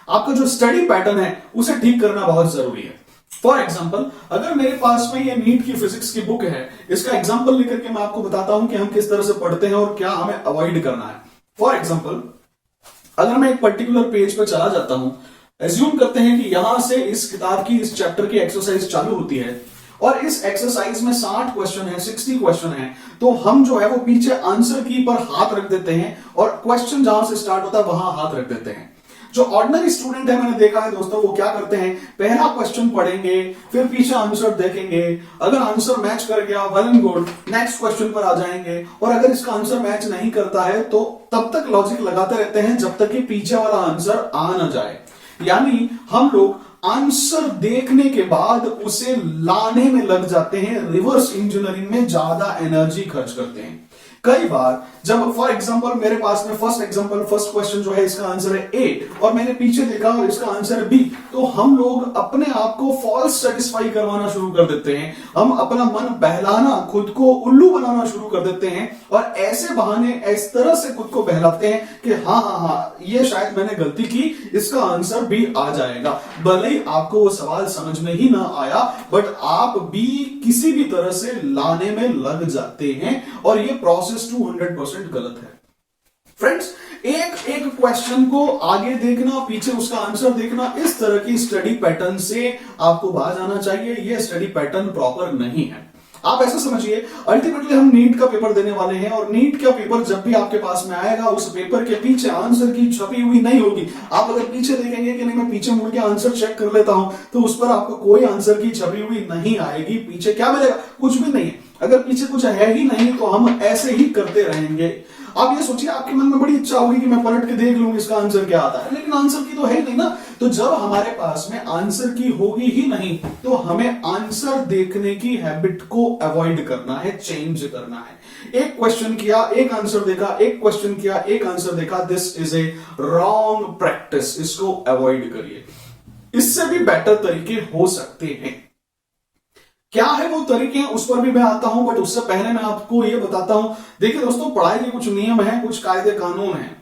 आपका जो स्टडी पैटर्न है उसे ठीक करना बहुत जरूरी है। फॉर एग्जाम्पल, अगर मेरे पास में ये नीट की फिजिक्स की बुक है, इसका एग्जाम्पल लेकर के मैं आपको बताता हूं कि हम किस तरह से पढ़ते हैं और क्या हमें अवॉइड करना है। फॉर एग्जाम्पल, अगर मैं एक पर्टिकुलर पेज पर चला जाता हूं, एज्यूम करते हैं कि यहां से इस किताब की, इस चैप्टर की एक्सरसाइज चालू होती है और इस एक्सरसाइज में 60 क्वेश्चन है, 60 क्वेश्चन है, तो हम जो है वो पीछे आंसर की पर हाथ रख देते हैं और क्वेश्चन जहां से स्टार्ट होता है वहां हाथ रख देते हैं। जो ऑर्डिनरी स्टूडेंट है, मैंने देखा है दोस्तों, वो क्या करते हैं, पहला क्वेश्चन पढ़ेंगे, फिर पीछे आंसर देखेंगे, अगर आंसर मैच कर गया well and good, next question पर आ जाएंगे, और अगर इसका आंसर मैच नहीं करता है तो तब तक लॉजिक लगाते रहते हैं जब तक कि पीछे वाला आंसर आ ना जाए। यानी हम लोग आंसर देखने के बाद उसे लाने में लग जाते हैं, रिवर्स इंजीनियरिंग में ज्यादा एनर्जी खर्च करते हैं। कई बार जब फॉर एग्जांपल मेरे पास में फर्स्ट क्वेश्चन जो है इसका आंसर है ए और मैंने पीछे देखा और इसका आंसर बी, तो हम लोग अपने आप को फॉल्स सेटिस्फाई करवाना शुरू कर देते हैं, हम अपना मन बहलाना, खुद को उल्लू बनाना शुरू कर देते हैं और ऐसे बहाने इस तरह से खुद को बहलाते हैं कि हाँ ये शायद मैंने गलती की, इसका आंसर बी आ जाएगा। भले ही आपको वो सवाल समझ में ही ना आया, बट आप बी किसी भी तरह से लाने में लग जाते हैं और ये प्रोसेस 200% गलत है। फ्रेंड्स, एक एक क्वेश्चन को आगे देखना, पीछे उसका आंसर देखना, इस तरह की स्टडी पैटर्न से आपको बाहर आना चाहिए। ये स्टडी पैटर्न प्रॉपर नहीं है। आप ऐसा समझिए, अल्टीमेटली हम नीट का पेपर देने वाले हैं और नीट का पेपर जब भी आपके पास में आएगा, उस पेपर के पीछे आंसर की छपी हुई नहीं होगी। आप अगर पीछे देखेंगे कि नहीं मैं पीछे मुड़ के आंसर चेक कर लेता हूं, तो उस पर आपको कोई आंसर की छपी हुई नहीं आएगी। पीछे क्या मिलेगा? कुछ भी नहीं है। अगर पीछे कुछ है ही नहीं तो हम ऐसे ही करते रहेंगे। आप ये सोचिए, आपके मन में बड़ी इच्छा होगी कि मैं पलट के देख लूंगी इसका आंसर क्या आता है, लेकिन आंसर की तो है ही नहीं ना। तो जब हमारे पास में आंसर की होगी ही नहीं, तो हमें आंसर देखने की हैबिट को अवॉइड करना है, चेंज करना है। एक क्वेश्चन किया, एक आंसर देखा, एक क्वेश्चन किया, एक आंसर देखा, this is a wrong practice, इसको अवॉइड करिए। इससे भी बेटर तरीके हो सकते हैं। क्या है वो तरीके हैं, उस पर भी मैं आता हूं, बट उससे पहले मैं आपको ये बताता हूं। देखिए दोस्तों, पढ़ाई के कुछ नियम हैं, कुछ कायदे कानून हैं।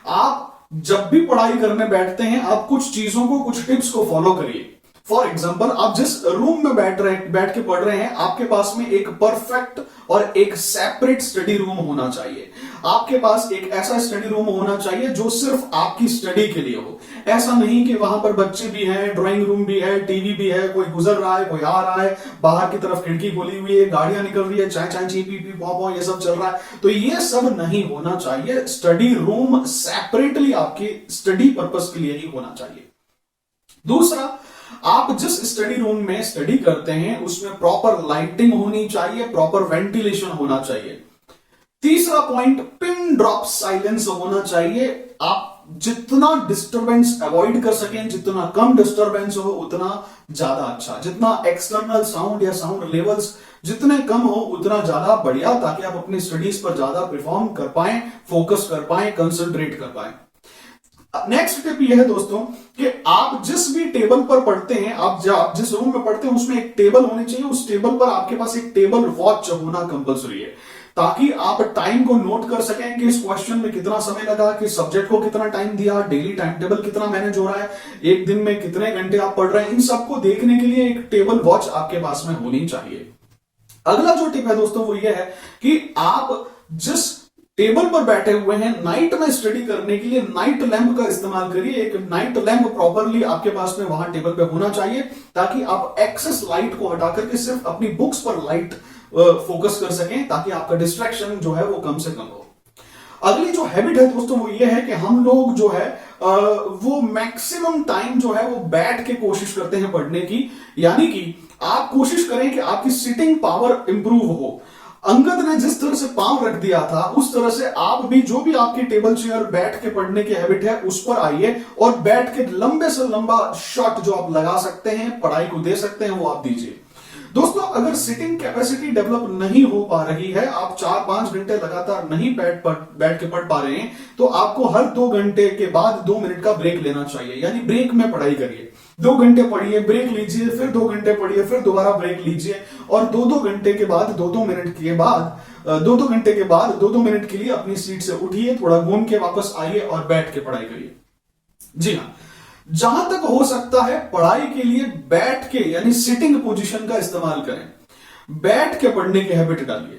आप जब भी पढ़ाई करने बैठते हैं, आप कुछ चीजों को, कुछ टिप्स को फॉलो करिए। फॉर एग्जाम्पल, आप जिस रूम में बैठ के पढ़ रहे हैं, आपके पास में एक परफेक्ट और एक सेपरेट स्टडी रूम होना चाहिए। आपके पास एक ऐसा स्टडी रूम होना चाहिए जो सिर्फ आपकी स्टडी के लिए हो। ऐसा नहीं कि वहां पर बच्चे भी हैं, ड्राइंग रूम भी है, टीवी भी है, कोई गुजर रहा है, कोई आ रहा है, बाहर की तरफ खिड़की खोली हुई है, गाड़ियां निकल रही है, चाय चाय ची पी पी पॉ पॉ, ये सब चल रहा है। तो ये सब नहीं होना चाहिए। स्टडी रूम सेपरेटली आपकी स्टडी पर्पस के लिए ही होना चाहिए। दूसरा, आप जिस स्टडी रूम में स्टडी करते हैं उसमें प्रॉपर लाइटिंग होनी चाहिए, प्रॉपर वेंटिलेशन होना चाहिए। तीसरा पॉइंट, पिन ड्रॉप साइलेंस होना चाहिए। आप जितना डिस्टरबेंस अवॉइड कर सकें, जितना कम डिस्टरबेंस हो उतना ज्यादा अच्छा। जितना एक्सटर्नल साउंड या साउंड लेवल्स जितने कम हो उतना ज्यादा बढ़िया, ताकि आप अपनी स्टडीज पर ज्यादा परफॉर्म कर पाए, फोकस कर पाए, कंसंट्रेट कर पाए। नेक्स्ट टिप यह है दोस्तों कि आप जिस भी टेबल पर पढ़ते हैं, आप जिस रूम में पढ़ते हैं उसमें एक टेबल होनी चाहिए। उस टेबल पर आपके पास एक टेबल वॉच होना कंपलसरी है, ताकि आप टाइम को नोट कर सकें कि इस क्वेश्चन में कितना समय लगा, कि सब्जेक्ट को कितना टाइम दिया, डेली टाइम टेबल कितना मैनेज हो रहा है, एक दिन में कितने घंटे आप पढ़ रहे हैं। इन सबको देखने के लिए एक टेबल वॉच आपके पास में होनी चाहिए। अगला जो टिप है दोस्तों वो ये है कि आप जिस टेबल पर बैठे हुए हैं, नाइट में स्टडी करने के लिए नाइट लैंप का इस्तेमाल करिए। एक नाइट लैंप प्रॉपरली आपके पास में वहां टेबल पे होना चाहिए, ताकि आप एक्सेस लाइट को हटा करके सिर्फ अपनी बुक्स पर लाइट फोकस कर सकें, ताकि आपका डिस्ट्रैक्शन जो है वो कम से कम हो। अगली जो हैबिट है दोस्तों वो ये है कि हम लोग जो है वो मैक्सिमम टाइम जो है वो बैठ के कोशिश करते हैं पढ़ने की। यानी कि आप कोशिश करें कि आपकी सिटिंग पावर इंप्रूव हो। अंगद ने जिस तरह से पांव रख दिया था, उस तरह से आप भी, जो भी आपकी टेबल चेयर बैठ के पढ़ने की हैबिट है उस पर आइए, और बैठ के लंबे से लंबा शॉट जो आप लगा सकते हैं, पढ़ाई को दे सकते हैं, वो आप दीजिए। दोस्तों, अगर सिटिंग कैपेसिटी डेवलप नहीं हो पा रही है, आप 4-5 घंटे लगातार नहीं बैठ के पढ़ पा रहे हैं, तो आपको हर 2 घंटे के बाद 2 मिनट का ब्रेक लेना चाहिए। यानी ब्रेक में पढ़ाई करिए। 2 घंटे पढ़िए, ब्रेक लीजिए, फिर 2 घंटे पढ़िए, फिर दोबारा ब्रेक लीजिए, और 2-2 घंटे के बाद 2-2 मिनट के बाद 2-2 घंटे के बाद 2-2 मिनट के लिए अपनी सीट से उठिए, थोड़ा घूम के वापस आइए और बैठ के पढ़ाई करिए। जी हाँ, जहां तक हो सकता है पढ़ाई के लिए बैठ के, यानी सिटिंग पोजीशन का इस्तेमाल करें। बैठ के पढ़ने की हैबिट डालिए।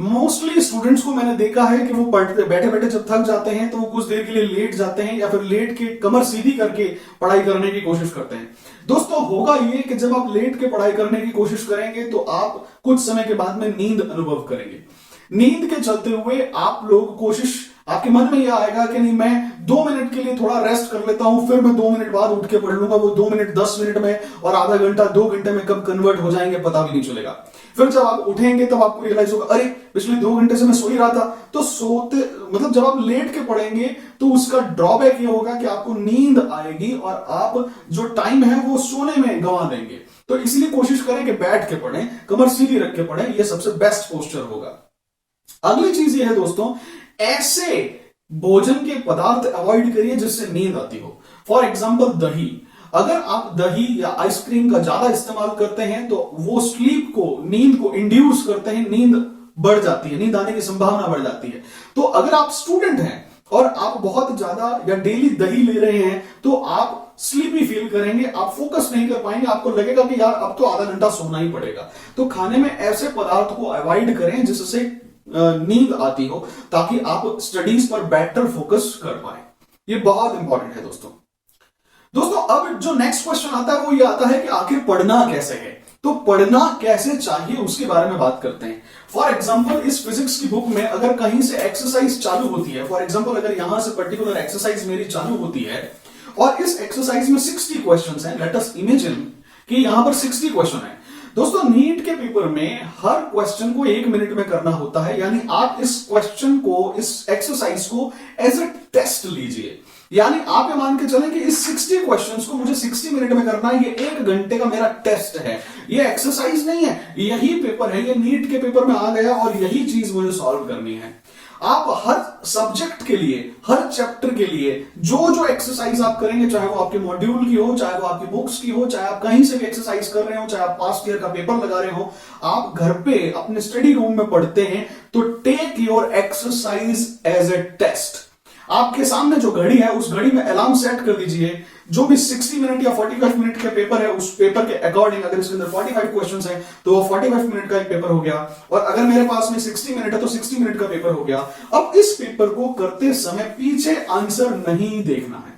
मोस्टली स्टूडेंट्स को मैंने देखा है कि वो पढ़ते बैठे बैठे जब थक जाते हैं तो वो कुछ देर के लिए लेट जाते हैं, या फिर लेट के कमर सीधी करके पढ़ाई करने की कोशिश करते हैं। दोस्तों, होगा ये कि जब आप लेट के पढ़ाई करने की कोशिश करेंगे तो आप कुछ समय के बाद में नींद अनुभव करेंगे। नींद के चलते हुए आप लोग कोशिश, आपके मन में यह आएगा कि नहीं, मैं 2 मिनट के लिए थोड़ा रेस्ट कर लेता हूं, फिर मैं 2 मिनट बाद उठ के पढ़ लूंगा। वो 2 मिनट 10 मिनट में और आधा घंटा 2 घंटे में कब कन्वर्ट हो जाएंगे पता भी नहीं चलेगा। फिर जब आप उठेंगे तब आपको रियलाइज होगा, अरे पिछले 2 घंटे से मैं सो ही रहा था। तो सोते, मतलब जब आप लेट के पढ़ेंगे तो उसका ड्रॉबैक ये होगा कि आपको नींद आएगी और आप जो टाइम है वो सोने में गंवा देंगे। तो इसलिए कोशिश करें कि बैठ के पढ़ें, कमर सीधी रख के पढ़ें, यह सबसे बेस्ट पोस्चर होगा। अगली चीज ये है दोस्तों, ऐसे भोजन के पदार्थ अवॉइड करिए जिससे नींद आती हो। फॉर एग्जाम्पल दही। अगर आप दही या आइसक्रीम का ज्यादा इस्तेमाल करते हैं तो वो स्लीप को, नींद को इंड्यूस करते हैं, नींद बढ़ जाती है, नींद आने की संभावना बढ़ जाती है। तो अगर आप स्टूडेंट हैं और आप बहुत ज्यादा या डेली दही ले रहे हैं तो आप स्लीपी फील करेंगे, आप फोकस नहीं कर पाएंगे, आपको लगेगा कि यार अब तो आधा घंटा सोना ही पड़ेगा। तो खाने में ऐसे पदार्थ को अवॉइड करें जिससे नींद आती हो, ताकि आप स्टडीज पर बेटर फोकस कर पाए। ये बहुत इंपॉर्टेंट है दोस्तों। अब जो नेक्स्ट क्वेश्चन आता है वो ये आता है कि आखिर पढ़ना कैसे है। तो पढ़ना कैसे चाहिए उसके बारे में बात करते हैं। फॉर एग्जाम्पल, इस फिजिक्स की बुक में अगर कहीं से एक्सरसाइज चालू होती है, फॉर एग्जाम्पल अगर यहां से पर्टिकुलर एक्सरसाइज मेरी चालू होती है और इस एक्सरसाइज में 60 क्वेश्चन हैं, लेट अस इमेजिन कि यहां पर 60 क्वेश्चन है। दोस्तों नीट के पेपर में हर क्वेश्चन को 1 मिनट में करना होता है, यानी आप इस क्वेश्चन को, इस एक्सरसाइज को एज ए टेस्ट लीजिए। यानी आप ये मान के चलें कि इस 60 क्वेश्चंस को मुझे 60 मिनट में करना है, ये 1 घंटे का मेरा टेस्ट है, ये एक्सरसाइज नहीं है, यही पेपर है, ये नीट के पेपर में आ गया और यही चीज मुझे सॉल्व करनी है। आप हर सब्जेक्ट के लिए, हर चैप्टर के लिए जो जो एक्सरसाइज आप करेंगे, चाहे वो आपके मॉड्यूल की हो, चाहे वो आपकी बुक्स की हो, चाहे आप कहीं से भी एक्सरसाइज कर रहे हो, चाहे आप पास्ट ईयर का पेपर लगा रहे हो, आप घर पे अपने स्टडी रूम में पढ़ते हैं, तो take your exercise as a test. आपके सामने जो घड़ी है, उस घड़ी में अलार्म सेट कर दीजिए। जो भी 60 मिनट या 45 मिनट का पेपर है, उस पेपर के अकॉर्डिंग, अगर इसके अंदर 45 क्वेश्चंस हैं तो वो 45 मिनट का एक पेपर हो गया, और अगर मेरे पास में 60 मिनट है तो 60 मिनट का पेपर हो गया। अब इस पेपर को करते समय पीछे आंसर नहीं देखना है।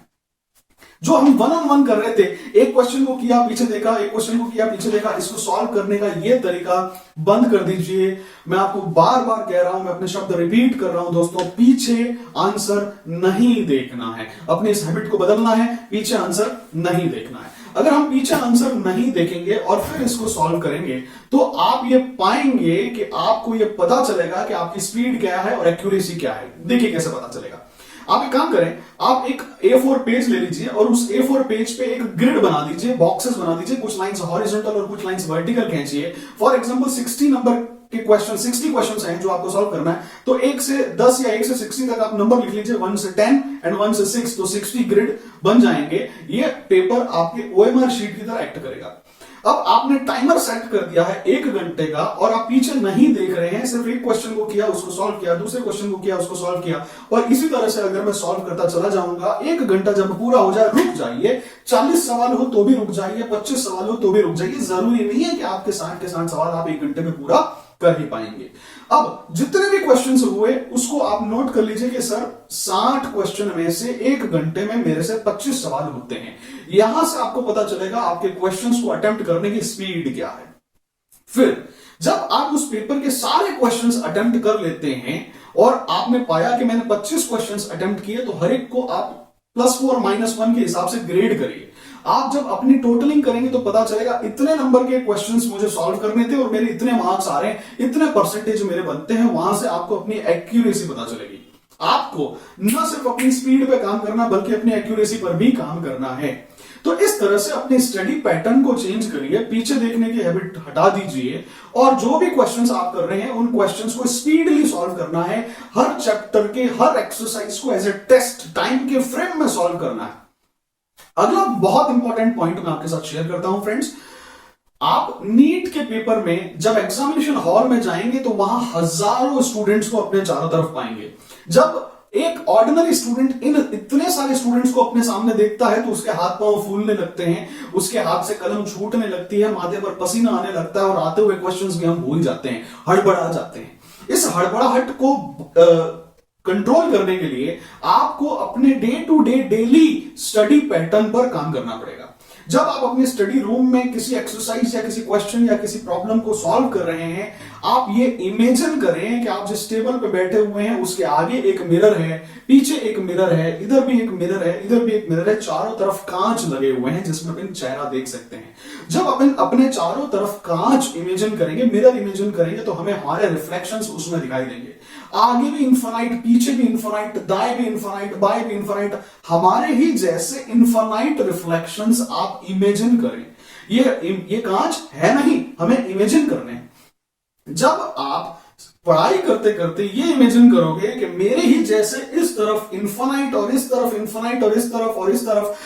जो हम 1 on 1 कर रहे थे, एक क्वेश्चन को किया पीछे देखा, एक क्वेश्चन को किया पीछे देखा, इसको सॉल्व करने का ये तरीका बंद कर दीजिए। मैं आपको बार बार कह रहा हूं, मैं अपने शब्द रिपीट कर रहा हूं दोस्तों, पीछे आंसर नहीं देखना है। अपने इस हैबिट को बदलना है, पीछे आंसर नहीं देखना है। अगर हम पीछे आंसर नहीं देखेंगे और फिर इसको सॉल्व करेंगे, तो आप ये पाएंगे कि आपको ये पता चलेगा कि आपकी स्पीड क्या है और एक्यूरेसी क्या है। देखिए कैसे पता चलेगा। आप एक काम करें, आप एक A4 पेज ले लीजिए और उस A4 पेज पे एक ग्रिड बना दीजिए, बॉक्सेस बना दीजिए, कुछ लाइंस हॉरिजॉन्टल और कुछ लाइंस वर्टिकल खींचिए। फॉर एग्जांपल 60 नंबर के क्वेश्चन, 60 क्वेश्चंस हैं जो आपको सॉल्व करना है, तो 1 से 10 या 1 से 60 तक आप नंबर लिख लीजिए, 1 से 10 एंड 1 से 6, तो 60 ग्रिड बन जाएंगे। ये पेपर आपके OMR शीट की तरह एक्ट करेगा। अब आपने टाइमर सेट कर दिया है 1 घंटे का, और आप पीछे नहीं देख रहे हैं, सिर्फ एक क्वेश्चन को किया, उसको सॉल्व किया, दूसरे क्वेश्चन को किया, उसको सॉल्व किया, और इसी तरह से अगर मैं सॉल्व करता चला जाऊंगा, 1 घंटा जब पूरा हो जाए रुक जाइए। 40 सवाल हो तो भी रुक जाइए, 25 सवाल हो तो भी रुक जाइए। जरूरी नहीं है कि आपके 60 के 60 सवाल आप 1 घंटे में पूरा कर ही पाएंगे। अब जितने भी क्वेश्चंस हुए उसको आप नोट कर लीजिए कि सर 60 क्वेश्चन में से 1 घंटे में मेरे से 25 सवाल होते हैं। यहां से आपको पता चलेगा आपके क्वेश्चंस को अटेम्प्ट करने की स्पीड क्या है। फिर जब आप उस पेपर के सारे क्वेश्चंस अटेम्प्ट कर लेते हैं और आपने पाया कि मैंने 25 क्वेश्चंस अटेम्प्ट किए, तो हर एक को आप +4 -1 के हिसाब से ग्रेड करिए। आप जब अपनी टोटलिंग करेंगे तो पता चलेगा इतने नंबर के क्वेश्चंस मुझे सॉल्व करने थे और मेरे इतने मार्क्स आ रहे हैं, इतने परसेंटेज मेरे बनते हैं। वहां से आपको अपनी एक्यूरेसी पता चलेगी। आपको न सिर्फ अपनी स्पीड पे काम करना बल्कि अपनी एक्यूरेसी पर भी काम करना है। तो इस तरह से अपने स्टडी पैटर्न को चेंज करिए, पीछे देखने की हैबिट हटा दीजिए, और जो भी क्वेश्चंस आप कर रहे हैं उन क्वेश्चंस को स्पीडली सॉल्व करना है। हर चैप्टर के हर एक्सरसाइज को एज ए टेस्ट टाइम के फ्रेम में सॉल्व करना है। अगला बहुत इंपॉर्टेंट पॉइंट मैं आपके साथ शेयर करता हूं फ्रेंड्स। आप नीट के पेपर में जब एग्जामिनेशन हॉल में जाएंगे तो वहां हजारों स्टूडेंट्स को अपने चारों तरफ पाएंगे। जब एक ऑर्डिनरी स्टूडेंट इन इतने सारे स्टूडेंट्स को अपने सामने देखता है तो उसके हाथ पांव फूलने लगते हैं, उसके हाथ से कलम छूटने लगती है, माथे पर पसीना आने लगता है, और आते हुए क्वेश्चंस भी हम भूल जाते हैं, हड़बड़ा जाते हैं। इस हड़बड़ाहट को कंट्रोल करने के लिए आपको अपने day to day daily study pattern पर काम करना पड़ेगा। जब आप अपने स्टडी रूम में किसी एक्सरसाइज या किसी क्वेश्चन या किसी प्रॉब्लम को सॉल्व कर रहे हैं, आप ये इमेजिन करें कि आप जिस टेबल पे बैठे हुए हैं उसके आगे एक मिरर है, पीछे एक मिरर है, इधर भी एक मिरर है, इधर भी एक मिरर है, चारों तरफ कांच लगे हुए हैं जिसमें अपन चेहरा देख सकते हैं। जब अपन अपने चारों तरफ कांच इमेजिन करेंगे, मिरर इमेजिन करेंगे, तो हमें हमारे रिफ्लेक्शंस उसमें दिखाई देंगे। आगे भी इन्फिनाइट, पीछे भी इन्फिनाइट, दाएं भी इन्फिनाइट, बाएं भी इन्फिनाइट, हमारे ही जैसे इन्फिनाइट रिफ्लेक्शंस आप इमेजिन करें। ये कांच है नहीं, हमें इमेजिन करने हैं। जब आप पढ़ाई करते करते ये इमेजिन करोगे कि मेरे ही जैसे इस तरफ इन्फिनाइट और इस तरफ इन्फिनाइट और इस तरफ और इस तरफ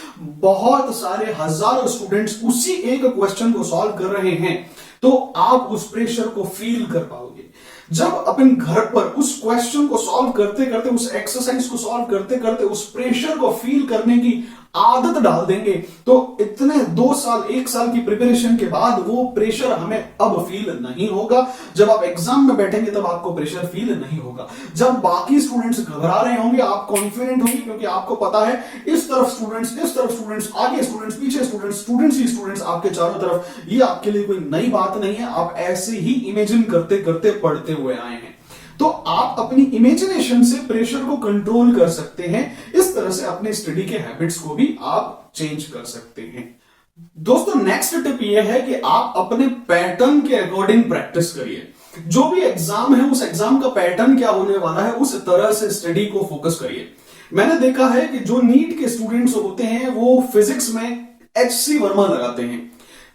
बहुत सारे हजारों स्टूडेंट्स उसी एक क्वेश्चन को सॉल्व कर रहे हैं, तो आप उस प्रेशर को फील कर पाओगे। जब अपन घर पर उस क्वेश्चन को सॉल्व करते करते, उस एक्सरसाइज को सॉल्व करते करते उस प्रेशर को फील करने की आदत डाल देंगे, तो इतने 2 साल 1 साल की प्रिपरेशन के बाद वो प्रेशर हमें अब फील नहीं होगा। जब आप एग्जाम में बैठेंगे तब आपको प्रेशर फील नहीं होगा। जब बाकी स्टूडेंट्स घबरा रहे होंगे आप कॉन्फिडेंट होंगे, क्योंकि आपको पता है इस तरफ स्टूडेंट्स, इस तरफ स्टूडेंट्स, आगे स्टूडेंट्स, पीछे स्टूडेंट्स, स्टूडेंट्स ही स्टूडेंट्स आपके चारों तरफ। ये आपके लिए कोई नई बात नहीं है, आप ऐसे ही इमेजिन करते करते पढ़ते हुए आए हैं। तो आप अपनी इमेजिनेशन से प्रेशर को कंट्रोल कर सकते हैं। इस तरह से अपने स्टडी के हैबिट्स को भी आप चेंज कर सकते हैं। दोस्तों नेक्स्ट टिप ये है कि आप अपने पैटर्न के अकॉर्डिंग प्रैक्टिस करिए। जो भी एग्जाम है उस एग्जाम का पैटर्न क्या होने वाला है उस तरह से स्टडी को फोकस करिए। मैंने देखा है कि जो नीट के स्टूडेंट्स होते हैं वो फिजिक्स में HC वर्मा लगाते हैं।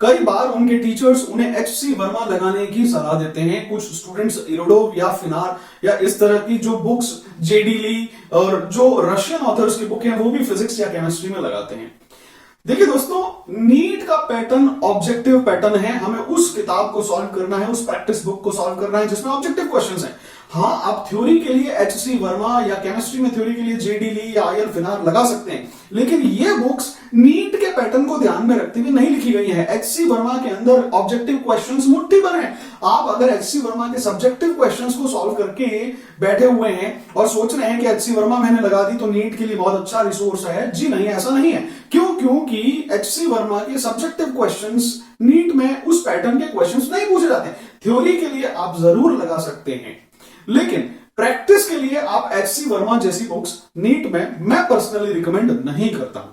कई बार उनके टीचर्स उन्हें HC वर्मा लगाने की सलाह देते हैं। कुछ स्टूडेंट्स इरोडोव या फिनार या इस तरह की जो बुक्स JD ली और जो रशियन ऑथर्स की बुक है वो भी फिजिक्स या केमिस्ट्री में लगाते हैं। देखिए दोस्तों, नीट का पैटर्न ऑब्जेक्टिव पैटर्न है। हमें उस किताब को सॉल्व करना है, उस प्रैक्टिस बुक को सॉल्व करना है जिसमें ऑब्जेक्टिव क्वेश्चंस हैं। हाँ, आप थ्योरी के लिए HC वर्मा या केमिस्ट्री में थ्योरी के लिए JD ली या IR फिनार लगा सकते हैं, लेकिन ये बुक्स नीट के पैटर्न को ध्यान में रखते हुए नहीं लिखी गई है। HC वर्मा के अंदर ऑब्जेक्टिव क्वेश्चंस मुट्ठी भर हैं। आप अगर HC वर्मा के सब्जेक्टिव क्वेश्चंस को सॉल्व करके बैठे हुए हैं और सोच रहे हैं कि HC वर्मा मैंने लगा दी तो नीट के लिए बहुत अच्छा रिसोर्स है, जी नहीं, ऐसा नहीं है। क्यों? क्योंकि HC वर्मा के सब्जेक्टिव क्वेश्चंस नीट में उस पैटर्न के क्वेश्चंस नहीं पूछे जाते। थ्योरी के लिए आप जरूर लगा सकते हैं, लेकिन प्रैक्टिस के लिए आप HC वर्मा जैसी बुक्स नीट में मैं पर्सनली रिकमेंड नहीं करता।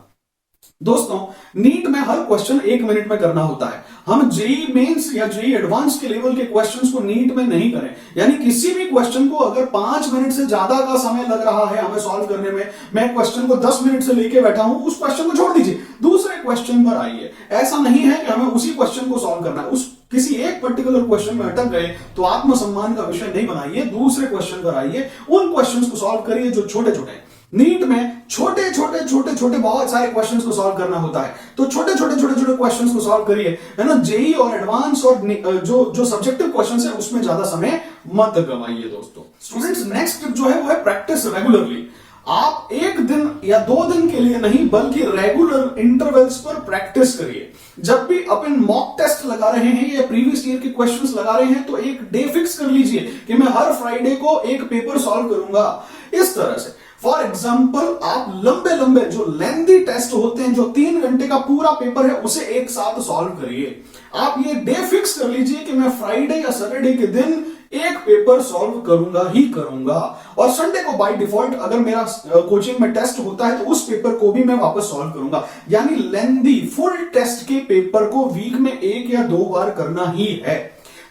दोस्तों, नीट में हर क्वेश्चन 1 मिनट में करना होता है। हम जेई मेंस या जेई एडवांस के लेवल के क्वेश्चंस को नीट में नहीं करें। यानी किसी भी क्वेश्चन को अगर 5 मिनट से ज्यादा का समय लग रहा है हमें सॉल्व करने में, मैं क्वेश्चन को 10 मिनट से लेके बैठा हूं, उस क्वेश्चन को छोड़ दीजिए, दूसरे क्वेश्चन पर आइए। ऐसा नहीं है कि हमें उसी क्वेश्चन को सॉल्व करना है। उस किसी एक पर्टिकुलर क्वेश्चन में अटक गए तो आत्मसम्मान का विषय नहीं बनाइए, दूसरे क्वेश्चन पर आइए, उन क्वेश्चंस को सॉल्व करिए जो छोटे छोटे हैं। नीट में छोटे छोटे बहुत सारे क्वेश्चंस को सॉल्व करना होता है, तो छोटे छोटे क्वेश्चंस को सॉल्व करिए, है ना। जेई और एडवांस और जो सब्जेक्टिव क्वेश्चंस है उसमें ज्यादा समय मत गवाइए। दोस्तों स्टूडेंट्स, नेक्स्ट टिप जो है वो है प्रैक्टिस रेगुलरली। आप 1 दिन या 2 दिन के लिए नहीं बल्कि रेगुलर इंटरवल्स पर प्रैक्टिस करिए। जब भी अपन मॉक टेस्ट लगा रहे हैं या प्रीवियस ईयर के क्वेश्चंस लगा रहे हैं तो एक डे फिक्स कर लीजिए कि मैं हर फ्राइडे को एक पेपर सॉल्व करूंगा। इस तरह से फॉर एग्जाम्पल आप लंबे जो लेंथी टेस्ट होते हैं, जो 3 घंटे का पूरा पेपर है, उसे एक साथ सॉल्व करिए। आप ये डे फिक्स कर लीजिए कि मैं फ्राइडे या सैटरडे के दिन एक पेपर सॉल्व करूंगा ही करूंगा, और संडे को बाय डिफॉल्ट अगर मेरा कोचिंग में टेस्ट होता है तो उस पेपर को भी मैं वापस सॉल्व करूंगा। यानी लेंथी फुल टेस्ट के पेपर को वीक में 1 या 2 बार करना ही है,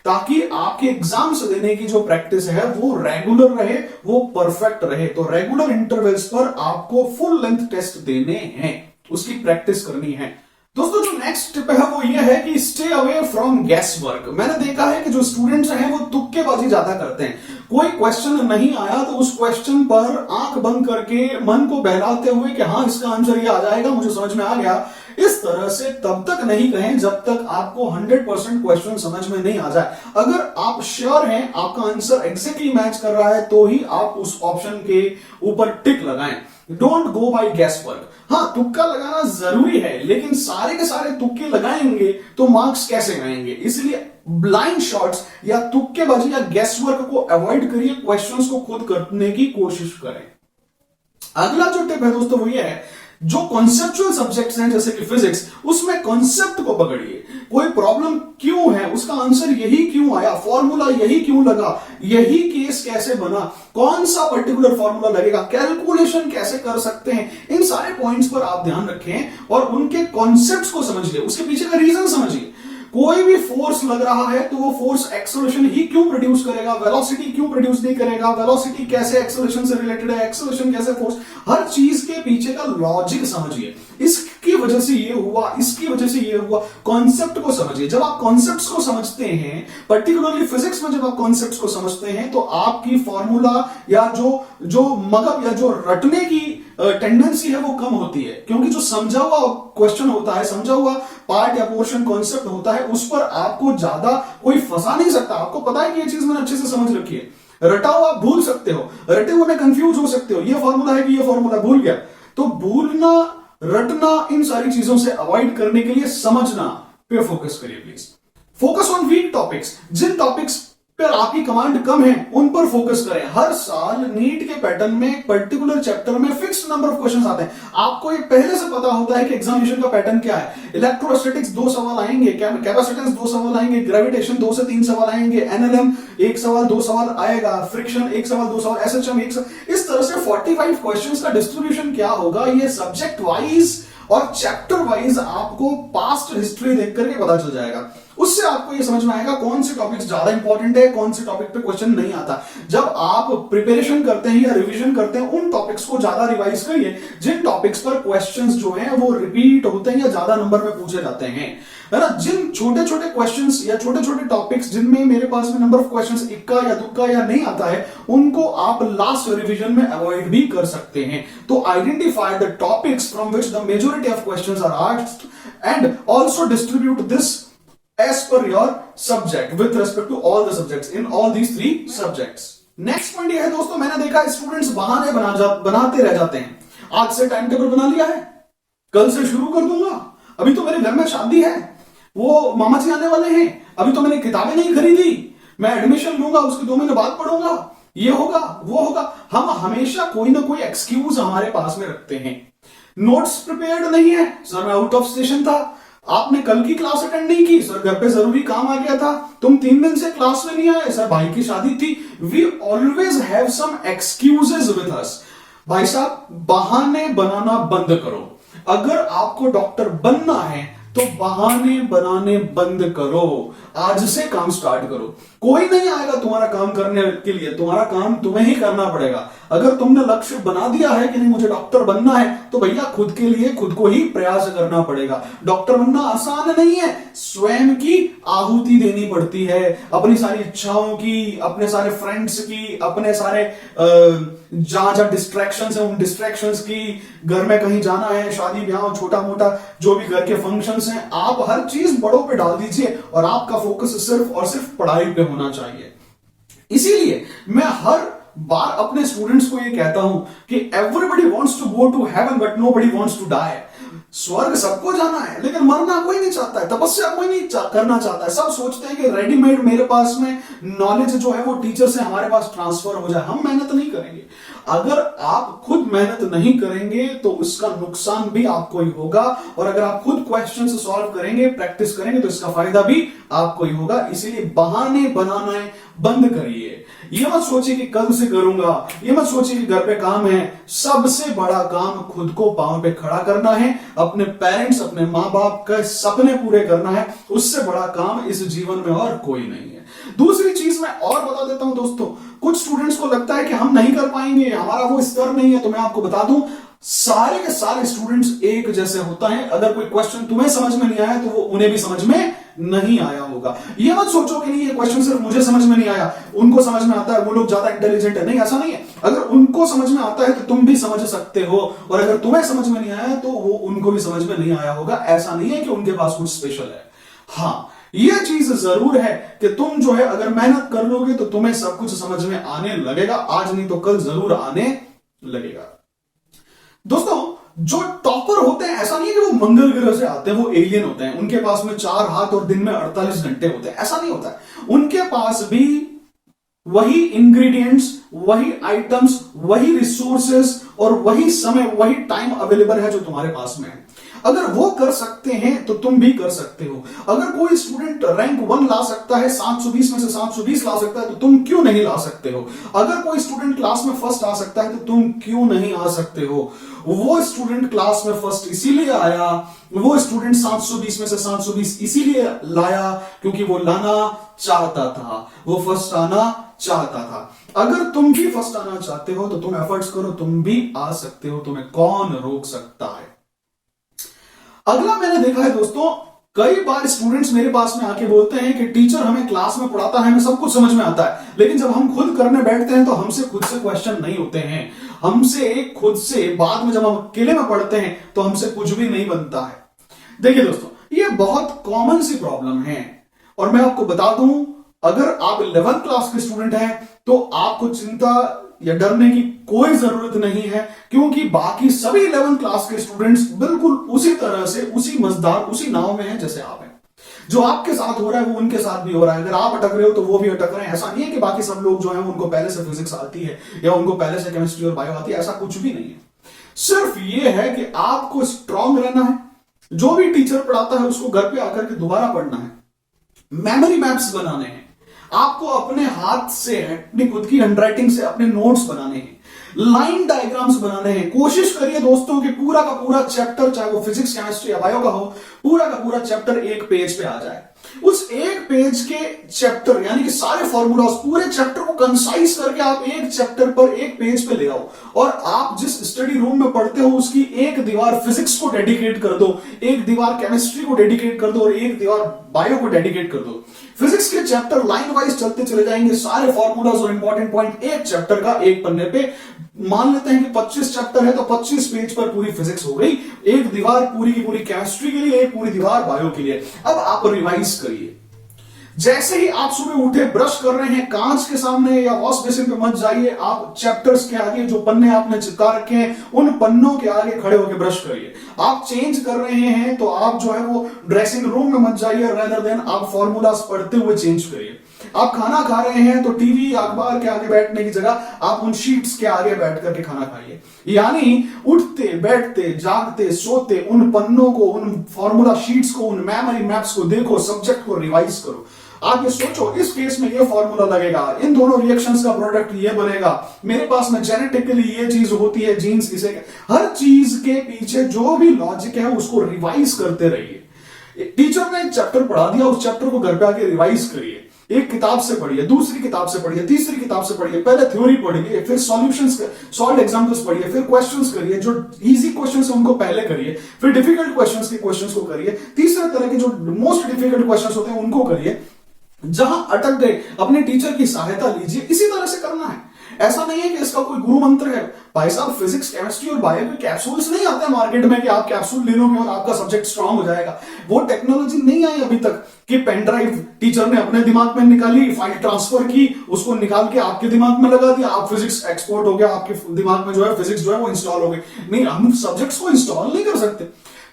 ताकि आपके एग्जाम्स देने की जो प्रैक्टिस है वो रेगुलर रहे, वो परफेक्ट रहे। तो रेगुलर इंटरवल्स पर आपको फुल लेंथ टेस्ट देने हैं, उसकी प्रैक्टिस करनी है। दोस्तों जो नेक्स्ट टिप है वो ये है कि stay away from guess work. मैंने देखा है कि जो स्टूडेंट्स हैं वो तुक्केबाजी ज्यादा करते हैं। कोई क्वेश्चन नहीं आया तो उस क्वेश्चन पर आंख बंद करके मन को बहलाते हुए कि हाँ इसका आंसर ये आ जाएगा, मुझे समझ में आ गया, इस तरह से तब तक नहीं कहें जब तक आपको 100% क्वेश्चन समझ में नहीं आ जाए। अगर आप श्योर हैं आपका आंसर एग्जैक्टली मैच कर रहा है तो ही आप उस ऑप्शन के ऊपर टिक लगाएं। Don't go by guess work. हाँ, तुक्का लगाना जरूरी है, लेकिन सारे के सारे तुक्के लगाएंगे तो मार्क्स कैसे आएंगे। इसलिए ब्लाइंड शॉट्स या तुक्केबाजी या गेस वर्क को अवॉइड करिए, क्वेश्चंस को खुद करने की कोशिश करें। अगला जो टिप है दोस्तों वो ये है, जो कॉन्सेप्चुअल सब्जेक्ट्स हैं जैसे कि फिजिक्स, उसमें कॉन्सेप्ट को पकड़िए। कोई प्रॉब्लम क्यों है, उसका आंसर यही क्यों आया, फॉर्मूला यही क्यों लगा, यही केस कैसे बना, कौन सा पर्टिकुलर फॉर्मूला लगेगा, कैलकुलेशन कैसे कर सकते हैं, इन सारे पॉइंट्स पर आप ध्यान रखें और उनके कॉन्सेप्ट्स को समझिए, उसके पीछे का रीजन समझिए। कोई भी फोर्स लग रहा है तो वो फोर्स एक्सेलरेशन ही क्यों प्रोड्यूस करेगा, वेलोसिटी क्यों प्रोड्यूस नहीं करेगा, वेलोसिटी कैसे एक्सेलरेशन से रिलेटेड है, एक्सेलरेशन कैसे फोर्स, हर चीज के पीछे का लॉजिक समझिए। इसकी वजह से ये हुआ, इसकी वजह से ये हुआ, कॉन्सेप्ट को समझिए। जब आप कॉन्सेप्ट्स को समझते हैं, पर्टिकुलरली फिजिक्स में जब आप कॉन्सेप्ट्स को समझते हैं तो आपकी फॉर्मूला या जो मगज या जो रटने की टेंडेंसी है वो कम होती है, क्योंकि जो समझा हुआ क्वेश्चन होता है, समझा हुआ पार्ट या पोर्शन कॉन्सेप्ट होता है, उस पर आपको ज्यादा कोई फंसा नहीं सकता। आपको पता है कि ये चीज मैंने अच्छे से समझ रखी है। रटा हुआ आप भूल सकते हो, रटे हुए में कंफ्यूज हो सकते हो, ये फॉर्मूला है कि ये फॉर्मूला भूल गया। तो भूलना, रटना, इन सारी चीजों से अवॉइड करने के लिए समझना पे फोकस करिए please. Focus on weak topics. जिन टॉपिक्स पर आपकी कमांड कम है उन पर फोकस करें। हर साल नीट के पैटर्न में एक पर्टिकुलर चैप्टर में फिक्स्ड नंबर ऑफ क्वेश्चंस आते हैं। आपको ये पहले से पता होता है कि एग्जामिनेशन का पैटर्न क्या है। इलेक्ट्रोस्टैटिक्स 2 सवाल आएंगे, कैपेसिटेंस 2 सवाल आएंगे, ग्रेविटेशन 2 से 3 सवाल आएंगे, एनएलएम 1 सवाल 2 सवाल आएगा, फ्रिक्शन 1 सवाल 2 सवाल, एसएचएम 1 सवाल। इस तरह से 45 क्वेश्चंस का डिस्ट्रीब्यूशन क्या होगा, ये सब्जेक्ट वाइज और चैप्टर वाइज आपको पास्ट हिस्ट्री देख करके पता चल जाएगा। उससे आपको ये समझ में आएगा कौन से टॉपिक्स ज्यादा इंपॉर्टेंट है, कौन से टॉपिक पे क्वेश्चन नहीं आता। जब आप प्रिपरेशन करते हैं या रिवीजन करते हैं, उन टॉपिक्स को ज्यादा रिवाइज करिए जिन टॉपिक्स पर क्वेश्चंस जो हैं वो रिपीट होते हैं या ज्यादा नंबर में पूछे जाते हैं, है ना। जिन छोटे छोटे क्वेश्चंस या छोटे छोटे टॉपिक्स जिनमें मेरे पास में नंबर ऑफ क्वेश्चंस इक्का या दुक्का या नहीं आता है, उनको आप लास्ट रिवीजन में अवॉइड भी कर सकते हैं। तो identify the topics from which the majority of questions are asked and also distribute this as per your subject with respect to all the subjects in all these 3 subjects. Next point ये है दोस्तों, मैंने देखा students बहाने बनाते रह जाते हैं। आज से टाइम टेबल बना लिया है, कल से शुरू कर दूंगा, अभी तो मेरे घर में शादी है, वो मामा जी आने वाले हैं, अभी तो मैंने किताबें नहीं खरीदी, मैं एडमिशन लूंगा उसके 2 महीने बाद पढ़ूंगा, ये होगा वो होगा। हम हमेशा कोई ना कोई एक्सक्यूज हमारे पास में रखते हैं। नोट्स प्रिपेयर्ड नहीं है, सर मैं आउट ऑफ स्टेशन था, आपने कल की क्लास अटेंड नहीं की, सर घर पे जरूरी काम आ गया था, तुम 3 दिन से क्लास में नहीं आए, सर भाई की शादी थी। We always have some excuses with us. भाई साहब, बहाने बनाना बंद करो। अगर आपको डॉक्टर बनना है तो बहाने बनाने बंद करो, आज से काम स्टार्ट करो। कोई नहीं आएगा तुम्हारा काम करने के लिए, तुम्हारा काम तुम्हें ही करना पड़ेगा। अगर तुमने लक्ष्य बना दिया है कि नहीं मुझे डॉक्टर बनना है, तो भैया खुद के लिए खुद को ही प्रयास करना पड़ेगा। डॉक्टर बनना आसान नहीं है, स्वयं की आहुति देनी पड़ती है, अपनी सारी इच्छाओं की, अपने सारे फ्रेंड्स की, अपने सारे जहां जहां डिस्ट्रैक्शंस है उन डिस्ट्रैक्शंस की, घर में कहीं जाना है, शादी ब्याह, छोटा मोटा जो भी घर के फंक्शंस हैं, आप हर चीज बड़ों पे डाल दीजिए और आपका फोकस सिर्फ और सिर्फ पढ़ाई पे होना चाहिए। इसीलिए मैं हर बार अपने स्टूडेंट्स को ये कहता हूं कि everybody wants to go to heaven but nobody wants to die. स्वर्ग सबको जाना है लेकिन मरना कोई नहीं चाहता है, तपस्या कोई नहीं करना चाहता है। सब सोचते हैं कि रेडीमेड मेरे पास में नॉलेज जो है वो टीचर से हमारे पास ट्रांसफर हो जाए, हम मेहनत नहीं करेंगे। अगर आप खुद मेहनत नहीं करेंगे तो उसका नुकसान भी आपको ही होगा, और अगर आप खुद क्वेश्चंस सॉल्व करेंगे, प्रैक्टिस करेंगे, तो इसका फायदा भी आपको ही होगा। इसीलिए बहाने बनाना बंद करिए। ये मत सोचिए कि कल से करूंगा, ये मत सोचिए कि घर पे काम है। सबसे बड़ा काम खुद को पांव पे खड़ा करना है, अपने पेरेंट्स, अपने मां बाप के सपने पूरे करना है। उससे बड़ा काम इस जीवन में और कोई नहीं है। दूसरी चीज मैं और बता देता हूं दोस्तों, कुछ स्टूडेंट्स को लगता है कि हम नहीं कर पाएंगे, हमारा वो स्तर नहीं है। तो मैं आपको बता दूं, सारे के सारे स्टूडेंट्स एक जैसे होता है। अगर कोई क्वेश्चन तुम्हें समझ में नहीं आया तो वो उन्हें भी समझ में नहीं आया होगा। ये मत सोचो कि नहीं ये क्वेश्चन सिर्फ मुझे समझ में नहीं आया, उनको समझ में आता है, वो लोग ज्यादा इंटेलिजेंट है। नहीं, ऐसा नहीं है। अगर उनको समझ में आता है तो तुम भी समझ सकते हो, और अगर तुम्हें समझ में नहीं आया तो वो उनको भी समझ में नहीं आया होगा। ऐसा नहीं है कि उनके पास कुछ स्पेशल है। हाँ, यह चीज जरूर है कि तुम जो है अगर मेहनत कर लोगे तो तुम्हें सब कुछ समझ में आने लगेगा। आज नहीं तो कल जरूर आने लगेगा। दोस्तों, जो टॉपर होते हैं, ऐसा नहीं है कि वो मंगल ग्रह से आते हैं, वो एलियन होते हैं, उनके पास में 4 हाथ और दिन में 48 घंटे होते हैं, ऐसा नहीं होता है। उनके पास भी वही इंग्रेडिएंट्स, वही आइटम्स, वही रिसोर्सेस और वही समय, वही टाइम अवेलेबल है जो तुम्हारे पास में है। अगर वो कर सकते हैं तो तुम भी कर सकते हो। अगर कोई स्टूडेंट रैंक 1 ला सकता है, 720 में से 720 ला सकता है, तो तुम क्यों नहीं ला सकते हो? अगर कोई स्टूडेंट क्लास में फर्स्ट आ सकता है तो तुम क्यों नहीं आ सकते हो? वो स्टूडेंट क्लास में फर्स्ट इसीलिए आया, वो स्टूडेंट 720 में से 720 इसीलिए लाया क्योंकि वो लाना चाहता था, वो फर्स्ट आना चाहता था। अगर तुम भी फर्स्ट आना चाहते हो तो तुम एफर्ट्स करो, तुम भी आ सकते हो, तुम्हें कौन रोक सकता है? अगला मैंने देखा है दोस्तों, कई बार स्टूडेंट्स मेरे पास में आके बोलते हैं कि टीचर हमें क्लास में पढ़ाता है, हमें सब कुछ समझ में आता है, लेकिन जब हम खुद करने बैठते हैं तो हमसे खुद से क्वेश्चन नहीं होते हैं, हमसे खुद से बाद में जब हम अकेले में पढ़ते हैं तो हमसे कुछ भी नहीं बनता है। देखिए दोस्तों, ये बहुत कॉमन सी प्रॉब्लम है, और मैं आपको बता दूं, अगर आप 11th क्लास के स्टूडेंट हैं तो आपको चिंता या डरने की कोई जरूरत नहीं है, क्योंकि बाकी सभी 11th क्लास के स्टूडेंट्स बिल्कुल उसी तरह से, उसी मजदार, उसी नाव में हैं जैसे आप हैं। जो आपके साथ हो रहा है वो उनके साथ भी हो रहा है। अगर आप अटक रहे हो तो वो भी अटक रहे हैं। ऐसा नहीं है कि बाकी सब लोग जो हैं उनको पहले से फिजिक्स आती है या उनको पहले से केमिस्ट्री और बायो आती है, ऐसा कुछ भी नहीं है। सिर्फ ये है कि आपको स्ट्रांग रहना है, जो भी टीचर पढ़ाता है उसको घर पे आकर के दोबारा पढ़ना है, मेमोरी मैप्स बनाने हैं, आपको अपने हाथ से, अपनी खुद की हैंडराइटिंग से अपने नोट्स बनाने हैं। लाइन डायग्राम्स बनाने हैं। कोशिश करिए दोस्तों कि पूरा का पूरा चैप्टर, चाहे वो फिजिक्स केमिस्ट्री या बायो का हो, पूरा का पूरा चैप्टर एक पेज पे आ जाए। उस एक पेज के चैप्टर यानी कि सारे फॉर्मूलाज, पूरे चैप्टर को कंसाइज करके आप एक चैप्टर पर एक पेज पे ले आओ, और आप जिस स्टडी रूम में पढ़ते हो उसकी एक दीवार फिजिक्स को डेडिकेट कर दो, एक दीवार केमिस्ट्री को डेडिकेट कर दो और एक दीवार बायो को डेडिकेट कर दो। फिजिक्स के चैप्टर लाइन वाइज चलते चले जाएंगे, सारे फॉर्मूलाज और इंपॉर्टेंट पॉइंट एक चैप्टर का एक पन्ने पे। मान लेते हैं कि 25 चैप्टर है तो 25 पेज पर पूरी फिजिक्स हो गई, एक दीवार पूरी की पूरी केमिस्ट्री के लिए, एक पूरी दीवार बायो के लिए। अब आप रिवाइज करिए। जैसे ही आप सुबह उठे, ब्रश कर रहे हैं, कांच के सामने या वॉश बेसिन पे मत जाइए, आप चैप्टर्स के आगे जो पन्ने आपने चिपका रखे हैं उन पन्नों के आगे खड़े होकर ब्रश करिए। आप चेंज कर रहे हैं तो आप जो है वो ड्रेसिंग रूम में मत जाइए, रेदर देन आप फॉर्मूलाज पढ़ते हुए चेंज करिए। आप खाना खा रहे हैं तो टीवी अखबार के आगे बैठने की जगह आप उन शीट्स के आगे बैठ करके खाना खाइए। यानी उठते बैठते जागते सोते उन पन्नों को, उन फॉर्मूला शीट्स को, उन मेमोरी मैप्स को देखो, सब्जेक्ट को रिवाइज करो। आप ये सोचो, इस केस में ये फॉर्मूला लगेगा, इन दोनों रिएक्शंस का प्रोडक्ट ये बनेगा, मेरे पास में जेनेटिकली ये चीज होती है, जीन्स इसे, हर चीज के पीछे जो भी लॉजिक है उसको रिवाइज करते रहिए। टीचर ने एक चैप्टर पढ़ा दिया, उस चैप्टर को घर पे आके रिवाइज करिए। एक किताब से पढ़िए, दूसरी किताब से पढ़िए, तीसरी किताब से पढ़िए। पहले थ्योरी पढ़िए, फिर सॉल्यूशंस, सॉल्व एग्जांपल्स पढ़िए, फिर क्वेश्चंस करिए। जो इजी क्वेश्चंस हैं उनको पहले करिए, फिर डिफिकल्ट क्वेश्चंस को करिए, तीसरे तरह के जो मोस्ट डिफिकल्ट क्वेश्चंस होते हैं उनको करिए। जहां अटक गए अपने टीचर की सहायता लीजिए। इसी तरह से करना है। ऐसा नहीं है कि इसका कोई गुरु मंत्र है। भाई साहब, फिजिक्स केमिस्ट्री और बायो के कैप्सूल्स नहीं आते मार्केट में कि आप कैप्सूल ले लोगे और आपका सब्जेक्ट स्ट्रांग हो जाएगा। वो टेक्नोलॉजी नहीं आई अभी तक कि पेन ड्राइव टीचर ने अपने दिमाग में निकाली, फाइल ट्रांसफर की, उसको निकाल के आपके दिमाग में लगा दिया, आप फिजिक्स एक्सपोर्ट हो गया, आपके दिमाग में जो है फिजिक्स जो है वो इंस्टॉल हो गई। नहीं, हम सब्जेक्ट्स को इंस्टॉल नहीं कर सकते।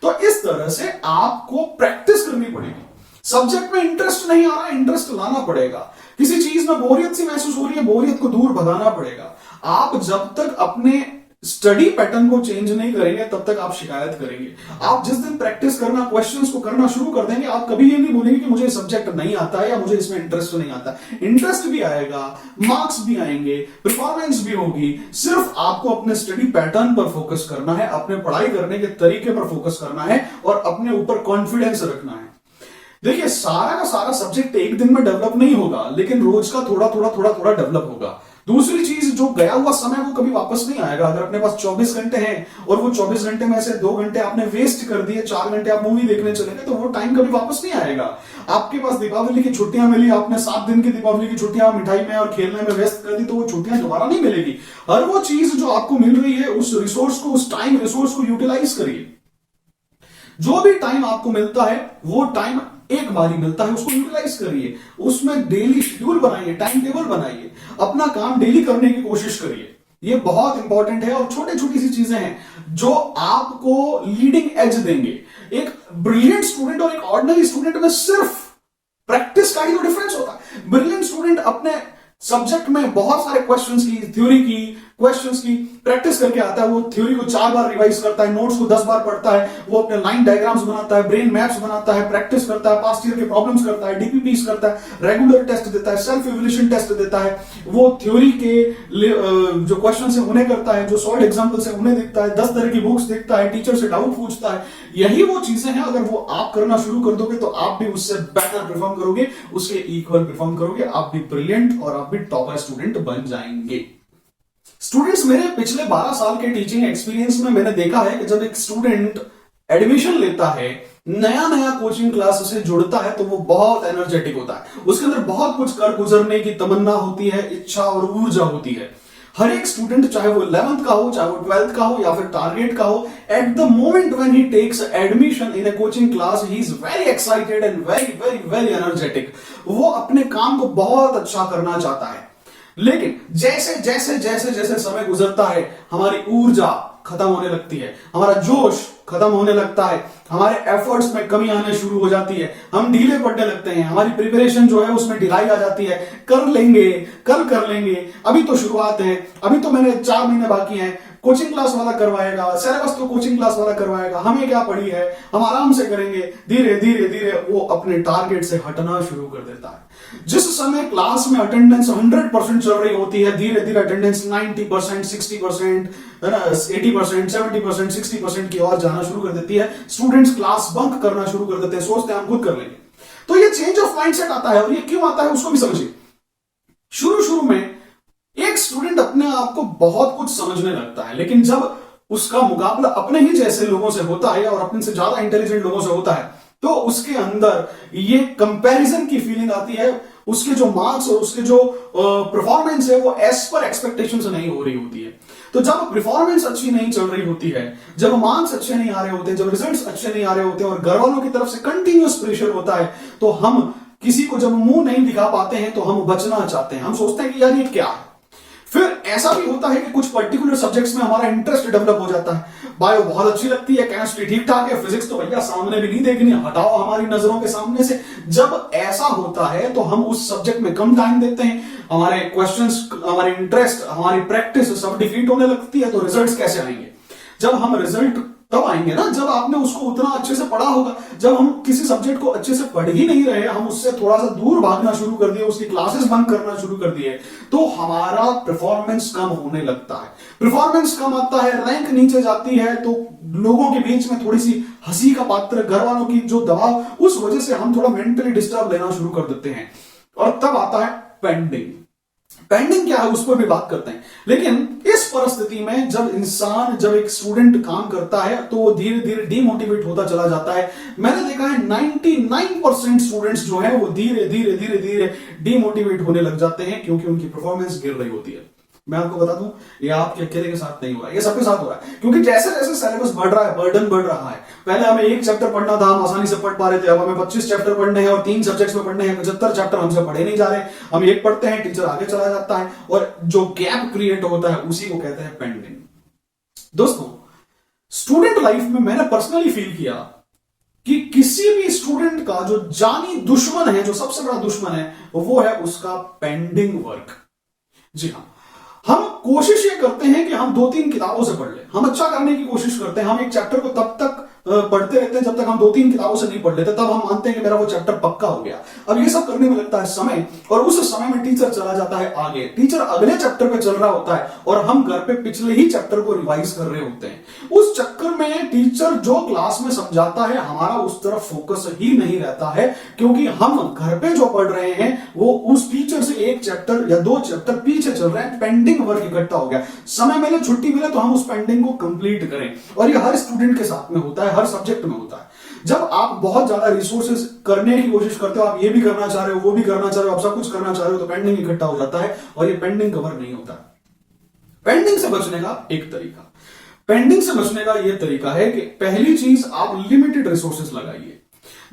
तो इस तरह से आपको प्रैक्टिस करनी पड़ेगी। सब्जेक्ट में इंटरेस्ट नहीं आ रहा, इंटरेस्ट लाना पड़ेगा। किसी चीज में बोरियत सी महसूस हो रही है, बोरियत को दूर भगाना पड़ेगा। आप जब तक अपने स्टडी पैटर्न को चेंज नहीं करेंगे तब तक आप शिकायत करेंगे। आप जिस दिन प्रैक्टिस करना, क्वेश्चंस को करना शुरू कर देंगे, आप कभी ये नहीं बोलेंगे कि मुझे सब्जेक्ट नहीं आता है या मुझे इसमें इंटरेस्ट नहीं आता। इंटरेस्ट भी आएगा, मार्क्स भी आएंगे, परफॉर्मेंस भी होगी। सिर्फ आपको अपने स्टडी पैटर्न पर फोकस करना है, अपने पढ़ाई करने के तरीके पर फोकस करना है और अपने ऊपर कॉन्फिडेंस रखना है। देखिए, सारा का सारा सब्जेक्ट एक दिन में डेवलप नहीं होगा, लेकिन रोज का थोड़ा थोड़ा डेवलप होगा। दूसरी चीज, जो गया हुआ समय वो कभी वापस नहीं आएगा। अगर अपने पास 24 घंटे हैं और वो 24 घंटे में से 2 घंटे आपने वेस्ट कर दिए, 4 घंटे आप मूवी देखने चले गए, तो वो टाइम कभी वापस नहीं आएगा। आपके पास दीपावली की छुट्टियां मिली, आपने 7 दिन की दीपावली की छुट्टियां मिठाई में और खेलने में व्यस्त कर दी, तो वो छुट्टियां दोबारा नहीं मिलेगी। हर वो चीज जो आपको मिल रही है, उस रिसोर्स को, उस टाइम रिसोर्स को यूटिलाइज करिए। जो भी टाइम आपको मिलता है वो टाइम एक बार ही मिलता है, उसको यूटिलाइज करिए। उसमें डेली शेड्यूल बनाइए, टाइम टेबल बनाइए, अपना काम डेली करने की कोशिश करिए। ये बहुत इंपॉर्टेंट है और छोटी छोटी सी चीजें हैं जो आपको लीडिंग एज देंगे। एक ब्रिलियंट स्टूडेंट और एक ऑर्डिनरी स्टूडेंट में सिर्फ प्रैक्टिस का ही तो डिफरेंस होता है। ब्रिलियंट स्टूडेंट अपने सब्जेक्ट में बहुत सारे क्वेश्चंस की, थ्योरी की, क्वेश्चंस की प्रैक्टिस करके आता है। वो थ्योरी को 4 बार रिवाइज करता है, नोट्स को 10 बार पढ़ता है, वो अपने लाइन डायग्राम्स बनाता है, ब्रेन मैप्स बनाता है, प्रैक्टिस करता है, पास्ट ईयर के प्रॉब्लम्स करता है, डीपीपीस करता है, रेगुलर टेस्ट देता है, सेल्फ इवैल्यूएशन टेस्ट देता है। वो थ्योरी के जो क्वेश्चंस है उन्हें करता है, जो सॉल्व एग्जांपल्स है उन्हें देखता है, 10 तरह की बुक्स देखता है, टीचर से डाउट पूछता है। यही वो चीजें हैं, अगर वो आप करना शुरू कर दोगे तो आप भी उससे बेटर परफॉर्म करोगे, उसके इक्वल परफॉर्म करोगे, आप भी ब्रिलियंट और आप भी टॉपर स्टूडेंट बन जाएंगे। स्टूडेंट्स, मेरे पिछले 12 साल के टीचिंग एक्सपीरियंस में मैंने देखा है कि जब एक स्टूडेंट एडमिशन लेता है, नया नया कोचिंग क्लास से जुड़ता है, तो वो बहुत एनर्जेटिक होता है। उसके अंदर बहुत कुछ कर गुजरने की तमन्ना होती है, इच्छा और ऊर्जा होती है। हर एक स्टूडेंट, चाहे वो 11th का हो, चाहे वो 12th का हो या फिर टारगेट का हो, at the moment when he takes admission in a coaching class, he is very excited and very very very energetic. वो अपने काम को बहुत अच्छा करना चाहता है। लेकिन जैसे जैसे जैसे जैसे समय गुजरता है, हमारी ऊर्जा खत्म होने लगती है, हमारा जोश खत्म होने लगता है, हमारे एफर्ट्स में कमी आने शुरू हो जाती है, हम ढीले पड़ने लगते हैं, हमारी प्रिपरेशन जो है उसमें ढिलाई आ जाती है। कर लेंगे, कल कर लेंगे, अभी तो शुरुआत है, अभी तो मैंने 4 महीने बाकी हैं, कोचिंग क्लास वाला करवाएगा, सिलेबस तो कोचिंग क्लास वाला करवाएगा, हमें क्या पड़ी है, हम आराम से करेंगे। धीरे धीरे धीरे वो अपने टारगेट से हटना शुरू कर देता है। जिस समय क्लास में अटेंडेंस 100% चल रही होती है, धीरे धीरे अटेंडेंस 90%, 60%, 80%, 70%, 60% की ओर जाना शुरू कर देती है। स्टूडेंट्स क्लास बंक करना शुरू कर देते हैं, सोचते हैं हम खुद कर लेंगे। तो ये चेंज ऑफ माइंडसेट आता है, और ये क्यों आता है उसको भी समझिए। शुरू में एक स्टूडेंट अपने आप को बहुत कुछ समझने लगता है, लेकिन जब उसका मुकाबला अपने ही जैसे लोगों से होता है और अपने से ज्यादा इंटेलिजेंट लोगों से होता है, तो उसके अंदर ये कंपैरिजन की फीलिंग आती है। उसके जो मार्क्स और उसके जो परफॉर्मेंस है वो एज पर एक्सपेक्टेशन से नहीं हो रही होती है। तो जब परफॉर्मेंस अच्छी नहीं चल रही होती है, जब मार्क्स अच्छे नहीं आ रहे होते, जब रिजल्ट्स अच्छे नहीं आ रहे होते और घर वालों की तरफ से कंटिन्यूअस प्रेशर होता है, तो हम किसी को जब मुंह नहीं दिखा पाते हैं तो हम बचना चाहते हैं। हम सोचते हैं कि यार ये क्या है। फिर ऐसा भी होता है कि कुछ पर्टिकुलर सब्जेक्ट्स में हमारा इंटरेस्ट डेवलप हो जाता है। बायो बहुत अच्छी लगती है, केमिस्ट्री ठीक ठाक है, फिजिक्स तो भैया सामने भी नहीं देखनी, हटाओ हमारी नजरों के सामने से। जब ऐसा होता है तो हम उस सब्जेक्ट में कम टाइम देते हैं, हमारे क्वेश्चंस, हमारे इंटरेस्ट, हमारी प्रैक्टिस सब डिफीट होने लगती है। तो रिजल्ट्स कैसे आएंगे? जब हम रिजल्ट तब आएंगे ना जब आपने उसको उतना अच्छे से पढ़ा होगा। जब हम किसी सब्जेक्ट को अच्छे से पढ़ ही नहीं रहे, हम उससे थोड़ा सा दूर भागना शुरू कर दिए, उसकी क्लासेस बंक करना शुरू कर दिए, तो हमारा परफॉर्मेंस कम होने लगता है। परफॉर्मेंस कम आता है, रैंक नीचे जाती है, तो लोगों के बीच में थोड़ी सी हंसी का पात्र, घर वालों की जो दबाव, उस वजह से हम थोड़ा मेंटली डिस्टर्ब लेना शुरू कर देते हैं। और तब आता है पेंडिंग। पेंडिंग क्या है उस पर भी बात करते हैं। लेकिन इस परिस्थिति में जब एक स्टूडेंट काम करता है तो वो धीरे धीरे डिमोटिवेट होता चला जाता है। मैंने देखा है 99% स्टूडेंट्स जो है वो धीरे धीरे डिमोटिवेट होने लग जाते हैं, क्योंकि उनकी परफॉर्मेंस गिर रही होती है। मैं आपको बता दूं, ये आपके अकेले के साथ नहीं हो रहा है, ये सबके साथ हो रहा है। क्योंकि जैसे जैसे सिलेबस बढ़ रहा है, बर्डन बढ़ रहा है। पहले हमें एक चैप्टर पढ़ना था, हम आसानी से पढ़ पा रहे थे, अब हमें 25 चैप्टर पढ़ने हैं और 3 सब्जेक्ट्स में पढ़ने हैं, 75 चैप्टर हमसे पढ़े नहीं जा रहे। हम एक पढ़ते हैं, टीचर आगे चला जाता है, और जो गैप क्रिएट होता है उसी को कहते हैं पेंडिंग। दोस्तों, स्टूडेंट लाइफ में मैंने पर्सनली फील किया कि किसी भी स्टूडेंट का जो जानी दुश्मन है, जो सबसे बड़ा दुश्मन है, वो है उसका पेंडिंग वर्क। जी हां, हम कोशिश ये करते हैं कि हम 2-3 किताबों से पढ़ लें, हम अच्छा करने की कोशिश करते हैं। हम एक चैप्टर को तब तक पढ़ते रहते हैं जब तक हम 2-3 किताबों से नहीं पढ़ लेते, तब हम मानते हैं कि मेरा वो चैप्टर पक्का हो गया। अब ये सब करने में लगता है समय, और उस समय में टीचर चला जाता है आगे, टीचर अगले चैप्टर पे चल रहा होता है और हम घर पे पिछले ही चैप्टर को रिवाइज कर रहे होते हैं। उस चक्कर में टीचर जो क्लास में समझाता है, हमारा उस तरफ फोकस ही नहीं रहता है, क्योंकि हम घर पे जो पढ़ रहे हैं वो उस टीचर से 1 चैप्टर या 2 चैप्टर पीछे चल रहे हैं। पेंडिंग वर्क इकट्ठा हो गया, समय मिले, छुट्टी मिले तो हम उस पेंडिंग को कंप्लीट करें। और ये हर स्टूडेंट के साथ में होता है, हर सब्जेक्ट में होता है। जब आप बहुत ज्यादा रिसोर्सेज करने की कोशिश करते हो, आप ये भी करना चाह रहे हो, वो भी करना चाह रहे हो, आप सब कुछ करना चाह रहे हो, तो पेंडिंग इकट्ठा हो जाता है और ये पेंडिंग कवर नहीं होता। पेंडिंग से बचने का एक तरीका, पेंडिंग से बचने का यह तरीका है कि पहली चीज आप लिमिटेड रिसोर्सेज लगाइए।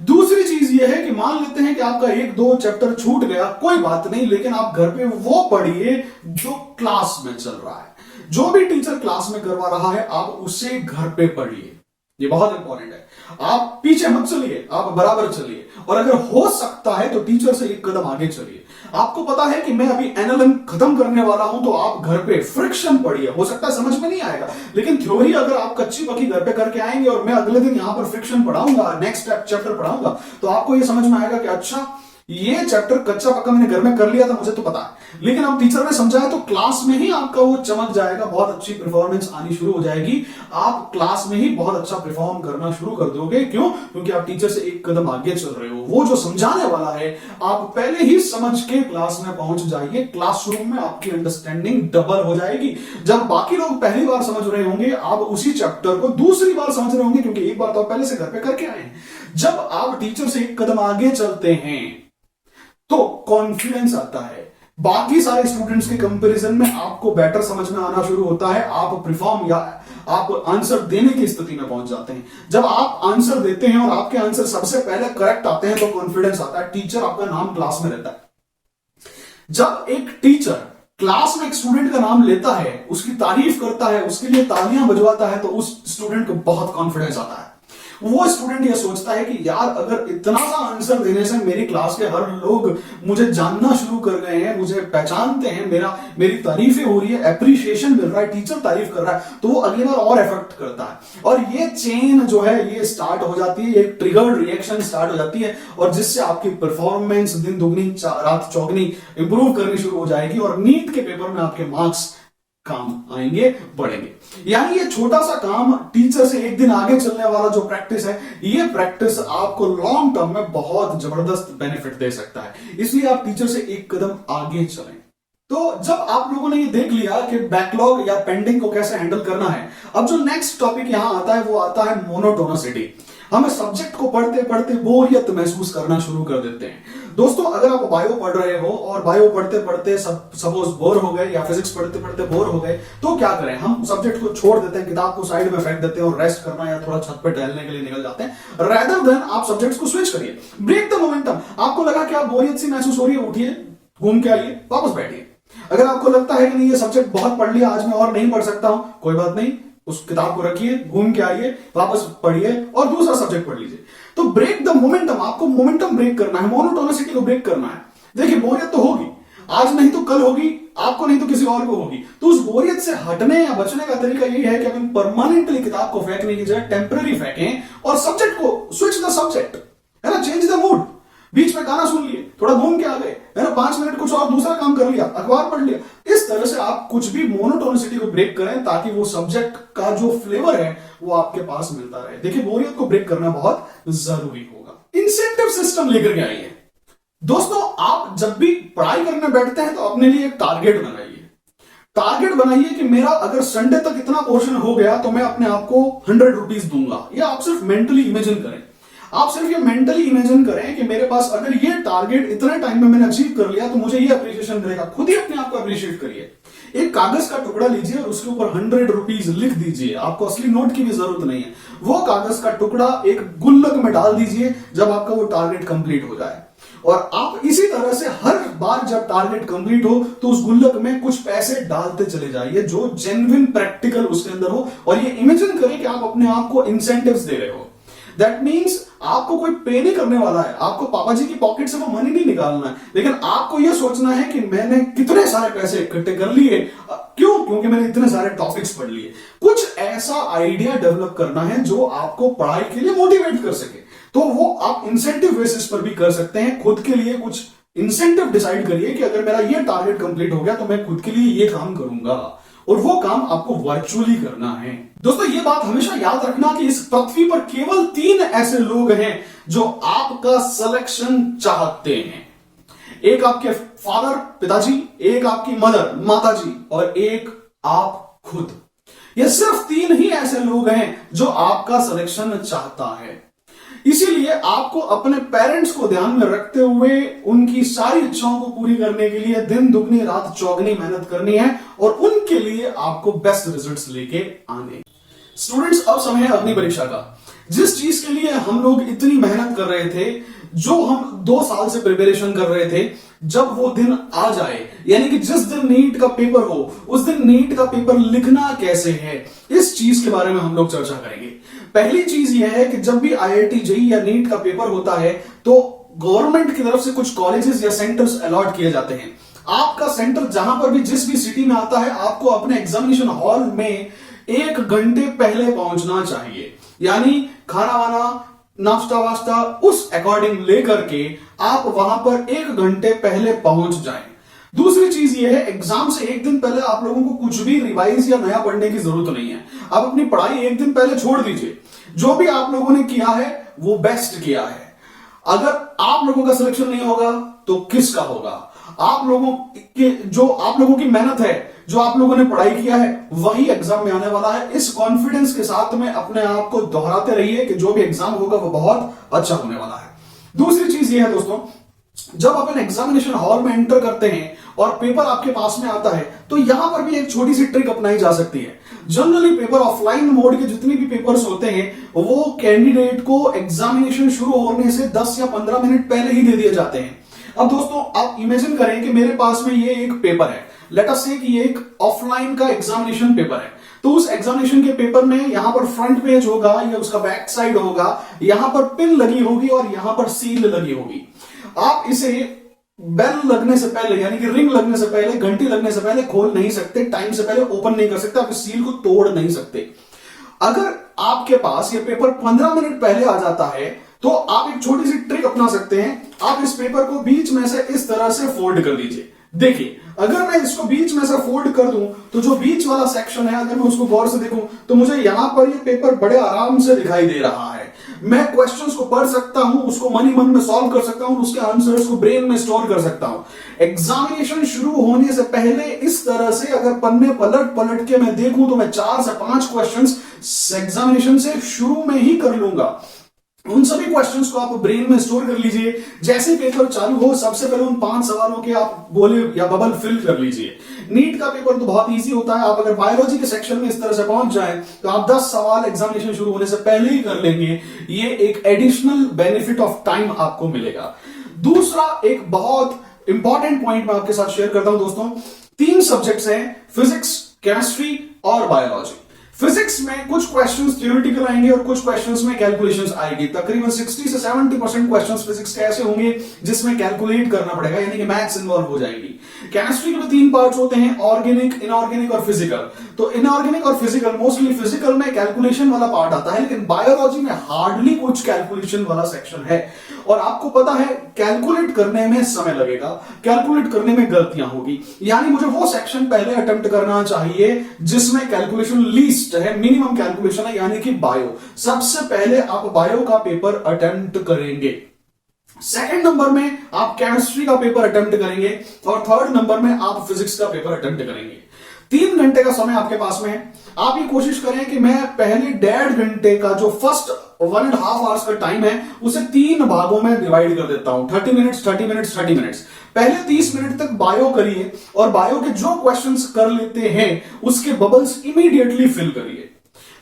दूसरी चीज यह है कि मान लेते हैं कि आपका 1-2 चैप्टर छूट गया, कोई बात नहीं, लेकिन आप घर पे वो पढ़िए जो क्लास में चल रहा है। जो भी टीचर क्लास में करवा रहा है, आप उसे घर पे पढ़िए। ये बहुत इंपॉर्टेंट है। आप पीछे मत चलिए, आप बराबर चलिए, और अगर हो सकता है तो टीचर से 1 कदम आगे चलिए। आपको पता है कि मैं अभी एनएलएम खत्म करने वाला हूं, तो आप घर पे फ्रिक्शन पढ़िए। हो सकता है समझ में नहीं आएगा, लेकिन थ्योरी अगर आप कच्ची पक्की घर पे करके आएंगे और मैं अगले दिन यहां पर फ्रिक्शन पढ़ाऊंगा, नेक्स्ट चैप्टर पढ़ाऊंगा, तो आपको यह समझ में आएगा कि अच्छा, ये चैप्टर कच्चा पक्का मैंने घर में कर लिया था, मुझे तो पता है, लेकिन अब टीचर ने समझाया तो क्लास में ही आपका वो चमक जाएगा, बहुत अच्छी परफॉर्मेंस आनी शुरू हो जाएगी। आप क्लास में ही बहुत अच्छा परफॉर्म करना शुरू कर दोगे। क्यों? क्योंकि आप टीचर से 1 कदम आगे चल रहे हो। वो जो समझाने वाला है, आप पहले ही समझ के क्लास में पहुंच जाइए। क्लासरूम में आपकी अंडरस्टैंडिंग डबल हो जाएगी। जब बाकी लोग पहली बार समझ रहे होंगे, आप उसी चैप्टर को दूसरी बार समझ रहे होंगे, क्योंकि एक बार तो आप पहले से घर पे करके आए हैं। जब आप टीचर से 1 कदम आगे चलते हैं तो कॉन्फिडेंस आता है, बाकी सारे स्टूडेंट्स के कंपैरिजन में आपको बेटर समझ में आना शुरू होता है। आप परफॉर्म या आप आंसर देने की स्थिति में पहुंच जाते हैं। जब आप आंसर देते हैं और आपके आंसर सबसे पहले करेक्ट आते हैं, तो कॉन्फिडेंस आता है, टीचर आपका नाम क्लास में रहता है। जब एक टीचर क्लास में एक स्टूडेंट का नाम लेता है, उसकी तारीफ करता है, उसके लिए तालियां बजवाता है, तो उस स्टूडेंट को बहुत कॉन्फिडेंस आता है। वो स्टूडेंट ये सोचता है कि यार अगर इतना सा आंसर देने से मेरी क्लास के हर लोग मुझे जानना शुरू कर गए हैं, मुझे पहचानते हैं, मेरी तारीफें हो रही है, एप्रिशिएशन मिल रहा है, टीचर तारीफ कर रहा है, तो वो अगली बार और एफर्ट करता है और ये चेन जो है ये स्टार्ट हो जाती है, एक ट्रिगर्ड रिएक्शन स्टार्ट हो जाती है और जिससे आपकी परफॉर्मेंस दिन दुगनी रात चौगनी इंप्रूव करनी शुरू हो जाएगी और नीट के पेपर में आपके मार्क्स काम आएंगे, बढ़ेंगे। यानी ये छोटा सा काम टीचर से एक दिन आगे चलने वाला जो प्रैक्टिस है, ये प्रैक्टिस आपको लॉन्ग टर्म में बहुत जबरदस्त बेनिफिट दे सकता है। इसलिए आप टीचर से एक कदम आगे चलें। तो जब आप लोगों ने ये देख लिया कि बैकलॉग या पेंडिंग को कैसे हैंडल करना है, अब जो नेक्स्ट टॉपिक यहां आता है वो आता है मोनोटोनिसिटी। हमें सब्जेक्ट को पढ़ते पढ़ते बोरियत महसूस करना शुरू कर देते हैं। दोस्तों अगर आप बायो पढ़ रहे हो और बायो पढ़ते पढ़ते सपोज बोर हो गए या फिजिक्स पढ़ते पढ़ते बोर हो गए, तो क्या करें, हम सब्जेक्ट को छोड़ देते हैं, किताब को साइड में फेंक देते हैं और रेस्ट करना या थोड़ा छत पे टहलने के लिए निकल जाते हैं। रेदर देन आप सब्जेक्ट्स को स्विच करिए, ब्रेक द मोमेंटम। आपको लगा कि आप बोरियत सी महसूस हो रही है, उठिए, घूम के आइए, वापस बैठिए। अगर आपको लगता है कि नहीं ये सब्जेक्ट बहुत पढ़ लिया, आज मैं और नहीं पढ़ सकता हूं, कोई बात नहीं, उस किताब को रखिए, घूम के आइए, वापस पढ़िए और दूसरा सब्जेक्ट पढ़ लीजिए। तो ब्रेक द मोमेंटम, आपको मोमेंटम ब्रेक करना है, मोनोटोनिसिटी को ब्रेक करना है। देखिए बोरियत तो होगी, आज नहीं तो कल होगी, आपको नहीं तो किसी और को होगी। तो उस बोरियत से हटने या बचने का तरीका यही है कि अपन परमानेंटली किताब को फेंकने की जगह टेम्पररी फेंकें और सब्जेक्ट को स्विच द सब्जेक्ट, है ना, चेंज द मूड। बीच में गाना सुन लिए, थोड़ा घूम के आ गए, है ना, 5 मिनट कुछ और दूसरा काम कर लिया, अखबार पढ़ लिया। इस तरह से आप कुछ भी मोनोटोनिसिटी को ब्रेक करें ताकि वो सब्जेक्ट का जो फ्लेवर है वो आपके पास मिलता रहे। देखिए बोरियत को ब्रेक करना बहुत जरूरी होगा। इंसेंटिव सिस्टम लेकर के आइए। दोस्तों आप जब भी पढ़ाई करने बैठते हैं तो अपने लिए एक टारगेट बनाइए। टारगेट बनाइए कि मेरा अगर संडे तक इतना पोर्शन हो गया तो मैं अपने आप को 100 रुपीज दूंगा। या आप सिर्फ मेंटली इमेजिन करें, आप सिर्फ ये मेंटली इमेजिन करें कि मेरे पास अगर ये टारगेट इतने टाइम में मैंने अचीव कर लिया तो मुझे ये अप्रिशिएशन मिलेगा। खुद ही अपने आप को अप्रिशिएट करिए। एक कागज का टुकड़ा लीजिए और उसके ऊपर 100 रुपीज लिख दीजिए। आपको असली नोट की भी जरूरत नहीं है, वो कागज का टुकड़ा एक गुल्लक में डाल दीजिए जब आपका वो टारगेट कंप्लीट हो जाए। और आप इसी तरह से हर बार जब टारगेट कंप्लीट हो तो उस गुल्लक में कुछ पैसे डालते चले जाइए जो जेन्युइन प्रैक्टिकल उसके अंदर हो। और ये इमेजिन करें कि आप अपने आप को इंसेंटिव्स दे रहे हो। दैट मीन्स आपको कोई पे नहीं करने वाला है, आपको पापा जी की पॉकेट से वो मनी नहीं निकालना है, लेकिन आपको यह सोचना है कि मैंने कितने सारे पैसे इकट्ठे कर लिए। क्यों? क्योंकि मैंने इतने सारे टॉपिक्स पढ़ लिए। कुछ ऐसा आइडिया डेवलप करना है जो आपको पढ़ाई के लिए मोटिवेट कर सके। तो वो आप इंसेंटिव बेसिस पर भी कर सकते हैं। खुद के लिए कुछ इंसेंटिव डिसाइड करिए कि अगर मेरा ये टारगेट कंप्लीट हो गया तो मैं खुद के लिए ये काम करूंगा, और वो काम आपको वर्चुअली करना है। दोस्तों ये बात हमेशा याद रखना कि इस पृथ्वी पर केवल 3 ऐसे लोग हैं जो आपका सिलेक्शन चाहते हैं। एक आपके फादर पिताजी, एक आपकी मदर माताजी, और एक आप खुद। ये सिर्फ 3 ही ऐसे लोग हैं जो आपका सिलेक्शन चाहता है। इसीलिए आपको अपने पेरेंट्स को ध्यान में रखते हुए उनकी सारी इच्छाओं को पूरी करने के लिए दिन दुगनी रात चौगनी मेहनत करनी है और उनके लिए आपको बेस्ट रिजल्ट्स लेके आने। स्टूडेंट्स अब समय है अपनी परीक्षा का। जिस चीज के लिए हम लोग इतनी मेहनत कर रहे थे, जो हम 2 साल से प्रिपरेशन कर रहे थे, जब वो दिन आ जाए, यानी कि जिस दिन नीट का पेपर हो उस दिन नीट का पेपर लिखना कैसे है, इस चीज के बारे में हम लोग चर्चा करेंगे। पहली चीज यह है कि जब भी IIT JEE या नीट का पेपर होता है तो गवर्नमेंट की तरफ से कुछ कॉलेजेस या सेंटर्स अलॉट किए जाते हैं। आपका सेंटर जहां पर भी जिस भी सिटी में आता है, आपको अपने एग्जामिनेशन हॉल में 1 घंटे पहले पहुंचना चाहिए। यानी खाना वाना नाश्ता वास्ता उस अकॉर्डिंग लेकर के आप वहां पर 1 घंटे पहले पहुंच जाएं। दूसरी चीज ये है, एग्जाम से 1 दिन पहले आप लोगों को कुछ भी रिवाइज या नया पढ़ने की जरूरत नहीं है। आप अपनी पढ़ाई 1 दिन पहले छोड़ दीजिए। जो भी आप लोगों ने किया है वो बेस्ट किया है। अगर आप लोगों का सिलेक्शन नहीं होगा तो किसका होगा? आप लोगों की मेहनत है, जो आप लोगों ने पढ़ाई किया है, वही एग्जाम में आने वाला है। इस कॉन्फिडेंस के साथ में अपने आप को दोहराते रहिए कि जो भी एग्जाम होगा वो बहुत अच्छा होने वाला है। दूसरी चीज ये है दोस्तों, जब अपन एग्जामिनेशन हॉल में एंटर करते हैं और पेपर आपके पास में आता है तो यहां पर भी एक छोटी सी ट्रिक अपनाई जा सकती है। जनरली पेपर ऑफलाइन मोड के जितने भी पेपर्स होते हैं वो कैंडिडेट को एग्जामिनेशन शुरू होने से 10 या 15 मिनट पहले ही दे दिए जाते हैं। अब दोस्तों आप इमेजिन करें कि मेरे पास में ये एक पेपर है, लेट अस से कि ये एक ऑफलाइन का एग्जामिनेशन पेपर है। तो उस एग्जामिनेशन के पेपर में यहां पर फ्रंट पेज होगा या उसका बैक साइड होगा, यहां पर पिन लगी होगी और यहां पर सील लगी होगी। आप इसे बेल लगने से पहले यानी कि रिंग लगने से पहले, घंटी लगने से पहले खोल नहीं सकते, टाइम से पहले ओपन नहीं कर सकते, आप इस सील को तोड़ नहीं सकते। अगर आपके पास ये पेपर 15 मिनट पहले आ जाता है तो आप एक छोटी सी ट्रिक अपना सकते हैं। आप इस पेपर को बीच में से इस तरह से फोल्ड कर दीजिए। देखिए, अगर मैं इसको बीच में से फोल्ड कर दूं तो जो बीच वाला सेक्शन है, अगर मैं उसको गौर से देखूं तो मुझे यहां पर ये पेपर बड़े आराम से दिखाई दे रहा है। मैं क्वेश्चंस को पढ़ सकता हूं, उसको मन ही मन में सॉल्व कर सकता हूं, उसके आंसर्स को ब्रेन में स्टोर कर सकता हूं। एग्जामिनेशन शुरू होने से पहले इस तरह से अगर पन्ने पलट पलट के मैं देखूं तो मैं 4 से 5 क्वेश्चंस एग्जामिनेशन से शुरू में ही कर लूंगा। उन सभी क्वेश्चंस को आप ब्रेन में स्टोर कर लीजिए। जैसे पेपर चालू हो सबसे पहले उन 5 सवालों के आप गोले या बबल फिल कर लीजिए। नीट का पेपर तो बहुत इजी होता है। आप अगर बायोलॉजी के सेक्शन में इस तरह से पहुंच जाएं तो आप 10 सवाल एग्जामिनेशन शुरू होने से पहले ही कर लेंगे। ये एक एडिशनल बेनिफिट ऑफ टाइम आपको मिलेगा। दूसरा एक बहुत इंपॉर्टेंट पॉइंट मैं आपके साथ शेयर करता हूं दोस्तों। 3 सब्जेक्ट्स हैं, फिजिक्स, केमिस्ट्री और बायोलॉजी। फिजिक्स में कुछ क्वेश्चंस थ्योरेटिकल आएंगे और कुछ क्वेश्चंस में कैलकुलेशंस आएगी। तकरीबन 60 से 70% क्वेश्चंस फिजिक्स के ऐसे होंगे जिसमें कैलकुलेट करना पड़ेगा, यानी कि मैथ्स इन्वॉल्व हो जाएगी। केमिस्ट्री के 3 पार्ट्स होते हैं, ऑर्गेनिक, इनऑर्गेनिक और फिजिकल। तो इनऑर्गेनिक और फिजिकल, मोस्टली फिजिकल में कैलकुलेशन वाला पार्ट आता है, लेकिन बायोलॉजी में हार्डली कुछ कैलकुलेशन वाला सेक्शन है। और आपको पता है कैलकुलेट करने में समय लगेगा, कैलकुलेट करने में गलतियां होगी, यानी मुझे वो सेक्शन पहले अटेम्प्ट करना चाहिए जिसमें कैलकुलेशन लीस्ट है, मिनिमम कैलकुलेशन है, यानी कि बायो। सबसे पहले आप बायो का पेपर अटेम्प्ट करेंगे, सेकंड नंबर में आप केमिस्ट्री का पेपर अटेम्प्ट करेंगे और थर्ड नंबर में आप फिजिक्स का पेपर अटेम्प्ट करेंगे। 3 घंटे का समय आपके पास में है। आप ये कोशिश करें कि मैं पहले 1.5 घंटे का जो फर्स्ट 1.5 आवर्स का टाइम है उसे 3 भागों में डिवाइड कर देता हूं, 30 मिनट्स 30 मिनट्स 30 मिनट्स। पहले 30 मिनट तक बायो करिए और बायो के जो क्वेश्चंस कर लेते हैं उसके बबल्स इमीडिएटली फिल करिए।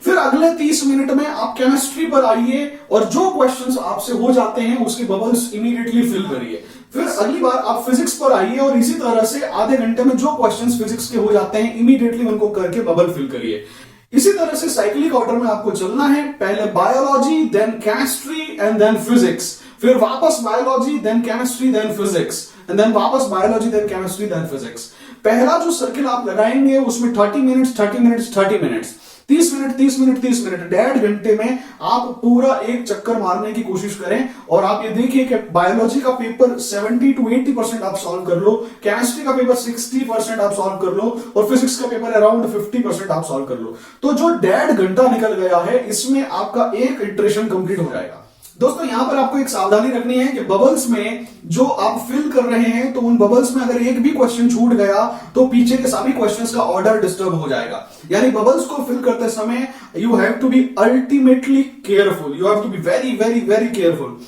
फिर अगले 30 मिनट में आप केमिस्ट्री पर आइए और जो क्वेश्चंस आपसे हो जाते हैं उसके बबल्स इमीडिएटली फिल करिए। फिर अगली बार आप फिजिक्स पर आइए और इसी तरह से आधे घंटे में जो क्वेश्चंस फिजिक्स के हो जाते हैं इमीडिएटली उनको करके बबल फिल करिए। इसी तरह से साइक्लिक ऑर्डर में आपको चलना है, पहले biology, then chemistry and then physics, फिर वापस biology, then chemistry, then physics, and then वापस biology, then chemistry, then physics. पहला जो सर्किल आप लगाएंगे उसमें 30 minutes 30 minutes 30 minutes, 30 minute 30 minute 30 minute, 1.5 घंटे में आप पूरा एक चक्कर मारने की कोशिश करें। और आप ये देखिए कि बायोलॉजी का पेपर 70 to 80% आप सॉल्व कर लो, केमिस्ट्री का पेपर 60% आप सॉल्व कर लो और फिजिक्स का पेपर अराउंड 50% आप सॉल्व कर लो। तो जो 1.5 घंटा निकल गया है इसमें आपका एक इटरेशन कंप्लीट हो जाएगा। दोस्तों यहां पर आपको एक सावधानी रखनी है कि बबल्स में जो आप फिल कर रहे हैं तो उन बबल्स में अगर एक भी क्वेश्चन छूट गया तो पीछे के सभी क्वेश्चंस का ऑर्डर डिस्टर्ब हो जाएगा। यानी बबल्स को फिल करते समय you have to be ultimately careful, you have to be very very very careful.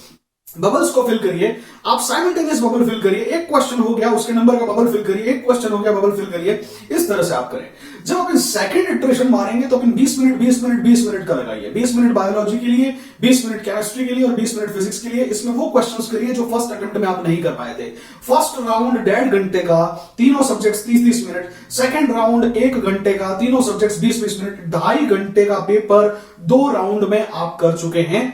Bubbles को फिल करिए, आप साइमल्टेनियस बबल फिल करिए, एक क्वेश्चन हो गया उसके नंबर का बबल फिल करिए, एक क्वेश्चन हो गया बबल फिल करिए, इस तरह से आप करें। जब आप सेकंड इटरेशन मारेंगे तो अपन 20 मिनट 20 मिनट 20 मिनट का लगाइए, 20 मिनट बायोलॉजी के लिए, 20 मिनट केमिस्ट्री के लिए और 20 मिनट फिजिक्स के लिए। इसमें वो क्वेश्चंस करिए जो फर्स्ट अटेम्प्ट में आप नहीं कर पाए थे। फर्स्ट राउंड 1.5 घंटे का, तीनों सब्जेक्ट्स 30-30 मिनट, सेकंड राउंड 1 घंटे का, तीनों सब्जेक्ट्स 20-20 मिनट, 2.5 घंटे का पेपर 2 राउंड में आप कर चुके हैं।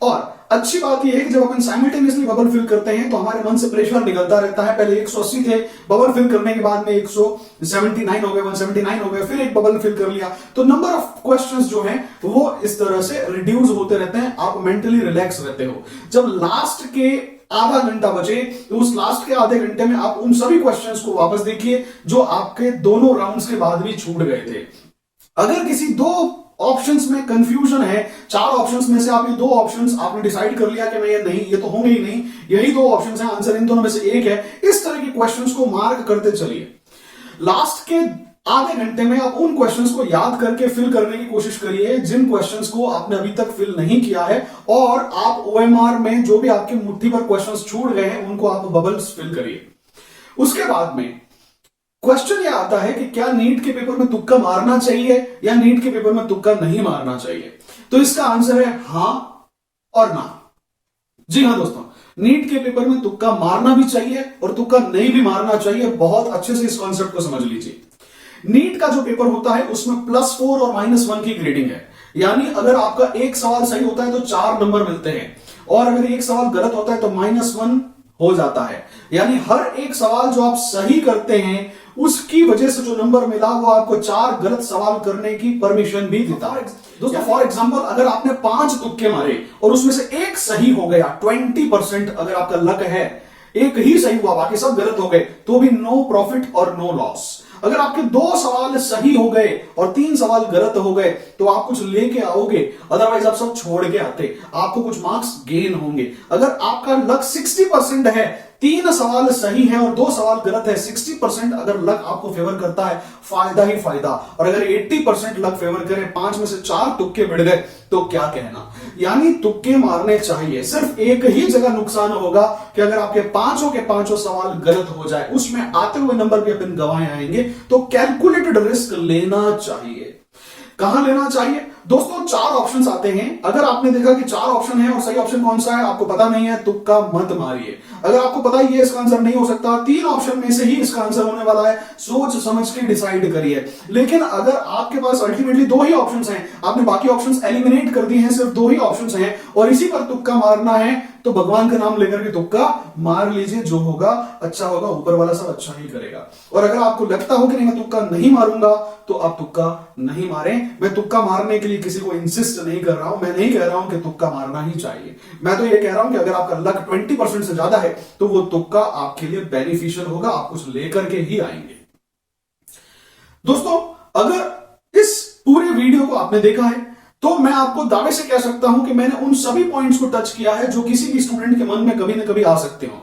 और अच्छी बात यह है कि जब अपन साइमल्टेनियसली बबल फिल करते हैं तो हमारे मन से प्रेशर निकलता रहता है। पहले 180 थे, बबल फिल करने के बाद में 179 हो गए, 179 हो गए, फिर एक बबल फिल कर लिया, तो नंबर ऑफ क्वेश्चंस जो हैं वो इस तरह से रिड्यूस होते रहते हैं। आप मेंटली रिलैक्स रहते हो। जब लास्ट के आधा घंटा बचे तो उस लास्ट के आधे घंटे में आप उन सभी क्वेश्चंस को वापस देखिए जो आपके दोनों राउंड्स के बाद भी छूट गए थे। अगर किसी 2 ऑप्शंस में कंफ्यूजन है, 4 ऑप्शंस में से आप ये 2 ऑप्शंस आपने डिसाइड कर लिया कि मैं ये नहीं, ये तो होंगे ही नहीं, यही 2 ऑप्शंस हैं, आंसर इन दोनों में से एक है, इस तरह के क्वेश्चंस को मार्क करते चलिए। लास्ट के आधे घंटे में आप उन क्वेश्चंस को याद करके फिल करने की कोशिश करिए जिन क्वेश्चंस को आपने अभी तक फिल नहीं किया है, और आप ओएमआर में जो भी आपकी मुट्ठी पर क्वेश्चंस छूट गए हैं उनको आप बबल्स फिल करिए। उसके बाद में क्वेश्चन यह आता है कि क्या नीट के पेपर में तुक्का मारना चाहिए या नीट के पेपर में तुक्का नहीं मारना चाहिए। तो इसका आंसर है हां और ना। जी हां दोस्तों, नीट के पेपर में तुक्का मारना भी चाहिए और तुक्का नहीं भी मारना चाहिए। बहुत अच्छे से इस कॉन्सेप्ट को समझ लीजिए। नीट का जो पेपर होता है उसमें +4 और -1 की ग्रेडिंग है, यानी अगर आपका एक सवाल सही होता है तो 4 नंबर मिलते हैं, और अगर एक सवाल गलत होता है तो -1 हो जाता है। यानी हर एक सवाल जो आप सही करते हैं उसकी वजह से जो नंबर मिला वो आपको 4 गलत सवाल करने की परमिशन भी देता है। दोस्तों फॉर एग्जांपल अगर आपने 5 तुक्के मारे और उसमें से एक सही हो गया, 20% अगर आपका लक है, एक ही सही हुआ बाकी सब गलत हो गए, तो भी नो प्रॉफिट और नो लॉस। अगर आपके 2 सवाल सही हो गए और 3 सवाल गलत हो गए तो आप कुछ लेके आओगे, अदरवाइज आप सब छोड़ के आते, आपको कुछ मार्क्स गेन होंगे। अगर आपका लक 60% है, 3 सवाल सही है और 2 सवाल गलत है, 60% अगर लक आपको फेवर करता है, फायदा ही फायदा। और अगर 80% लक फेवर करे, 5 में से 4 तुक्के मिल गए तो क्या कहना। यानी तुक्के मारने चाहिए। सिर्फ एक ही जगह नुकसान होगा कि अगर आपके पांचों के पांचों सवाल गलत हो जाए, उसमें आते हुए नंबर भी अपन गंवाए आएंगे, तो कैलकुलेटेड रिस्क लेना चाहिए। कहां लेना चाहिए दोस्तों? 4 ऑप्शंस आते हैं। अगर आपने देखा कि 4 ऑप्शन है और सही ऑप्शन कौन सा है आपको पता नहीं है, तुक्का मत मारिए। अगर आपको पता है ये इसका आंसर नहीं हो सकता, 3 ऑप्शन में से ही इसका आंसर होने वाला है, सोच समझ के डिसाइड करिए। लेकिन अगर आपके पास अल्टीमेटली 2 ही ऑप्शंस हैं, आपने बाकी ऑप्शंस एलिमिनेट कर दिए हैं, सिर्फ 2 ही ऑप्शंस हैं और इसी पर तुक्का मारना है, तो भगवान का नाम लेकर के तुक्का मार लीजिए। जो होगा अच्छा होगा, ऊपर वाला सब अच्छा ही करेगा। और अगर आपको लगता हो कि नहीं मैं तुक्का नहीं मारूंगा, तो आप तुक्का नहीं मारें। मैं तुक्का मारने के लिए किसी को इंसिस्ट नहीं कर रहा हूं, मैं नहीं कह रहा हूं कि तुक्का मारना ही चाहिए। मैं तो ये कह रहा हूं कि अगर आपका लक 20% से ज्यादा है तो वो तुक्का आपके लिए बेनिफिशियल होगा, आप कुछ लेकर के ही आएंगे। दोस्तों अगर इस पूरे वीडियो को आपने देखा है तो मैं आपको दावे से कह सकता हूं कि मैंने उन सभी पॉइंट्स को टच किया है जो किसी भी स्टूडेंट के मन में कभी ना कभी आ सकते हो।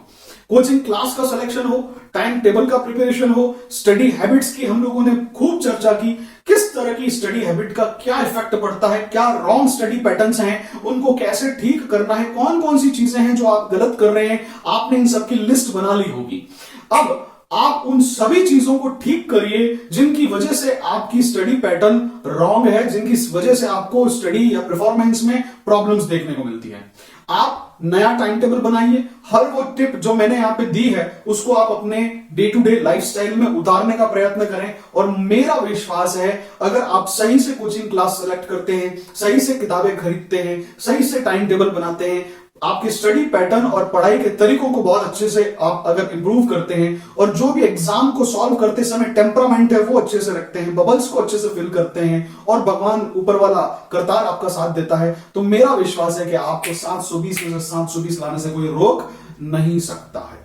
कोचिंग क्लास का सिलेक्शन हो, टाइम टेबल का प्रिपरेशन हो, स्टडी हैबिट्स की हम लोगों ने खूब चर्चा की, किस तरह की स्टडी हैबिट का क्या इफेक्ट पड़ता है, क्या रॉन्ग स्टडी पैटर्न्स हैं, उनको कैसे ठीक करना है, कौन कौन सी चीजें हैं जो आप गलत कर रहे हैं, आपने इन सब की लिस्ट बना ली होगी। अब आप उन सभी चीजों को ठीक करिए जिनकी वजह से आपकी स्टडी पैटर्न रॉन्ग है, जिनकी वजह से आपको स्टडी या परफॉर्मेंस में प्रॉब्लम्स देखने को मिलती हैं। आप नया टाइम टेबल बनाइए। हर वो टिप जो मैंने यहां पे दी है उसको आप अपने डे टू डे लाइफस्टाइल में उतारने का प्रयत्न करें। और मेरा विश्वास है अगर आप सही से कोचिंग क्लास सेलेक्ट करते हैं, सही से किताबें खरीदते हैं, सही से टाइम टेबल बनाते हैं, आपके स्टडी पैटर्न और पढ़ाई के तरीकों को बहुत अच्छे से आप अगर इंप्रूव करते हैं, और जो भी एग्जाम को सॉल्व करते समय टेम्परामेंट है वो अच्छे से रखते हैं, बबल्स को अच्छे से फिल करते हैं, और भगवान ऊपर वाला करतार आपका साथ देता है, तो मेरा विश्वास है कि आपको 720 में से 720 लाने से कोई रोक नहीं सकता है।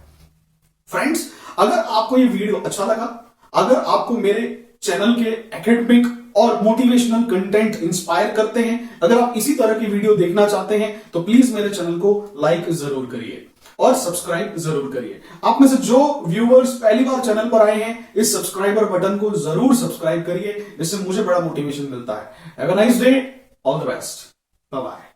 फ्रेंड्स अगर आपको ये वीडियो अच्छा लगा, अगर आपको मेरे चैनल के एकेडमिक और मोटिवेशनल कंटेंट इंस्पायर करते हैं, अगर आप इसी तरह की वीडियो देखना चाहते हैं तो प्लीज मेरे चैनल को लाइक जरूर करिए और सब्सक्राइब जरूर करिए। आप में से जो व्यूअर्स पहली बार चैनल पर आए हैं इस सब्सक्राइबर बटन को जरूर सब्सक्राइब करिए, इससे मुझे बड़ा मोटिवेशन मिलता है। Have a nice day, all the best, bye bye.